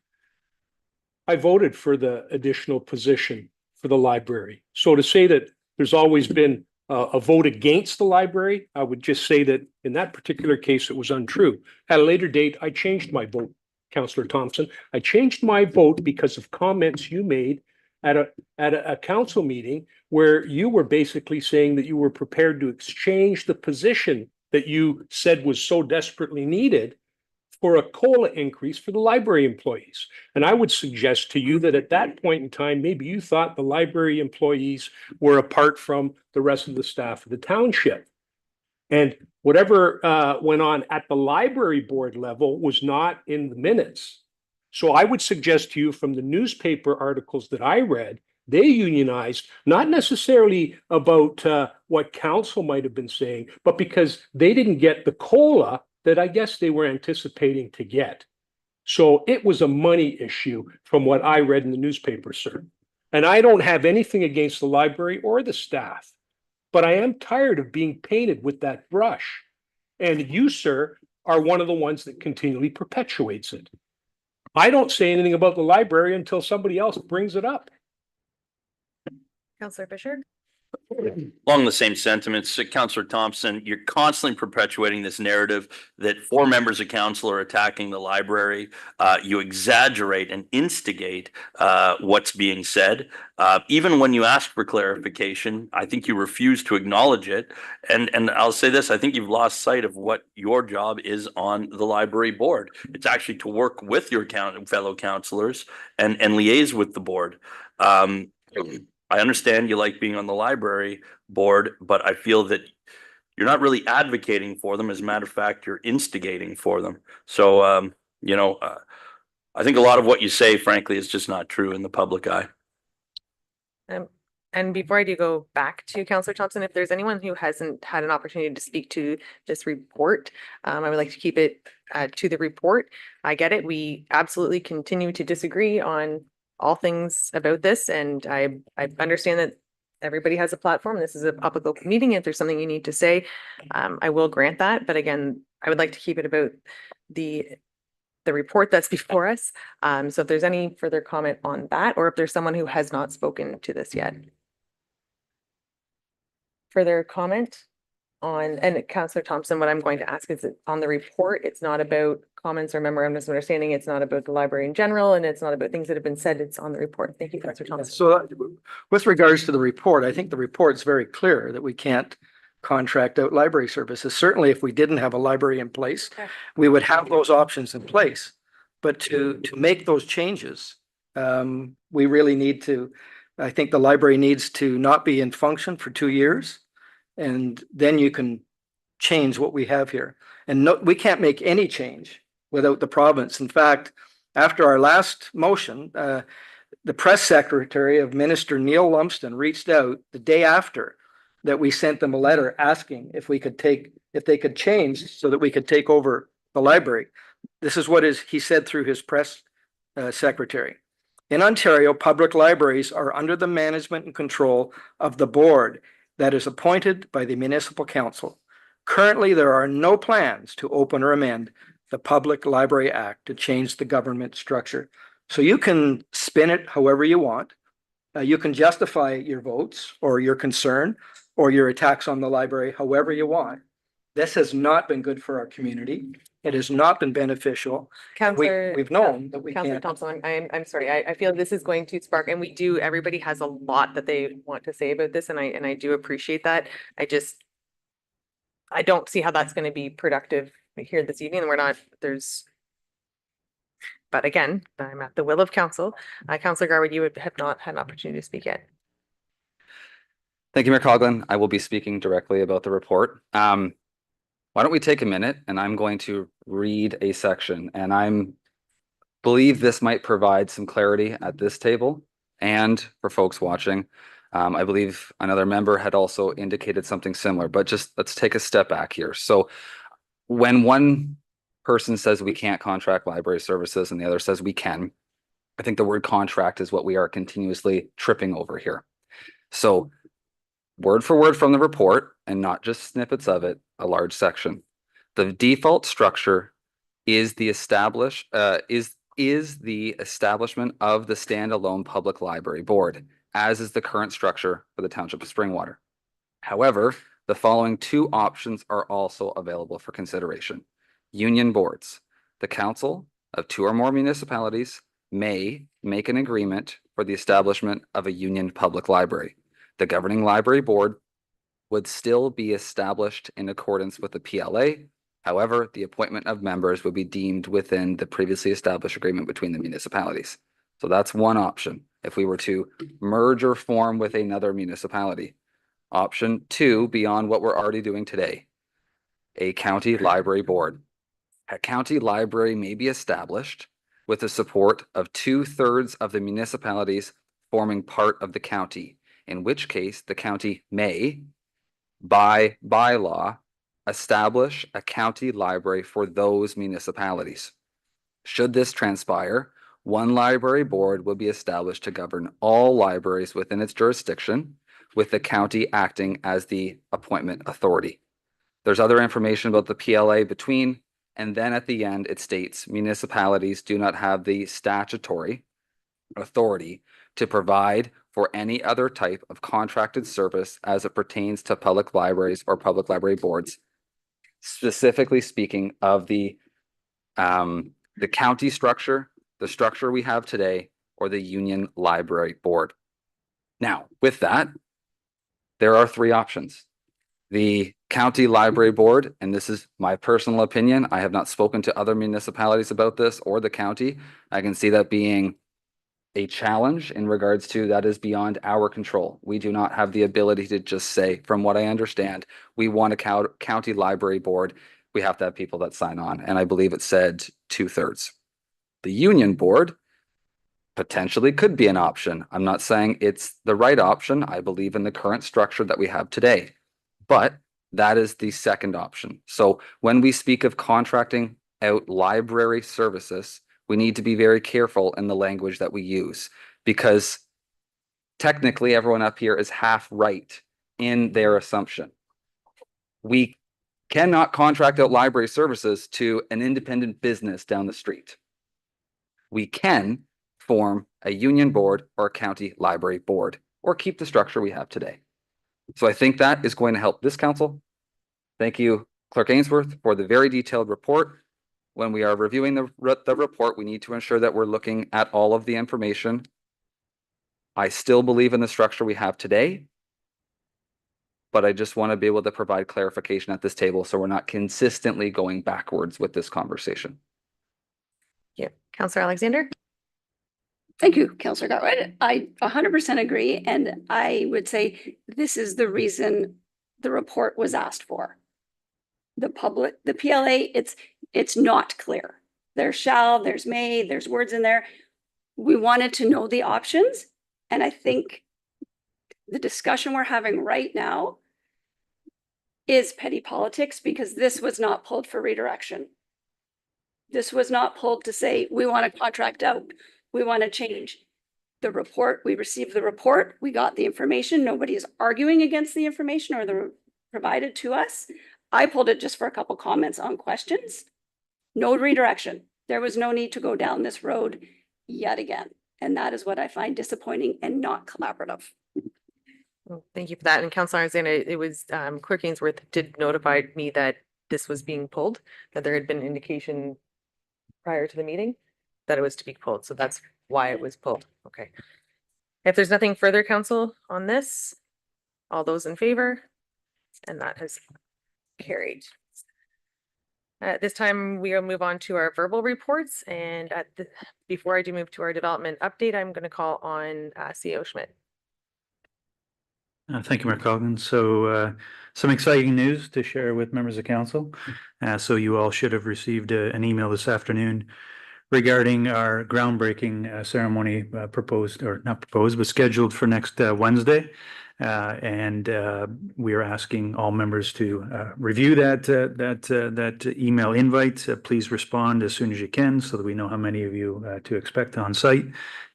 I voted for the additional position for the library. So to say that there's always been a vote against the library, I would just say that in that particular case, it was untrue. At a later date, I changed my vote, Councillor Thompson. I changed my vote because of comments you made at a council meeting where you were basically saying that you were prepared to exchange the position that you said was so desperately needed for a COLA increase for the library employees. And I would suggest to you that at that point in time, maybe you thought the library employees were apart from the rest of the staff of the township. And whatever went on at the library board level was not in the minutes. So I would suggest to you from the newspaper articles that I read, they unionized, not necessarily about what council might have been saying, but because they didn't get the COLA that I guess they were anticipating to get. So it was a money issue from what I read in the newspaper, sir. And I don't have anything against the library or the staff, but I am tired of being painted with that brush. And you, sir, are one of the ones that continually perpetuates it. I don't say anything about the library until somebody else brings it up. Councillor Fisher? Along the same sentiments, Councillor Thompson, you're constantly perpetuating this narrative that 4 members of council are attacking the library. You exaggerate and instigate what's being said. Even when you ask for clarification, I think you refuse to acknowledge it. And I'll say this, I think you've lost sight of what your job is on the library board. It's actually to work with your fellow councillors and liaise with the board. I understand you like being on the library board, but I feel that you're not really advocating for them. As a matter of fact, you're instigating for them. So, I think a lot of what you say, frankly, is just not true in the public eye. And before I do go back to Councillor Thompson, if there's anyone who hasn't had an opportunity to speak to this report, I would like to keep it to the report. I get it. We absolutely continue to disagree on all things about this, and I understand that everybody has a platform. This is a public open meeting. If there's something you need to say, I will grant that. But again, I would like to keep it about the report that's before us. So if there's any further comment on that, or if there's someone who has not spoken to this yet. Further comment on, and Councillor Thompson, what I'm going to ask is that on the report, it's not about comments or memorandums of understanding. It's not about the library in general, and it's not about things that have been said. It's on the report. Thank you, Councillor Thompson. So with regards to the report, I think the report's very clear that we can't contract out library services. Certainly, if we didn't have a library in place, we would have those options in place. But to make those changes, we really need to, I think the library needs to not be in function for 2 years. And then you can change what we have here. And no, we can't make any change without the province. In fact, after our last motion, the press secretary of Minister Neil Lumsden reached out the day after that we sent them a letter asking if they could change so that we could take over the library. This is what he said through his press secretary. In Ontario, public libraries are under the management and control of the board that is appointed by the Municipal Council. Currently, there are no plans to open or amend the Public Library Act to change the government structure. So you can spin it however you want. You can justify your votes or your concern or your attacks on the library however you want. This has not been good for our community. It has not been beneficial. We've known that we Councillor can't. Thompson, I'm sorry. I feel this is going to spark, and everybody has a lot that they want to say about this, and I do appreciate that. I don't see how that's going to be productive here this evening. But again, I'm at the will of council. Councillor Garwood, you have not had an opportunity to speak yet. Thank you, Mayor Coughlin. I will be speaking directly about the report. Why don't we take a minute and I'm going to read a section, and I believe this might provide some clarity at this table and for folks watching. I believe another member had also indicated something similar, but just let's take a step back here. So when one person says we can't contract library services and the other says we can, I think the word contract is what we are continuously tripping over here. So word for word from the report, and not just snippets of it, a large section. The default structure is the establishment of the standalone public library board, as is the current structure for the Township of Springwater. However, the following 2 options are also available for consideration. Union boards. The council of 2 or more municipalities may make an agreement for the establishment of a union public library. The governing library board would still be established in accordance with the PLA. However, the appointment of members would be deemed within the previously established agreement between the municipalities. So that's one option if we were to merge or form with another municipality. Option two, beyond what we're already doing today, a county library board. A county library may be established with the support of 2/3 of the municipalities forming part of the county, in which case the county may, by bylaw, establish a county library for those municipalities. Should this transpire, one library board will be established to govern all libraries within its jurisdiction, with the county acting as the appointment authority. There's other information about the PLA between, and then at the end it states municipalities do not have the statutory authority to provide for any other type of contracted service as it pertains to public libraries or public library boards, specifically speaking of the county structure, the structure we have today, or the union library board. Now, with that, there are three options. The county library board, and this is my personal opinion, I have not spoken to other municipalities about this or the county. I can see that being a challenge in regards to that is beyond our control. We do not have the ability to just say, from what I understand, we want a county library board. We have to have people that sign on, and I believe it said 2/3. The union board potentially could be an option. I'm not saying it's the right option. I believe in the current structure that we have today, but that is the second option. So when we speak of contracting out library services, we need to be very careful in the language that we use, because technically everyone up here is half right in their assumption. We cannot contract out library services to an independent business down the street. We can form a union board or a county library board, or keep the structure we have today. So I think that is going to help this council. Thank you, Clerk Ainsworth, for the very detailed report. When we are reviewing the report, we need to ensure that we're looking at all of the information. I still believe in the structure we have today, but I just want to be able to provide clarification at this table so we're not consistently going backwards with this conversation. Yeah, Councillor Alexander. Thank you, Councillor Garwood. I 100% agree. And I would say this is the reason the report was asked for. The PLA, it's not clear. There's shall, there's may, there's words in there. We wanted to know the options. And I think the discussion we're having right now is petty politics, because this was not pulled for redirection. This was not pulled to say, we want to contract out, we want to change. The report, we received the report, we got the information. Nobody is arguing against the information or the provided to us. I pulled it just for a couple comments on questions. No redirection. There was no need to go down this road yet again. And that is what I find disappointing and not collaborative. Well, thank you for that. And Councillor Alexander, it was Clerk Ainsworth did notify me that this was being pulled, that there had been indication prior to the meeting that it was to be pulled. So that's why it was pulled. Okay. If there's nothing further, council, on this, all those in favor? And that has carried. At this time, we will move on to our verbal reports. And before I do move to our development update, I'm going to call on CEO Schmidt. Thank you, Mayor Coughlin. So some exciting news to share with members of council. So you all should have received an email this afternoon regarding our groundbreaking ceremony proposed, or not proposed, but scheduled for next Wednesday. And we are asking all members to review that email invite. Please respond as soon as you can so that we know how many of you to expect on site.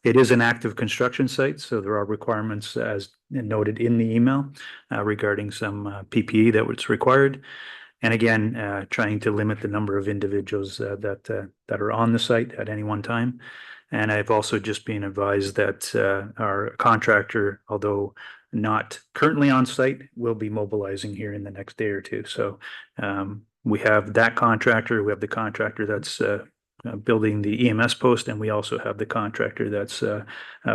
It is an active construction site, so there are requirements as noted in the email regarding some PPE that was required. And again, trying to limit the number of individuals that are on the site at any one time. And I've also just been advised that our contractor, although not currently on site, will be mobilizing here in the next day or two. So we have that contractor, we have the contractor that's building the EMS post, and we also have the contractor that's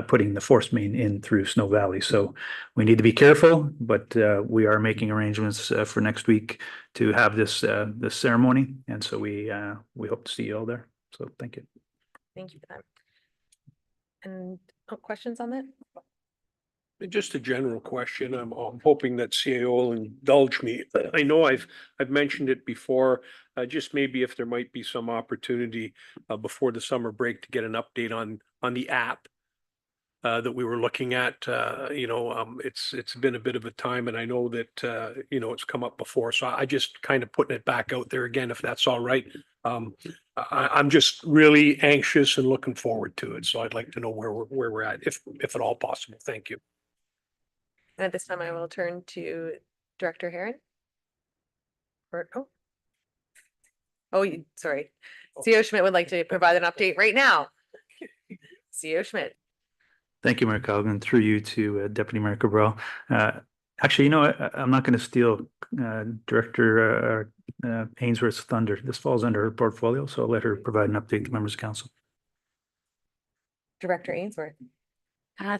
putting the force main in through Snow Valley. So we need to be careful, but we are making arrangements for next week to have this ceremony, and so we hope to see you all there. So thank you. Thank you for that. And questions on that? Just a general question. I'm hoping that CAO will indulge me. I know I've mentioned it before, just maybe if there might be some opportunity before the summer break to get an update on the app that we were looking at. It's been a bit of a time, and I know that it's come up before. So I just kind of putting it back out there again, if that's all right. I'm just really anxious and looking forward to it. So I'd like to know where we're at, if at all possible. Thank you. And at this time, I will turn to Director Heron. Sorry. CEO Schmidt would like to provide an update right now. CEO Schmidt. Thank you, Mayor Colgan. Through you to Deputy Mayor Cabral. Actually, you know what? I'm not going to steal Director Ainsworth's thunder. This falls under her portfolio, so I'll let her provide an update to members of council. Director Ainsworth.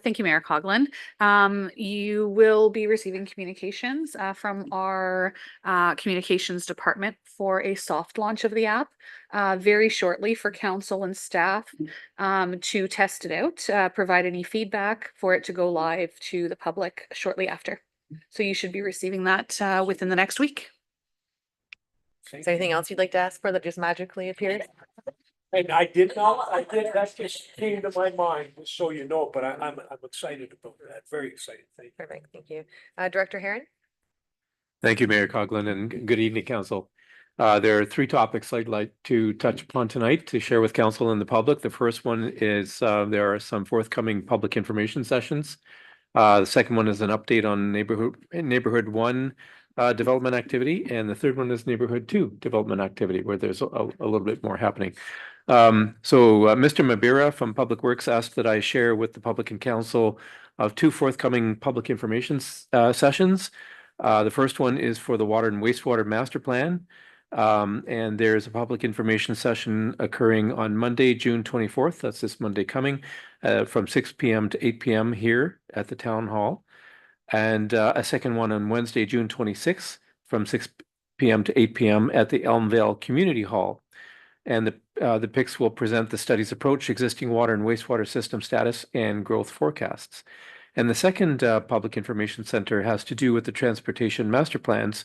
Thank you, Mayor Coughlin. You will be receiving communications from our communications department for a soft launch of the app very shortly for council and staff to test it out, provide any feedback for it to go live to the public shortly after. So you should be receiving that within the next week. Is there anything else you'd like to ask for that just magically appeared? And I did, that just came to my mind, just so you know, but I'm excited about that, very excited, thank you. Perfect, thank you. Director Heron? Thank you, Mayor Coughlin, and good evening, council. There are three topics I'd like to touch upon tonight to share with council and the public. The first one is there are some forthcoming public information sessions. The second one is an update on neighborhood 1 development activity, and the third one is neighborhood 2 development activity, where there's a little bit more happening. Mr. Mabira from Public Works asked that I share with the public and council of two forthcoming public information sessions. The first one is for the water and wastewater master plan. And there's a public information session occurring on Monday, June 24th. That's this Monday coming from 6 p.m. to 8 p.m. here at the town hall. And a second one on Wednesday, June 26th from 6 p.m. to 8 p.m. at the Elmvale Community Hall. And the PICs will present the study's approach, existing water and wastewater system status, and growth forecasts. And the second public information center has to do with the transportation master plan's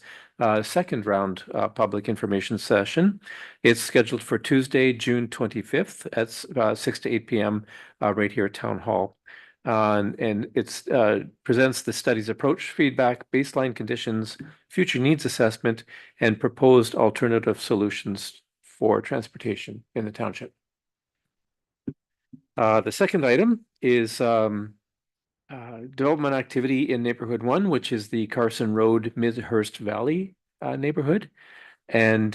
second round public information session. It's scheduled for Tuesday, June 25th at 6 to 8 p.m. Right here at Town Hall. And it's presents the study's approach, feedback, baseline conditions, future needs assessment, and proposed alternative solutions for transportation in the township. The second item is development activity in neighborhood 1, which is the Carson Road Midhurst Valley neighborhood. And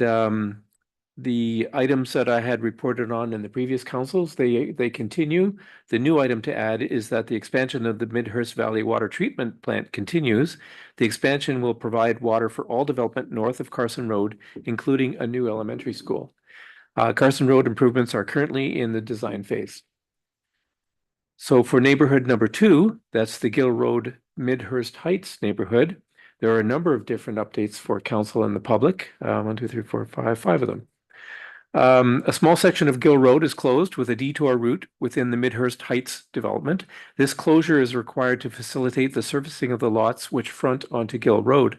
the items that I had reported on in the previous councils, they continue. The new item to add is that the expansion of the Midhurst Valley water treatment plant continues. The expansion will provide water for all development north of Carson Road, including a new elementary school. Carson Road improvements are currently in the design phase. So for neighborhood number 2, that's the Gill Road Midhurst Heights neighborhood. There are a number of different updates for council and the public. 1, 2, 3, 4, 5 of them. A small section of Gill Road is closed with a detour route within the Midhurst Heights development. This closure is required to facilitate the surfacing of the lots which front onto Gill Road.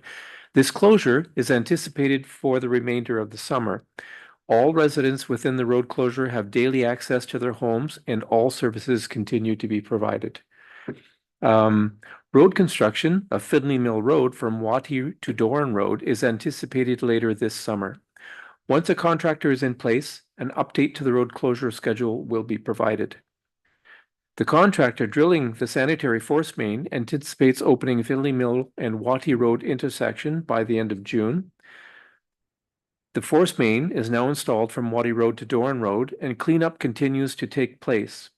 This closure is anticipated for the remainder of the summer. All residents within the road closure have daily access to their homes, and all services continue to be provided. Road construction of Finley Mill Road from Wattie to Doran Road is anticipated later this summer. Once a contractor is in place, an update to the road closure schedule will be provided. The contractor drilling the sanitary force main anticipates opening Finley Mill and Wattie Road intersection by the end of June. The force main is now installed from Wattie Road to Doran Road, and cleanup continues to take place.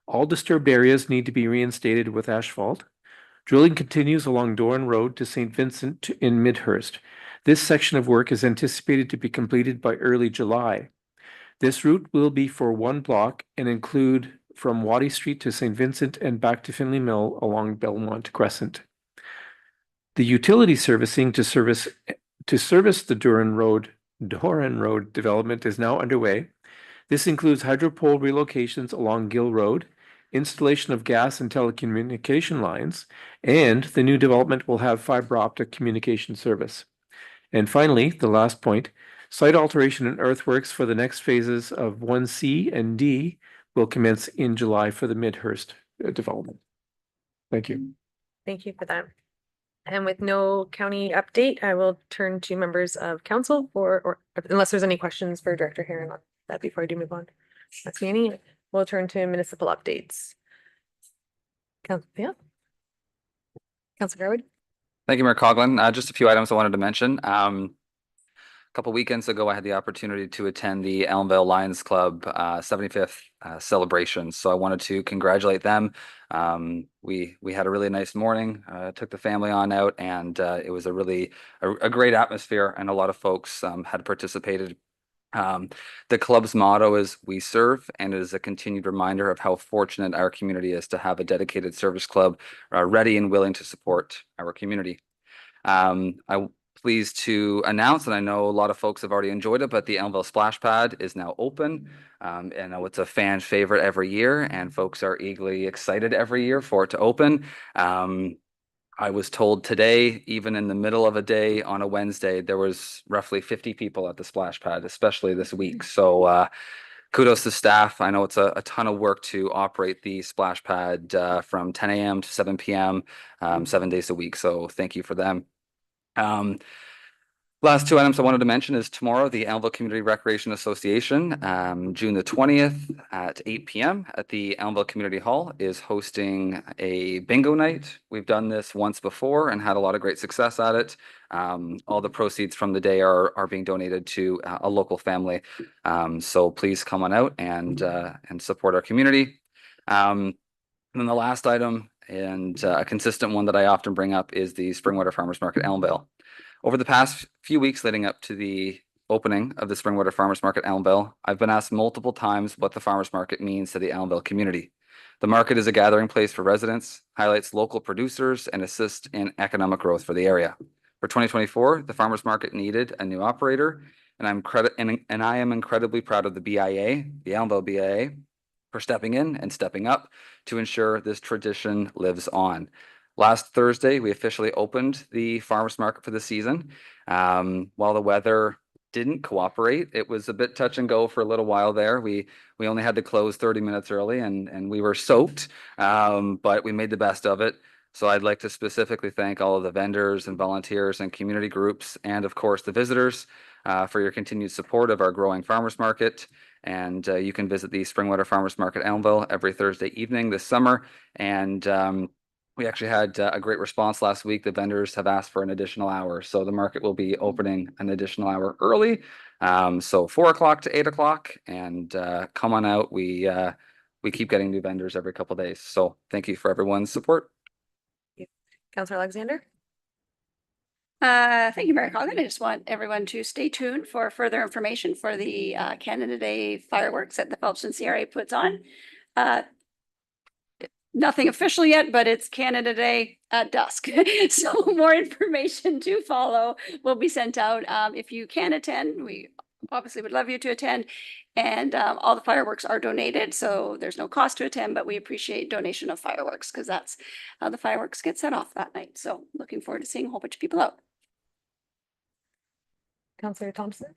All disturbed areas need to be reinstated with asphalt. Drilling continues along Doran Road to St. Vincent in Midhurst. This section of work is anticipated to be completed by early July. This route will be for one block and include from Waddy Street to St. Vincent and back to Finley Mill along Belmont Crescent. The utility servicing to service the Doran Road development is now underway. This includes hydropole relocations along Gill Road, installation of gas and telecommunication lines, and the new development will have fiber optic communication service. And finally, the last point, site alteration and earthworks for the next phases of 1C and D will commence in July for the Midhurst development. Thank you. Thank you for that. And with no county update, I will turn to members of council or unless there's any questions for Director Heron on that before I do move on. That's me. Any. We'll turn to municipal updates. Yeah. Councilor Garwood. Thank you, Mayor Coughlin. Just a few items I wanted to mention. A couple weekends ago, I had the opportunity to attend the Elmvale Lions Club 75th celebration. So I wanted to congratulate them. We had a really nice morning, took the family on out, and it was a great atmosphere, and a lot of folks had participated. The club's motto is "We serve," and it is a continued reminder of how fortunate our community is to have a dedicated service club ready and willing to support our community. I'm pleased to announce, and I know a lot of folks have already enjoyed it, but the Elmvale Splash Pad is now open. I know it's a fan favorite every year, and folks are eagerly excited every year for it to open. I was told today, even in the middle of a day on a Wednesday, there was roughly 50 people at the splash pad, especially this week. So kudos to staff. I know it's a ton of work to operate the splash pad from 10 a.m. to 7 p.m. 7 days a week. So thank you for them. Last two items I wanted to mention is tomorrow, the Elmvale Community Recreation Association, June the 20th at 8 p.m. at the Elmvale Community Hall is hosting a bingo night. We've done this once before and had a lot of great success at it. All the proceeds from the day are being donated to a local family. So please come on out and support our community. And then the last item, and a consistent one that I often bring up, is the Springwater Farmers Market Elmvale. Over the past few weeks leading up to the opening of the Springwater Farmers Market Elmvale, I've been asked multiple times what the farmers market means to the Elmvale community. The market is a gathering place for residents, highlights local producers, and assists in economic growth for the area. For 2024, the farmers market needed a new operator, and I am incredibly proud of the BIA, the Elmvale BIA, for stepping in and stepping up to ensure this tradition lives on. Last Thursday, we officially opened the farmers market for the season. While the weather didn't cooperate, it was a bit touch and go for a little while there. We only had to close 30 minutes early and we were soaked, but we made the best of it. So I'd like to specifically thank all of the vendors and volunteers and community groups, and of course the visitors, for your continued support of our growing farmers market. And you can visit the Springwater Farmers Market Elmvale every Thursday evening this summer. And we actually had a great response last week. The vendors have asked for an additional hour, so the market will be opening an additional hour early. So 4 o'clock to 8 o'clock, and come on out. We keep getting new vendors every couple of days. So thank you for everyone's support. Councilor Alexander. Thank you, Mayor Coughlin. I just want everyone to stay tuned for further information for the Canada Day fireworks that the Phelpston CRA puts on. Nothing official yet, but it's Canada Day at dusk. So more information to follow will be sent out. If you can attend, we obviously would love you to attend. And all the fireworks are donated, so there's no cost to attend, but we appreciate donation of fireworks because that's how the fireworks get set off that night. So looking forward to seeing a whole bunch of people out. Councilor Thompson.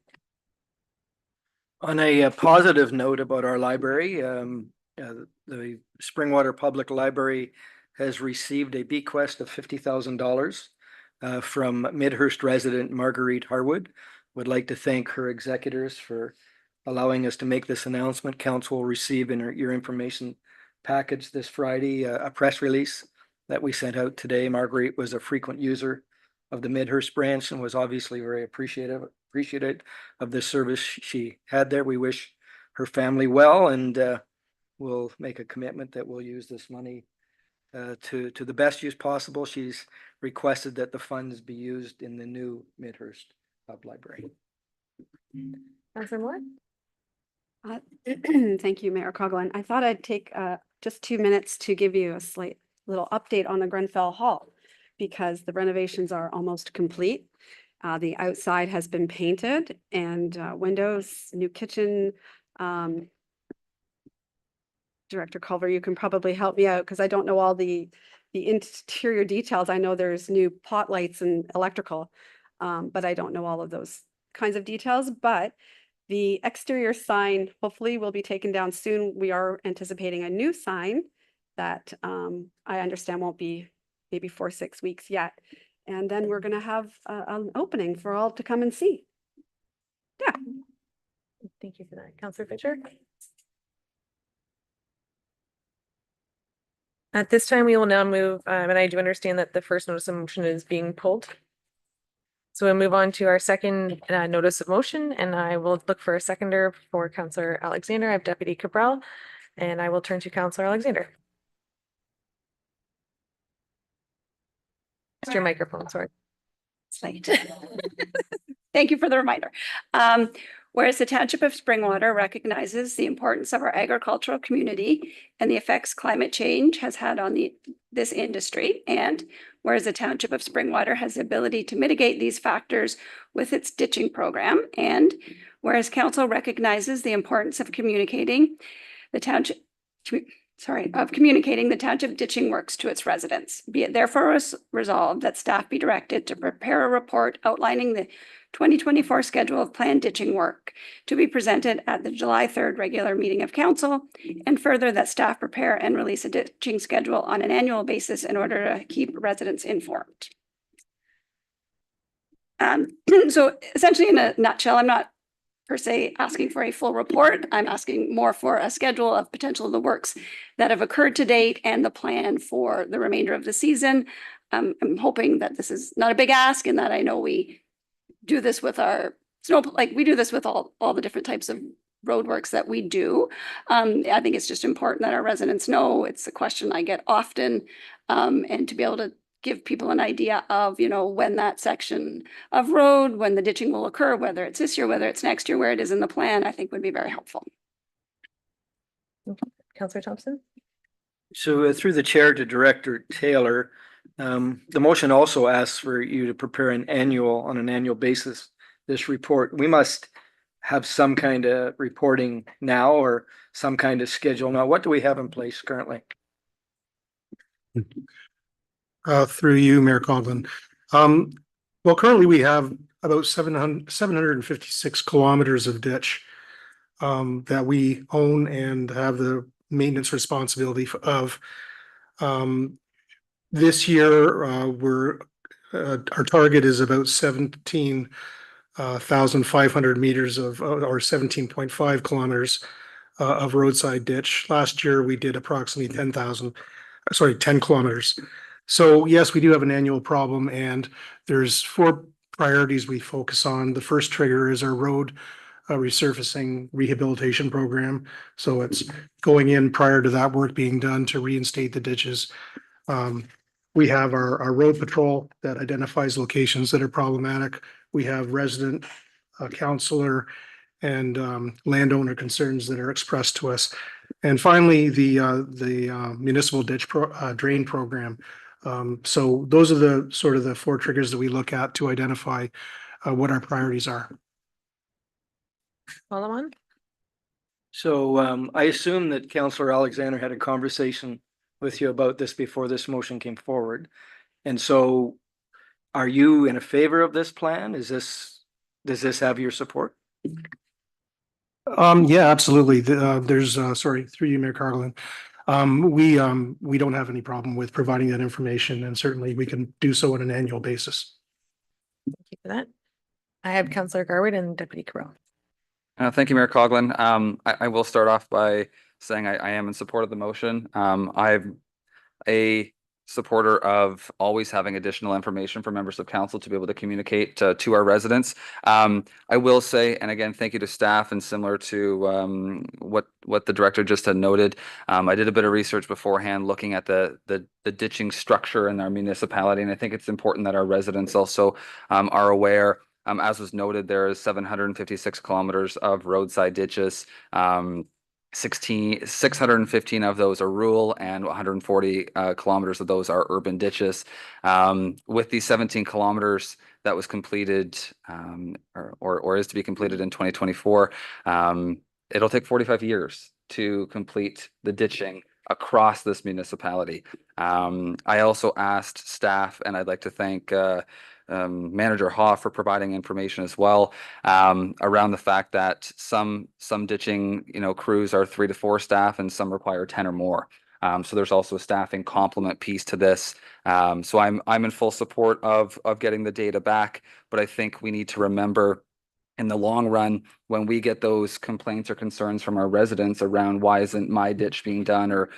On a positive note about our library, the Springwater Public Library has received a bequest of $50,000 from Midhurst resident Marguerite Harwood. Would like to thank her executors for allowing us to make this announcement. Council will receive in your information package this Friday a press release that we sent out today. Marguerite was a frequent user of the Midhurst branch and was obviously very appreciative of the service she had there. We wish her family well, and we'll make a commitment that we'll use this money to the best use possible. She's requested that the funds be used in the new Midhurst Pub Library. Councilor Moore. Thank you, Mayor Coughlin. I thought I'd take just 2 minutes to give you a slight little update on the Grenfell Hall because the renovations are almost complete. The outside has been painted and windows, new kitchen. Director Culver, you can probably help me out because I don't know all the interior details. I know there's new pot lights and electrical, but I don't know all of those kinds of details. But the exterior sign hopefully will be taken down soon. We are anticipating a new sign that I understand won't be maybe 4 or 6 weeks yet. And then we're going to have an opening for all to come and see. Yeah. Thank you for that. Councillor Fisher. At this time, we will now move, and I do understand that the first notice of motion is being pulled. So we'll move on to our second notice of motion, and I will look for a seconder for Councillor Alexander. I have Deputy Cabral, and I will turn to Councillor Alexander. Just your microphone, sorry. It's late. Thank you for the reminder. Whereas the Township of Springwater recognizes the importance of our agricultural community and the effects climate change has had on this industry, and whereas the Township of Springwater has the ability to mitigate these factors with its ditching program, and whereas Council recognizes the importance of communicating the Township ditching works to its residents. Be it therefore resolved that staff be directed to prepare a report outlining the 2024 schedule of planned ditching work to be presented at the July 3rd regular meeting of council, and further that staff prepare and release a ditching schedule on an annual basis in order to keep residents informed. So essentially, in a nutshell, I'm not per se asking for a full report. I'm asking more for a schedule of potential of the works that have occurred to date and the plan for the remainder of the season. I'm hoping that this is not a big ask and that I know we do this with our we do this with all the different types of roadworks that we do. I think it's just important that our residents know. It's a question I get often, and to be able to give people an idea of, when that section of road, when the ditching will occur, whether it's this year, whether it's next year, where it is in the plan, I think would be very helpful. Councillor Thompson. So through the chair to Director Taylor, the motion also asks for you to prepare on an annual basis, this report. We must have some kind of reporting now or some kind of schedule. Now, what do we have in place currently? Through you, Mayor Coughlin. Well, currently we have about 756 kilometers of ditch that we own and have the maintenance responsibility of. This year, our target is about 17,500 meters or 17.5 kilometers of roadside ditch. Last year, we did approximately 10 kilometers. So yes, we do have an annual problem, and there's 4 priorities we focus on. The first trigger is our road resurfacing rehabilitation program. So it's going in prior to that work being done to reinstate the ditches. We have our road patrol that identifies locations that are problematic. We have resident, councillor, and landowner concerns that are expressed to us. And finally, the municipal ditch drain program. So those are the sort of the 4 triggers that we look at to identify what our priorities are. Follow on. So I assume that Councillor Alexander had a conversation with you about this before this motion came forward. And so are you in a favor of this plan? Does this have your support? Yeah, absolutely. There's sorry, through you, Mayor Coughlin. We don't have any problem with providing that information, and certainly we can do so on an annual basis. Thank you for that. I have Councillor Garwood and Deputy Carroll. Thank you, Mayor Coughlin. I will start off by saying I am in support of the motion. I'm a supporter of always having additional information for members of council to be able to communicate to our residents. I will say, and again, thank you to staff, and similar to what the director just had noted, I did a bit of research beforehand looking at the ditching structure in our municipality, and I think it's important that our residents also are aware. As was noted, there is 756 kilometers of roadside ditches. 615 of those are rural and 140 kilometers of those are urban ditches. With the 17 kilometers that was completed or is to be completed in 2024, it'll take 45 years to complete the ditching across this municipality. I also asked staff, and I'd like to thank Manager Hoff for providing information as well around the fact that some ditching crews are 3 to 4 staff and some require 10 or more. So there's also a staffing complement piece to this. So I'm in full support of getting the data back, but I think we need to remember in the long run, when we get those complaints or concerns from our residents around why isn't my ditch being done, or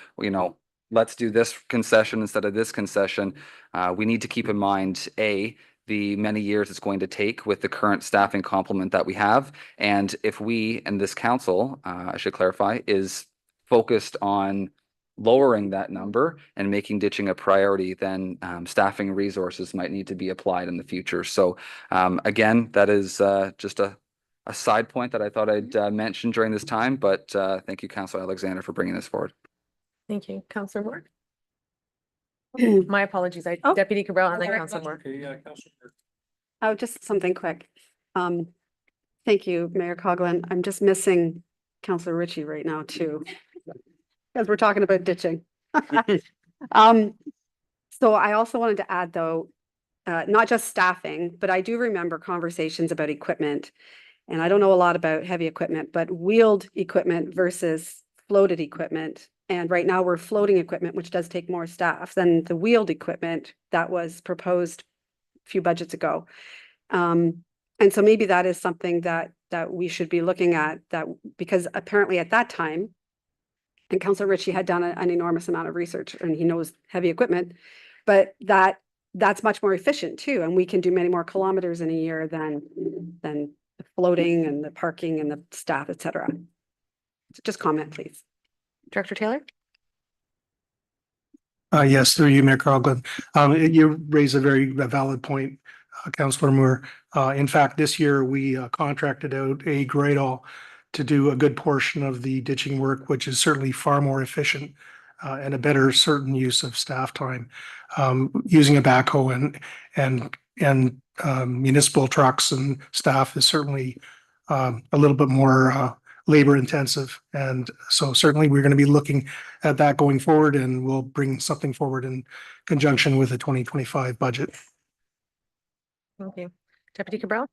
let's do this concession instead of this concession, we need to keep in mind the many years it's going to take with the current staffing complement that we have. And if we and this council, I should clarify, is focused on lowering that number and making ditching a priority, then staffing resources might need to be applied in the future. So again, that is just a side point that I thought I'd mention during this time, but thank you, Councillor Alexander, for bringing this forward. Thank you. Councillor Moore. My apologies. Deputy Cabral and then Councillor Moore. Oh, just something quick. Thank you, Mayor Coughlin. I'm just missing Councillor Ritchie right now too, because we're talking about ditching. So I also wanted to add though, not just staffing, but I do remember conversations about equipment. And I don't know a lot about heavy equipment, but wheeled equipment versus floated equipment. And right now we're floating equipment, which does take more staff than the wheeled equipment that was proposed a few budgets ago. And so maybe that is something that we should be looking at, that because apparently at that time, and Councillor Ritchie had done an enormous amount of research and he knows heavy equipment, but that's much more efficient too. And we can do many more kilometers in a year than the floating and the parking and the staff, et cetera. So just comment, please. Director Taylor. Yes, through you, Mayor Coughlin. You raise a very valid point, Councillor Moore. In fact, this year we contracted out a grade all to do a good portion of the ditching work, which is certainly far more efficient and a better certain use of staff time. Using a backhoe and municipal trucks and staff is certainly a little bit more labor intensive. And so certainly we're going to be looking at that going forward, and we'll bring something forward in conjunction with the 2025 budget. Thank you. Deputy Cabral.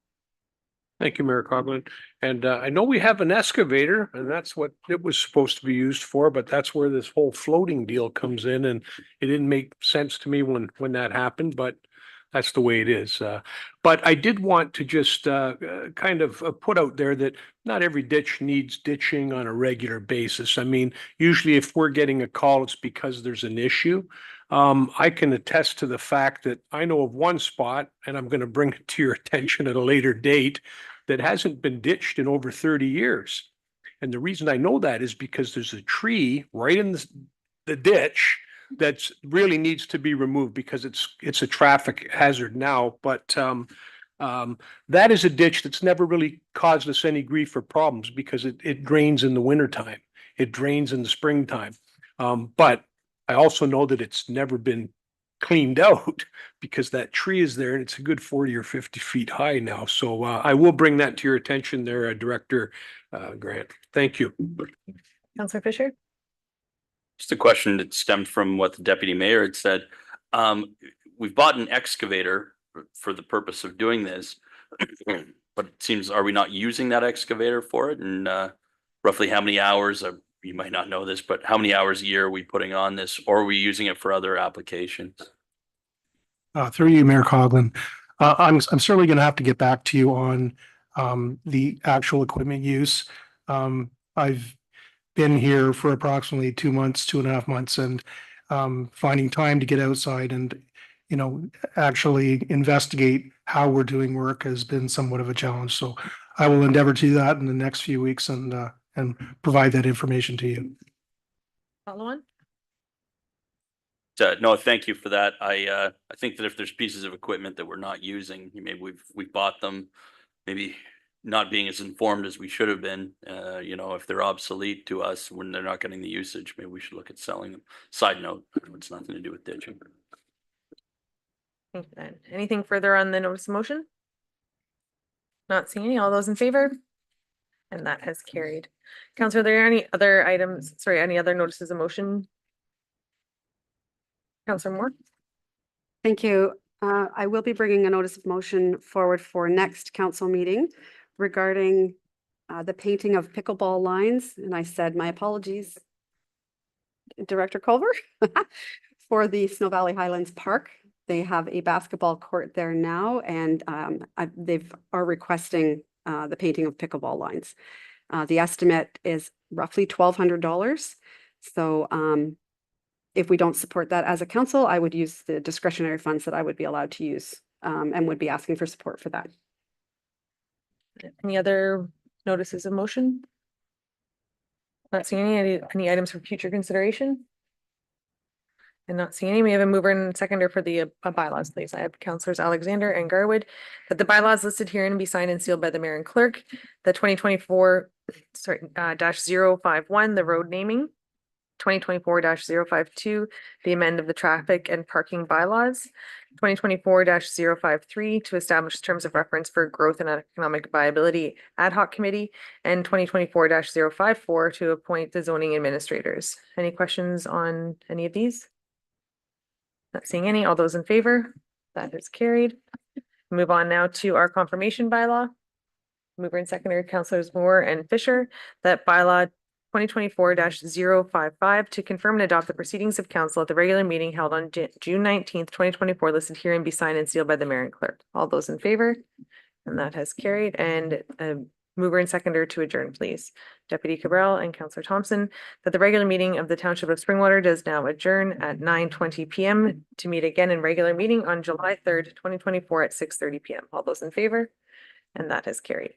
Thank you, Mayor Coughlin. And I know we have an excavator, and that's what it was supposed to be used for, but that's where this whole floating deal comes in, and it didn't make sense to me when that happened, but that's the way it is. But I did want to just kind of put out there that not every ditch needs ditching on a regular basis. I mean, usually if we're getting a call, it's because there's an issue. I can attest to the fact that I know of one spot, and I'm going to bring it to your attention at a later date, that hasn't been ditched in over 30 years. And the reason I know that is because there's a tree right in the ditch that's really needs to be removed because it's a traffic hazard now. But that is a ditch that's never really caused us any grief or problems because it drains in the wintertime. It drains in the springtime. But I also know that it's never been cleaned out because that tree is there and it's a good 40 or 50 feet high now. So I will bring that to your attention there, Director Grant. Thank you. Councillor Fisher. Just a question that stemmed from what the deputy mayor had said. We've bought an excavator for the purpose of doing this, but it seems, are we not using that excavator for it? And roughly how many hours, you might not know this, but how many hours a year are we putting on this, or are we using it for other applications? Through you, Mayor Coughlin. I'm certainly going to have to get back to you on the actual equipment use. I've been here for approximately 2 months, 2.5 months, and finding time to get outside and, actually investigate how we're doing work has been somewhat of a challenge. So I will endeavor to do that in the next few weeks and provide that information to you. Follow on. no, thank you for that. I think that if there's pieces of equipment that we're not using, maybe we've bought them, maybe not being as informed as we should have been, you know, if they're obsolete to us when they're not getting the usage, maybe we should look at selling them. Side note, it's nothing to do with ditching. Thank you, then. Anything further on the notice of motion? Not seeing any. All those in favor? And that has carried. Counselor, are there any other items, sorry, any other notices of motion? Counselor Moore? Thank you. I will be bringing a notice of motion forward for next council meeting regarding the painting of pickleball lines. And I said, my apologies, Director Culver, for the Snow Valley Highlands Park. They have a basketball court there now, and they've are requesting the painting of pickleball lines. The estimate is roughly $1,200. So if we don't support that as a council, I would use the discretionary funds that I would be allowed to use and would be asking for support for that. Any other notices of motion? Not seeing any items for future consideration? And not seeing any, we have a mover and seconder for the bylaws, please. I have Councilors Alexander and Garwood, that the bylaws listed herein be signed and sealed by the mayor and clerk. The 2024, sorry, -051, the road naming. 2024-052, the amend of the traffic and parking bylaws. 2024-053, to establish terms of reference for growth and economic viability ad hoc committee. And 2024-054, to appoint the zoning administrators. Any questions on any of these? Not seeing any. All those in favor? That is carried. Move on now to our confirmation bylaw. Mover and seconder, Councilors Moore and Fisher, that bylaw 2024-055 to confirm and adopt the proceedings of council at the regular meeting held on June 19th, 2024, listed here and be signed and sealed by the mayor and clerk. All those in favor? And that has carried. And mover and seconder to adjourn, please. Deputy Cabral and Councillor Thompson, that the regular meeting of the Township of Springwater does now adjourn at 9:20 p.m. to meet again in regular meeting on July 3rd, 2024 at 6:30 p.m. All those in favor? And that has carried.